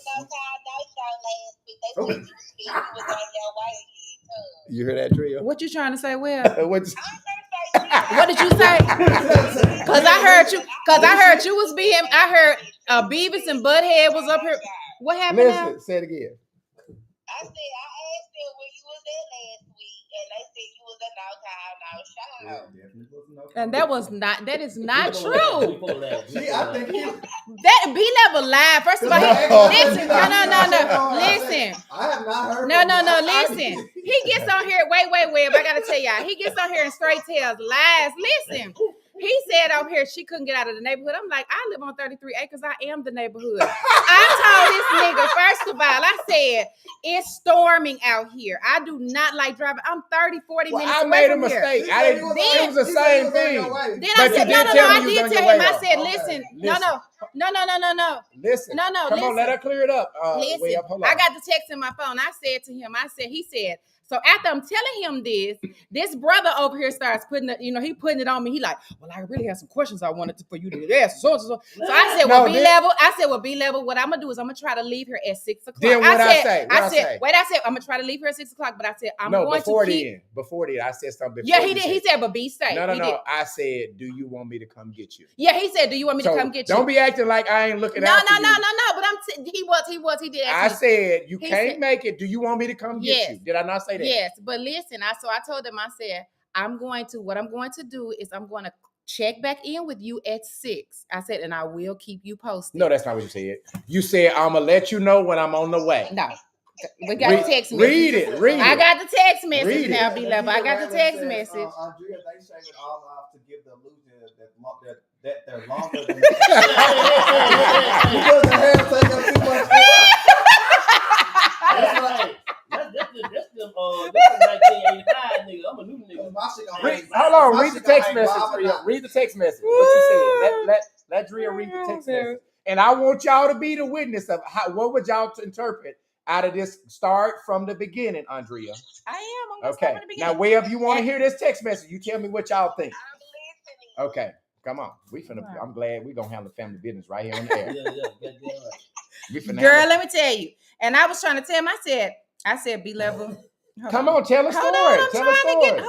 You hear that, Tria? What you trying to say? Well, what did you say? Because I heard you was being. I heard Beavis and Butthead was up here. What happened? Listen, say it again. I said I asked them where you was at last week, and they said you was at And that is not true. I think that B-level live. First of all, listen. No. Listen. I have not heard. No. Listen. He gets on here. Wait. I gotta tell y'all. He gets on here and straight tells lies. Listen. He said out here she couldn't get out of the neighborhood. I'm like, I live on 33 acres. I am the neighborhood. I told this nigga, first of all, I said, it's storming out here. I do not like driving. I'm 30, 40 minutes away from here. I made a mistake. It was the same thing. Then I said, no, I did tell him. I said, listen, no. Listen. Come on, let her clear it up. Listen, I got the text in my phone. I said to him, he said, so after I'm telling him this brother over here starts putting it, he putting it on me. He like, well, I really have some questions I wanted for you to ask. So I said, B-level, what I'm gonna do is I'm gonna try to leave here at 6 o'clock. Then I said, I'm gonna try to leave here at 6 o'clock, but I said, before then, I said something. Yeah, he did. He said, but be safe. No. I said, do you want me to come get you? Yeah, he said, do you want me to come get you? Don't be acting like I ain't looking out for you. No. But he did. I said, you can't make it. Do you want me to come get you? Did I not say that? that. Yes, but listen, I told them, I said, what I'm going to do is I'm going to check back in with you at 6. I said, and I will keep you posted. No, that's not what you said. You said, I'm going to let you know when I'm on the way. No. We got a text message. Read it. I got the text message Read now, it. B-Level. I got the text message. Andrea, they shave it all off to give the illusion that they're longer than because the hair take up too much. That's the 1985 nigga. I'm a new nigga. Hold on, read the text message, Drea. Read the text message. What you said. Let Drea read the text message. And I want y'all to be the witness of what would y'all interpret out of this start from the beginning, Andrea. I am. I'm Okay. from the beginning. Now, Webb, you want to hear this text message? You tell me what y'all think. I'm listening. Okay. Come on. I'm glad we're going to handle family business right here on the air. Girl, let me tell you. And I was trying to tell him, I said, B-Level. Come on, tell a story. Hold on, I'm tell trying a story. to get.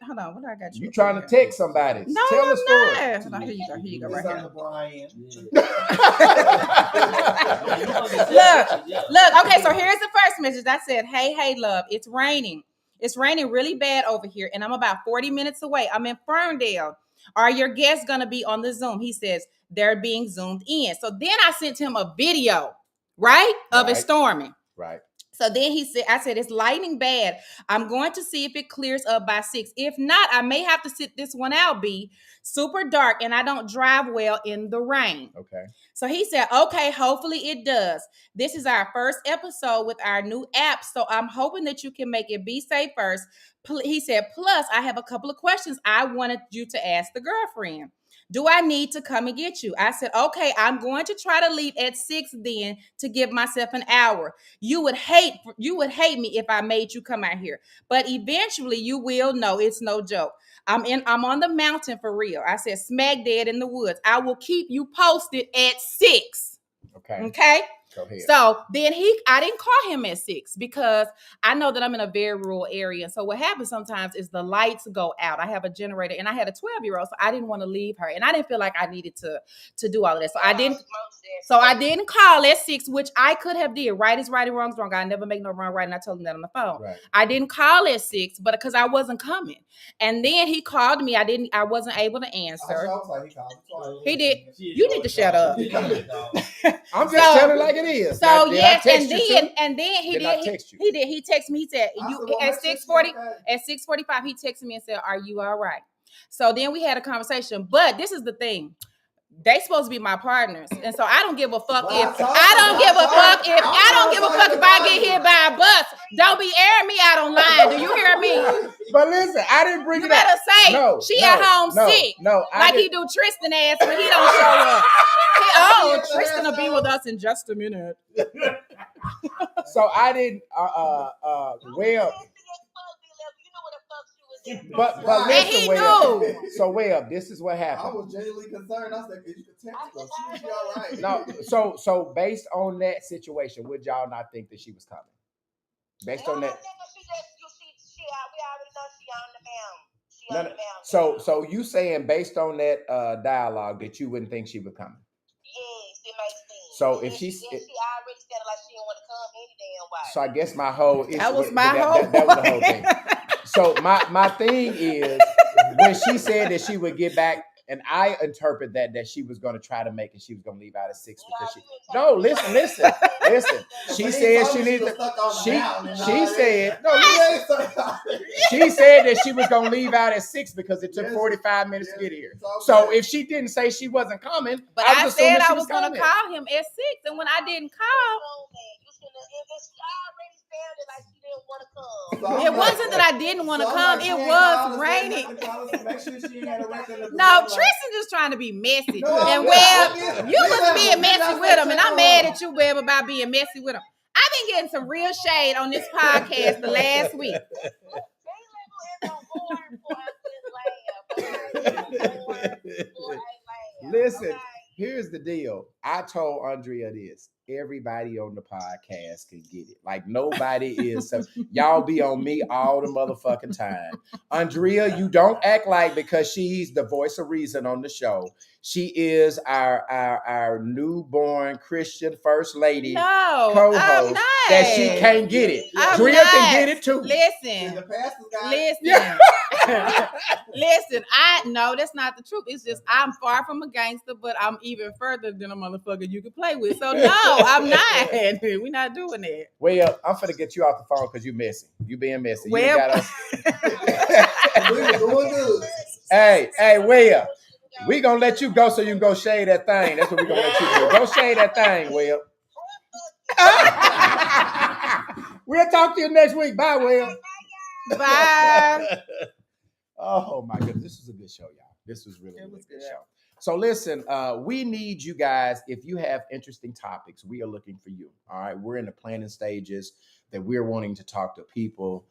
Hold on, what do I got you? You trying to text somebody? No, tell I'm a story. not. Hold on, here you go, right here. Brian. Look. Okay, so here's the first message. I said, hey, love, it's raining. It's raining really bad over here, and I'm about 40 minutes away. I'm in Ferndale. Are your guests gonna be on the Zoom? He says they're being zoomed in. So then I sent him a video, right, of it storming. Right. So then I said, it's lightning bad. I'm going to see if it clears up by 6. If not, I may have to sit this one out, B. Super dark, and I don't drive well in the rain. Okay. So he said, okay, hopefully it does. This is our first episode with our new app, so I'm hoping that you can make it. Be safe first. He said, plus, I have a couple of questions I wanted you to ask the girlfriend. Do I need to come and get you? I said, okay, I'm going to try to leave at 6 then to give myself an hour. You would hate me if I made you come out here. But eventually you will know it's no joke. I'm on the mountain for real. I said, smack dead in the woods. I will keep you posted at 6. Okay. Go ahead. So then I didn't call him at 6 because I know that I'm in a very rural area. And so what happens sometimes is the lights go out. I have a generator and I had a 12-year-old, so I didn't want to leave her. And I didn't feel like I needed to do all of that. So I didn't call at 6, which I could have did. Right is right and wrong is wrong. I never make no wrong right. And I told him that on the phone. Right. I didn't call at 6, but because I wasn't coming. And then he called me. I wasn't able to answer. He did. You need to shut up. I'm just telling like it is. So did yes, I and then he did. He did. He texted me. He said at 6:40. At 6:45, he texted me and said, "Are you all right?" So then we had a conversation. But this is the thing. They supposed to be my partners, and so I don't give a fuck if I get hit by a bus. Don't be airing me out online. Do you hear me? But listen, I didn't bring you it up. You better say she at home sick. No, like he do Tristan ass when he don't show up. Tristan will be with us in just a minute. So I didn't. But listen, Webb. So Webb, this is what happened. I was genuinely concerned. I said, "You can text her. She all right." No. So based on that situation, would y'all not think that she was coming? Based on that. We already know she on the mountain. So you saying based on that dialogue that you wouldn't think she was coming? Yes, it makes sense. So if she already sounded like she didn't want to come any damn way. So I guess my whole issue. That was my whole. That was the whole thing. So my thing is when she said that she would get back, and I interpret that she was going to try to make it. She was going to leave out at 6 because listen. She said she needed. She said that she was going to leave out at 6 because it took 45 minutes to get here. So if she didn't say she wasn't coming, but I said I was going to call him at 6, and when I didn't call. It wasn't that I didn't want to come. It was raining. No, Tristan just trying to be messy. And you was being messy with him, and I'm mad at you, Webb, about being messy with him. I've been getting some real shade on this podcast the last week. Listen, here's the deal. I told Andrea this. Everybody on the podcast can get it. Like nobody is. So y'all be on me all the motherfucking time. Andrea, you don't act like because she's the voice of reason on the show, She is our newborn Christian first lady No, co-host I'm not. that she can't get it. I'm Drea not. can get it too. Listen. The pastor's got Listen. Listen, no, that's not the truth. It's just I'm far from a gangster, but I'm even further than a motherfucker you can play with. So no, I'm not. We're not doing that. Well, I'm finna get you off the phone because you messy. You being messy. You Well, got us. we were doing good. Hey, Will. We gonna let you go so you can go shade that thing. That's what we gonna let you do. Go shade that thing, Will. We'll talk to you next week. Bye, Will. Bye. Oh my goodness, this was a good show, y'all. This was really a good show. So listen, we need you guys. If you have interesting topics, we are looking for you. All right, we're in the planning stages that we're wanting to talk to people.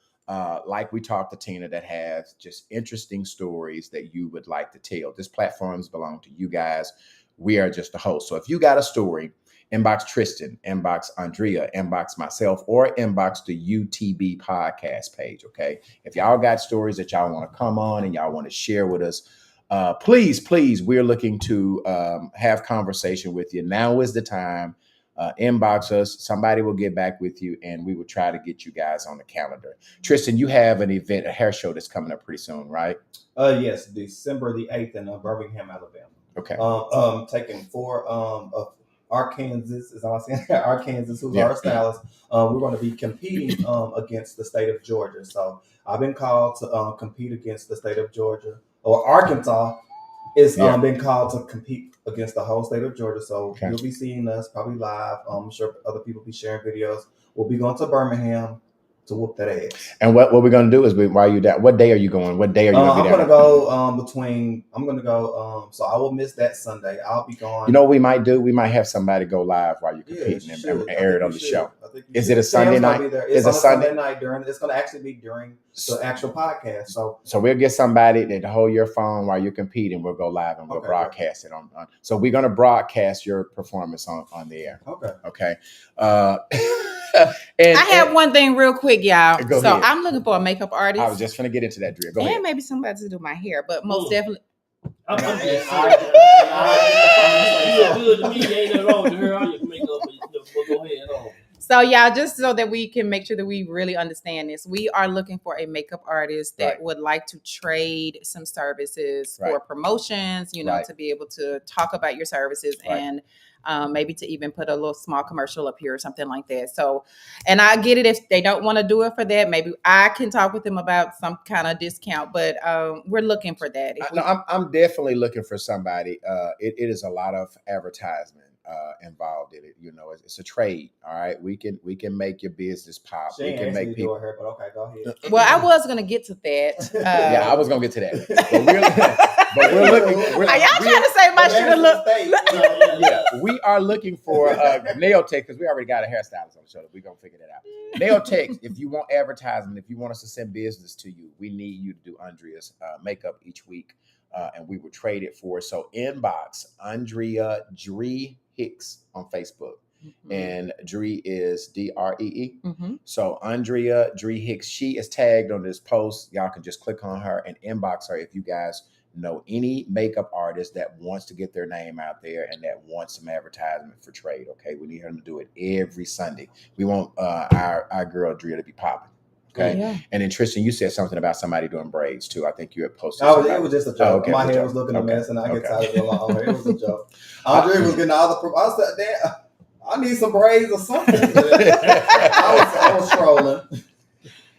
Like we talked to Tina, that has just interesting stories that you would like to tell. This platforms belong to you guys. We are just the host. So if you got a story, inbox Tristan, inbox Andrea, inbox myself, or inbox the UTB podcast page. Okay. If y'all got stories that y'all want to come on and y'all want to share with us, please, we're looking to have conversation with you. Now is the time. Inbox us. Somebody will get back with you, and we will try to get you guys on the calendar. Tristan, you have an event, a hair show that's coming up pretty soon, right? Yes, December the 8th in Birmingham, Alabama. Okay. Taking 4 of Arkansas, is all I'm saying. Arkansas, who's our stylist. We're going to be competing against the state of Georgia. So I've been called to compete against the state of Georgia, or Arkansas. It's been called to compete against the whole state of Georgia. So you'll be seeing us probably live. I'm sure other people be sharing videos. We'll be going to Birmingham to whoop that ass. And what we're going to do is, while you down, what day are you going? What day are you going to be I'm down? going to go so I will miss that Sunday. I'll be gone. You know what we might do? We might have somebody go live while you're competing and air it on the show. Is it a Sunday night? It's on a Sunday night it's going to actually be during the actual podcast. So we'll get somebody that hold your phone while you're competing. We'll go live and we'll broadcast it on. So we're going to broadcast your performance on the air. Okay. And I have one thing real quick, y'all. So ahead. I'm looking for a makeup artist. I was just going to get into that, Drea. Go ahead. And maybe somebody to do my hair, but most definitely. I'm just you good to me. Ain't nothing wrong with her. I can make up, but go ahead on. So y'all, just so that we can make sure that we really understand this, we are looking for a makeup artist that would like to trade some services for promotions, you know, to be able to talk about your services and maybe to even put a little small commercial up here or something like that. So, and I get it if they don't want to do it for that. Maybe I can talk with them about some kind of discount, but we're looking for that. I'm definitely looking for somebody. It is a lot of advertisement involved in it. You know, it's a trade. All right, we can make your business pop. We can make people. Her, but okay, go ahead. Well, I was gonna get to that. Yeah, I was gonna get to that. But we're looking. Are y'all trying to say my shit look? Yeah, we are looking for nail tech because we already got a hairstylist on the show. We're gonna figure that out. Nail tech. If you want advertisement, if you want us to send business to you, we need you to do Andrea's makeup each week, and we will trade it for. So inbox Andrea Dree Hicks on Facebook. Mm-hmm. And Dree is DREE. Mm-hmm. So Andrea Dree Hicks, she is tagged on this post. Y'all can just click on her and inbox her if you guys know any makeup artist that wants to get their name out there and that wants some advertisement for trade. Okay, we need her to do it every Sunday. We want our girl Dree to be popping. Okay. Yeah. And then Tristan, you said something about somebody doing braids too. I think you had posted. It was just a joke. My hair was looking a mess, and I get tired of doing my own hair. It was a joke. Andre was getting all the. I said, "Damn, I need some braids or something." I was trolling.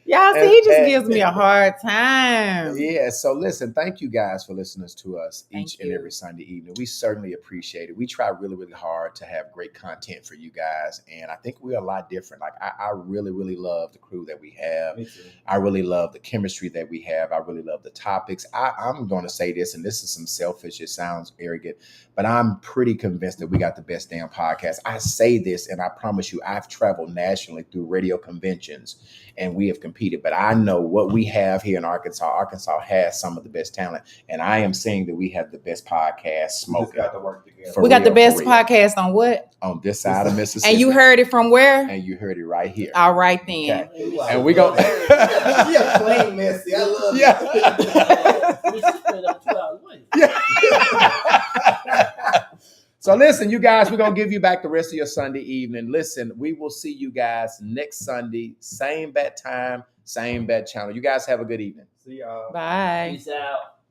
Y'all see, he just gives me a hard time. Yeah. So listen, thank you guys for listening to us each and every Sunday evening. We certainly appreciate it. We try really, really hard to have great content for you guys. And I think we're a lot different. Like I really, really love the crew that we have. I really love the chemistry that we have. I really love the topics. I'm going to say this, and this is some selfish. It sounds arrogant, but I'm pretty convinced that we got the best damn podcast. I say this, and I promise you, I've traveled nationally through radio conventions, and we have competed. But I know what we have here in Arkansas. Arkansas has some of the best talent, and I am saying that we have the best podcast smoking. Got to work together. We got the best podcast on what? On this side of Mississippi. And you heard it from where? And you heard it right here. All right then. Okay. And we go. Yeah, plain messy. I love it. So listen, you guys, we're going to give you back the rest of your Sunday evening. Listen, we will see you guys next Sunday. Same bat time, same bat channel. You guys have a good evening. See y'all. Bye. Peace out.